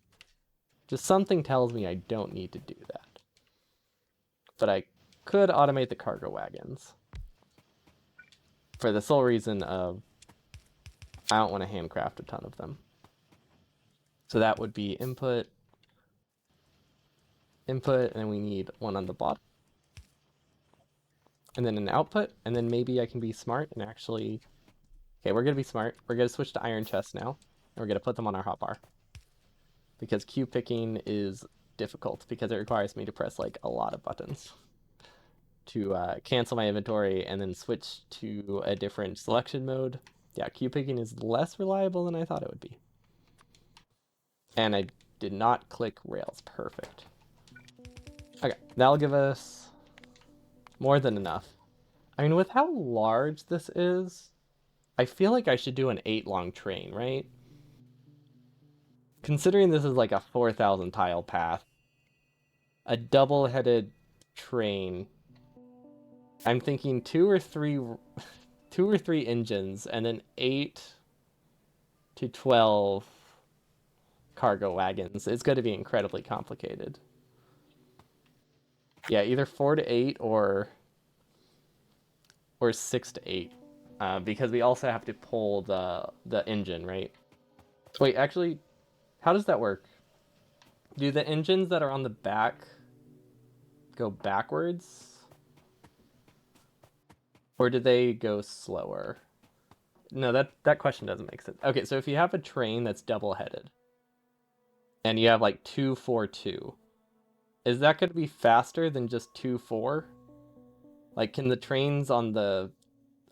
Just something tells me I don't need to do that. But I could automate the cargo wagons. For the sole reason of I don't want to handcraft a ton of them. So that would be input, and then we need one on the bottom. And then an output, and then maybe I can be smart and actually... Okay, we're going to be smart. We're going to switch to iron chests now, and we're going to put them on our hotbar. Because queue picking is difficult, because it requires me to press like a lot of buttons to cancel my inventory and then switch to a different selection mode. Yeah, queue picking is less reliable than I thought it would be. And I did not click rails. Perfect. Okay, that'll give us more than enough. I mean, with how large this is, I feel like I should do an 8-long train, right? Considering this is like a 4,000 tile path, a double-headed train, I'm thinking two or three engines, and then 8 to 12 cargo wagons. It's going to be incredibly complicated. Yeah, either 4 to 8 or 6 to 8, because we also have to pull the engine, right? Wait, actually, how does that work? Do the engines that are on the back go backwards? Or do they go slower? No, that question doesn't make sense. Okay, so if you have a train that's double-headed, and you have like 2-4-2, is that going to be faster than just 2-4? Like, can the trains on the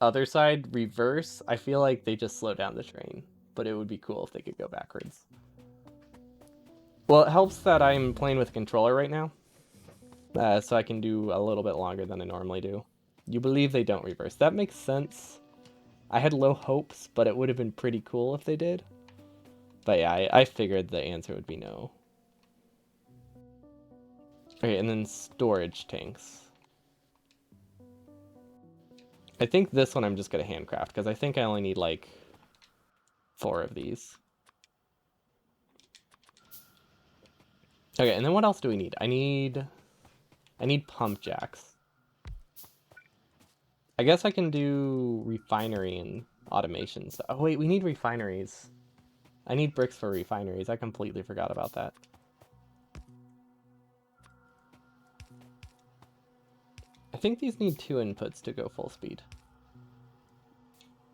other side reverse? I feel like they just slow down the train, but it would be cool if they could go backwards. Well, it helps that I'm playing with a controller right now, so I can do a little bit longer than I normally do. You believe they don't reverse. That makes sense. I had low hopes, but it would have been pretty cool if they did. But yeah, I figured the answer would be no. Okay, and then storage tanks. I think this one I'm just going to handcraft, because I think I only need like 4 of these. Okay, and then what else do we need? I need pump jacks. I guess I can do refinery and automation. So, oh wait, we need refineries. I need bricks for refineries. I completely forgot about that. I think these need 2 inputs to go full speed.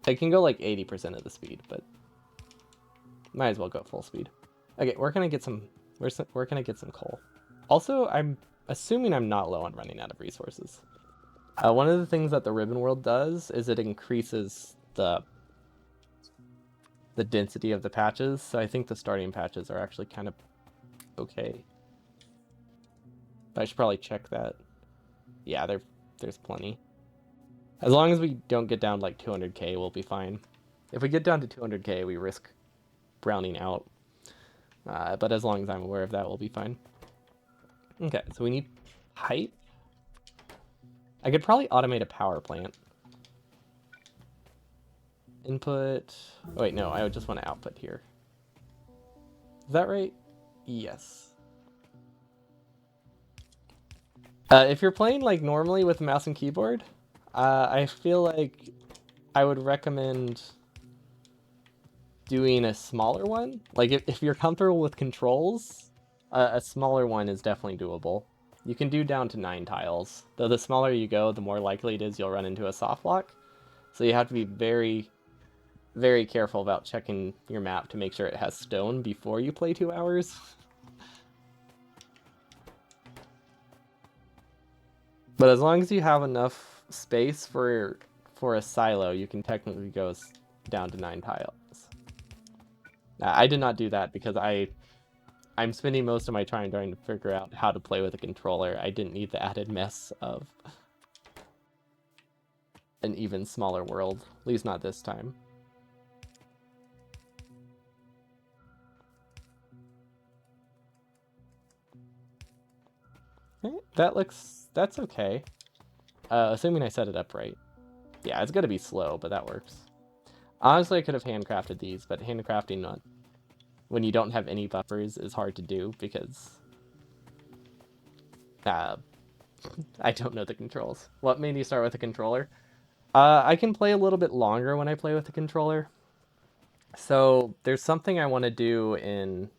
They can go like 80% of the speed, but might as well go full speed. Okay, where can I get some coal? Also, I'm assuming I'm not low on running out of resources. One of the things that the ribbon world does is it increases the density of the patches, so I think the starting patches are actually kind of okay. But I should probably check that. Yeah, there's plenty. As long as we don't get down like 200k, we'll be fine. If we get down to 200k, we risk browning out. But as long as I'm aware of that, we'll be fine. Okay, so we need pipe. I could probably automate a power plant. Input. Oh, wait, no, I would just want to output here. Is that right? Yes. If you're playing like normally with mouse and keyboard, I feel like I would recommend doing a smaller one. Like, if you're comfortable with controls, a smaller one is definitely doable. You can do down to 9 tiles. Though the smaller you go, the more likely it is you'll run into a softlock. So you have to be very, very careful about checking your map to make sure it has stone before you play 2 hours. But as long as you have enough space for a silo, you can technically go down to 9 tiles. I did not do that because I'm spending most of my time trying to figure out how to play with a controller. I didn't need the added mess of an even smaller world, at least not this time. Okay, that's okay. Assuming I set it up right. Yeah, it's gonna be slow, but that works. Honestly, I could have handcrafted these, but handcrafting not when you don't have any buffers is hard to do because I don't know the controls. What made you start with a controller? I can play a little bit longer when I play with the controller. So there's something I want to do in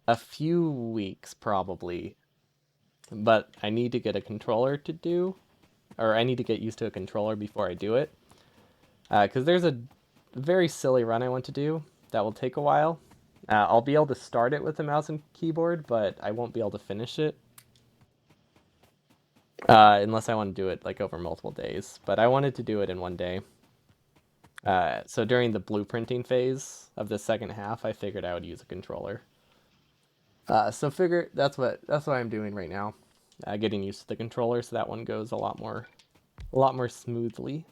a few weeks probably, but I need to get a controller to do, or I need to get used to a controller before I do it. Because there's a very silly run I want to do that will take a while. I'll be able to start it with a mouse and keyboard, but I won't be able to finish it. Unless I want to do it like over multiple days. But I wanted to do it in one day. So during the blueprinting phase of the second half, I figured I would use a controller. So figure that's what I'm doing right now. Getting used to the controller, so that one goes a lot more smoothly.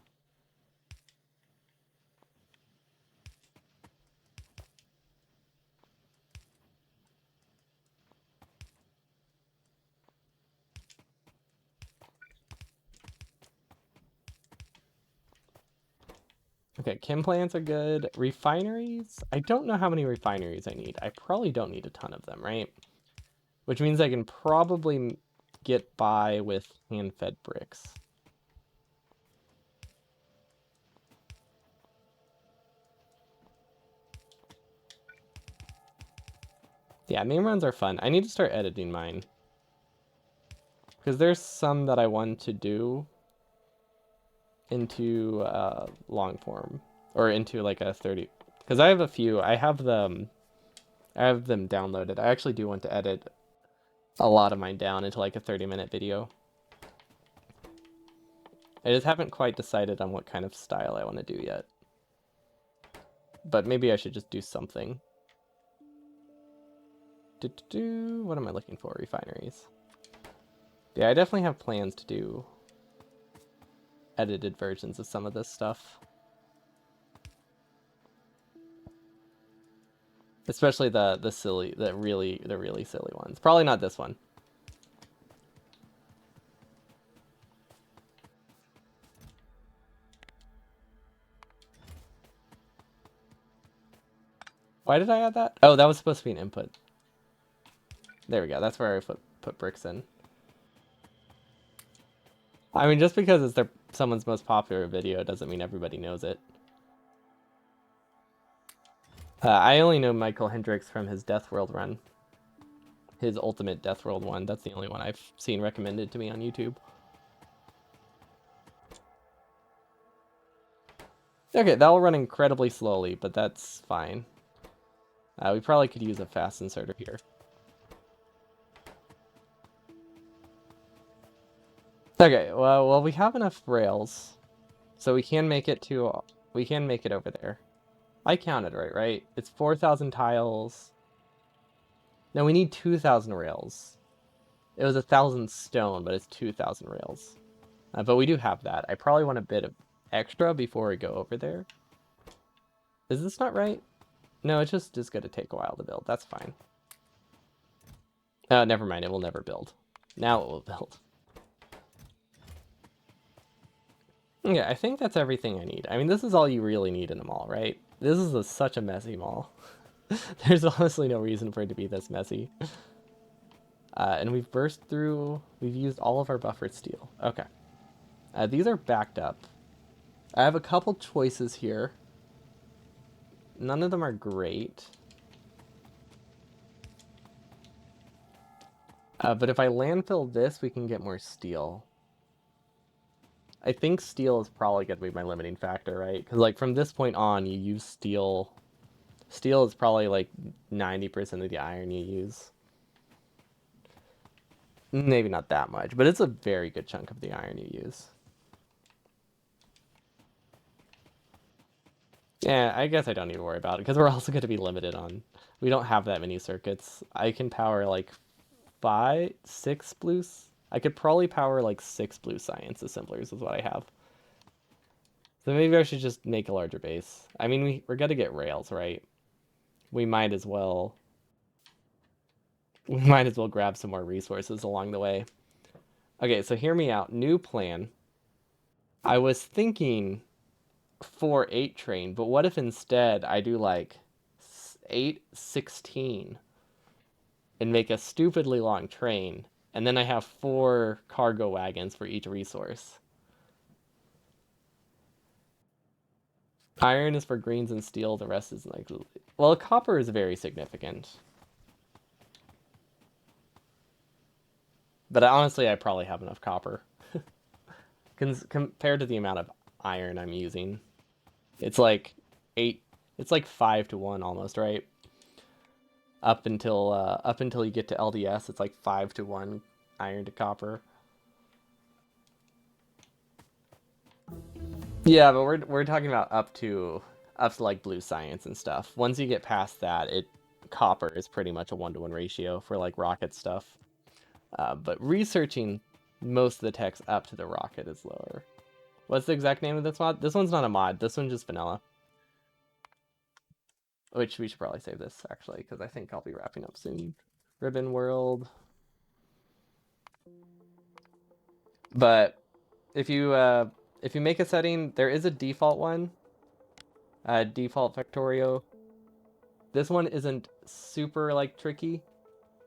Okay, chem plants are good. Refineries? I don't know how many refineries I need. I probably don't need a ton of them, right? Which means I can probably get by with hand-fed bricks. Yeah, main runs are fun. I need to start editing mine. Because there's some that I want to do into long form. Or into like a 30... Because I have a few. I have them downloaded. I actually do want to edit a lot of mine down into like a 30-minute video. I just haven't quite decided on what kind of style I want to do yet. But maybe I should just do something. What am I looking for? Refineries. Yeah, I definitely have plans to do edited versions of some of this stuff. Especially the really silly ones. Probably not this one. Why did I add that? Oh, that was supposed to be an input. There we go. That's where I put bricks in. I mean, just because it's someone's most popular video doesn't mean everybody knows it. I only know Michael Hendricks from his Death World run. His ultimate Death World one. That's the only one I've seen recommended to me on YouTube. Okay, that'll run incredibly slowly, but that's fine. We probably could use a fast inserter here. Okay, well, we have enough rails, so we can make it over there. I counted right? It's 4,000 tiles. No, we need 2,000 rails. It was 1,000 stone, but it's 2,000 rails. But we do have that. I probably want a bit of extra before we go over there. Is this not right? No, it just is going to take a while to build. That's fine. Never mind. It will never build. Now it will build. Okay, I think that's everything I need. I mean, this is all you really need in a mall, right? This is such a messy mall. There's honestly no reason for it to be this messy. And we've we've used all of our buffered steel. Okay. These are backed up. I have a couple choices here. None of them are great. But if I landfill this, we can get more steel. I think steel is probably going to be my limiting factor, right? Because like from this point on, you use steel. Steel is probably like 90% of the iron you use. Maybe not that much, but it's a very good chunk of the iron you use. Yeah, I guess I don't need to worry about it because we're also going to be limited on. We don't have that many circuits. I can power like five, six blues. I could probably power like six blue science assemblers is what I have. So maybe I should just make a larger base. I mean, we're gonna get rails, right? We might as well. We might as well grab some more resources along the way. Okay, so hear me out. New plan. I was thinking 4-8 train, but what if instead I do like 8-16 and make a stupidly long train, and then I have 4 cargo wagons for each resource. Iron is for greens and steel, the rest is like. Well, copper is very significant. But honestly, I probably have enough copper. Compared to the amount of iron I'm using. It's like 8, it's like 5-1 almost, right? Up until you get to LDS, it's like 5-1 iron to copper. Yeah, but we're talking about up to like blue science and stuff. Once you get past that, it copper is pretty much a 1-1 ratio for like rocket stuff. But researching most of the text up to the rocket is lower. What's the exact name of this mod? This one's not a mod. This one's just vanilla. Which we should probably save this, actually, because I think I'll be wrapping up soon. Ribbon World. But if you make a setting, there is a default one. Default Factorio. This one isn't super, like, tricky.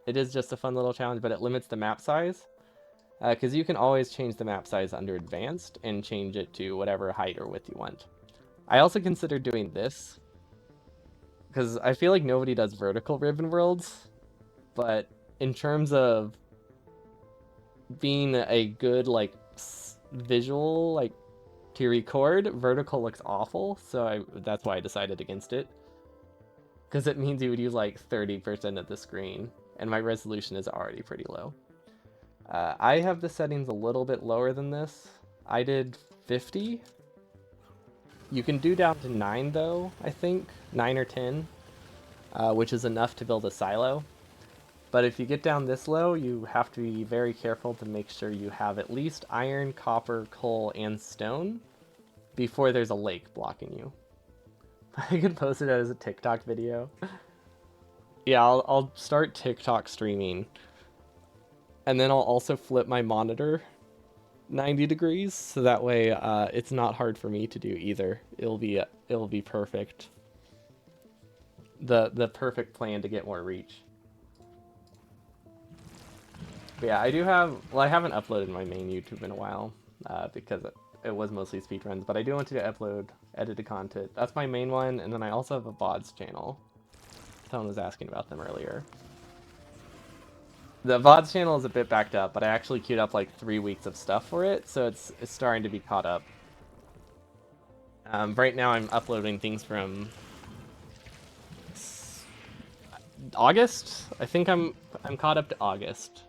It is just a fun little challenge, but it limits the map size. Because you can always change the map size under advanced and change it to whatever height or width you want. I also considered doing this because I feel like nobody does vertical ribbon worlds, but in terms of being a good like visual like to record, vertical looks awful, so that's why I decided against it. Because it means you would use like 30% of the screen, and my resolution is already pretty low. I have the settings a little bit lower than this. I did 50. You can do down to 9 though, I think. 9 or 10, which is enough to build a silo. But if you get down this low, you have to be very careful to make sure you have at least iron, copper, coal, and stone before there's a lake blocking you. I could post it as a TikTok video. Yeah, I'll start TikTok streaming. And then I'll also flip my monitor 90 degrees, so that way it's not hard for me to do either. It'll be perfect. The perfect plan to get more reach. But yeah, I do have. Well, I haven't uploaded my main YouTube in a while because it was mostly speedruns. But I do want to upload edited content. That's my main one, and then I also have a VODs channel. Someone was asking about them earlier. The VODs channel is a bit backed up, but I actually queued up like 3 weeks of stuff for it, so it's starting to be caught up. Right now, I'm uploading things from August. I think I'm caught up to August.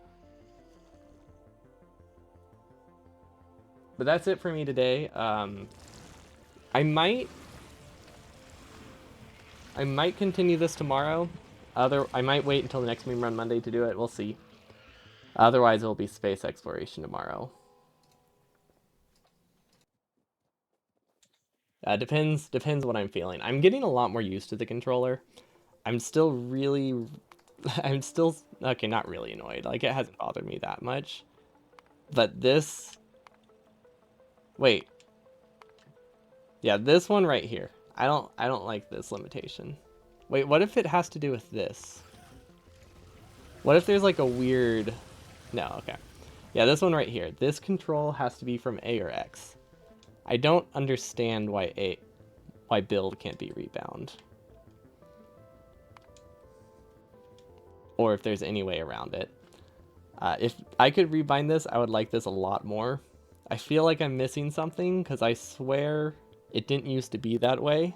But that's it for me today. I might continue this tomorrow. I might wait until the next meme run Monday to do it. We'll see. Otherwise, it'll be space exploration tomorrow. Depends what I'm feeling. I'm getting a lot more used to the controller. I'm still okay, not really annoyed. Like it hasn't bothered me that much. But this, wait, yeah, this one right here. I don't like this limitation. Wait, what if it has to do with this? What if there's like a weird... No, okay. Yeah, this one right here. This control has to be from A or X. I don't understand why build can't be rebound. or if there's any way around it. If I could rebind this, I would like this a lot more. I feel like I'm missing something because I swear it didn't used to be that way.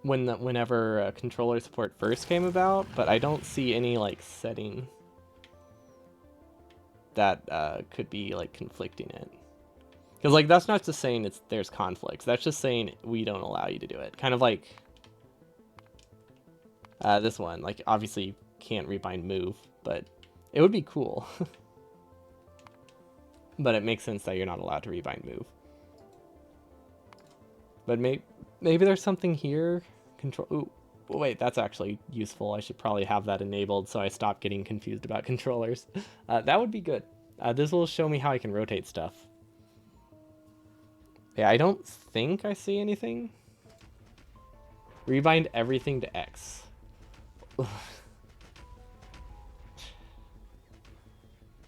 Whenever controller support first came about, but I don't see any like setting that could be like conflicting it. Because like that's not just saying there's conflicts. That's just saying we don't allow you to do it. Kind of like this one. Like obviously you can't rebind move, but it would be cool. But it makes sense that you're not allowed to rebind move. But maybe there's something here. Control. Ooh, wait, that's actually useful. I should probably have that enabled so I stop getting confused about controllers. That would be good. This will show me how I can rotate stuff. Yeah, I don't think I see anything. Rebind everything to X.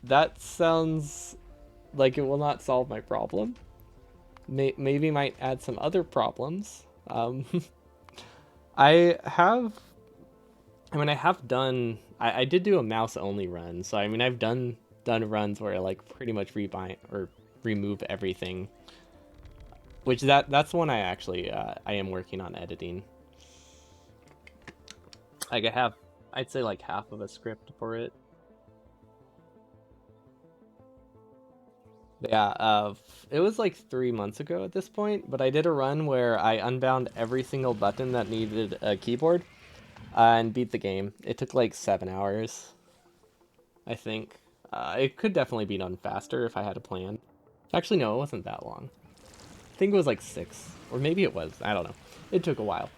That sounds like it will not solve my problem. Maybe might add some other problems. I have done. I did do a mouse only run, so I mean I've done runs where I like pretty much rebind or remove everything. Which that's one I actually I am working on editing. Like I'd say like half of a script for it. Yeah, it was like 3 months ago at this point, but I did a run where I unbound every single button that needed a keyboard and beat the game. It took like 7 hours, I think. It could definitely be done faster if I had a plan. Actually, no, it wasn't that long. I think it was like 6, or maybe it was. I don't know. It took a while.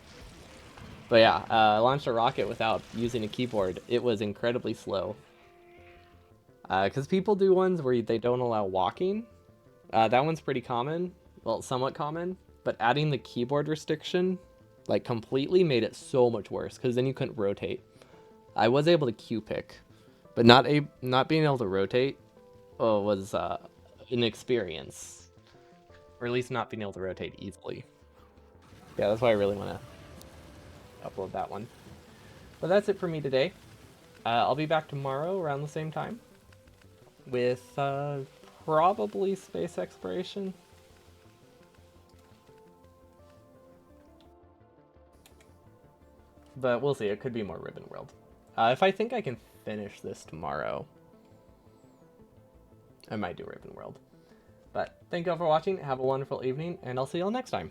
But yeah, I launched a rocket without using a keyboard. It was incredibly slow. Because people do ones where they don't allow walking. That one's pretty common. Well, somewhat common. But adding the keyboard restriction, like, completely made it so much worse. Because then you couldn't rotate. I was able to Q pick. But not being able to rotate was an experience. Or at least not being able to rotate easily. Yeah, that's why I really want to upload that one. But that's it for me today. I'll be back tomorrow around the same time. With probably space exploration. But we'll see, it could be more Ribbon World. If I think I can finish this tomorrow, I might do Ribbon World. But thank you all for watching, have a wonderful evening, and I'll see you all next time.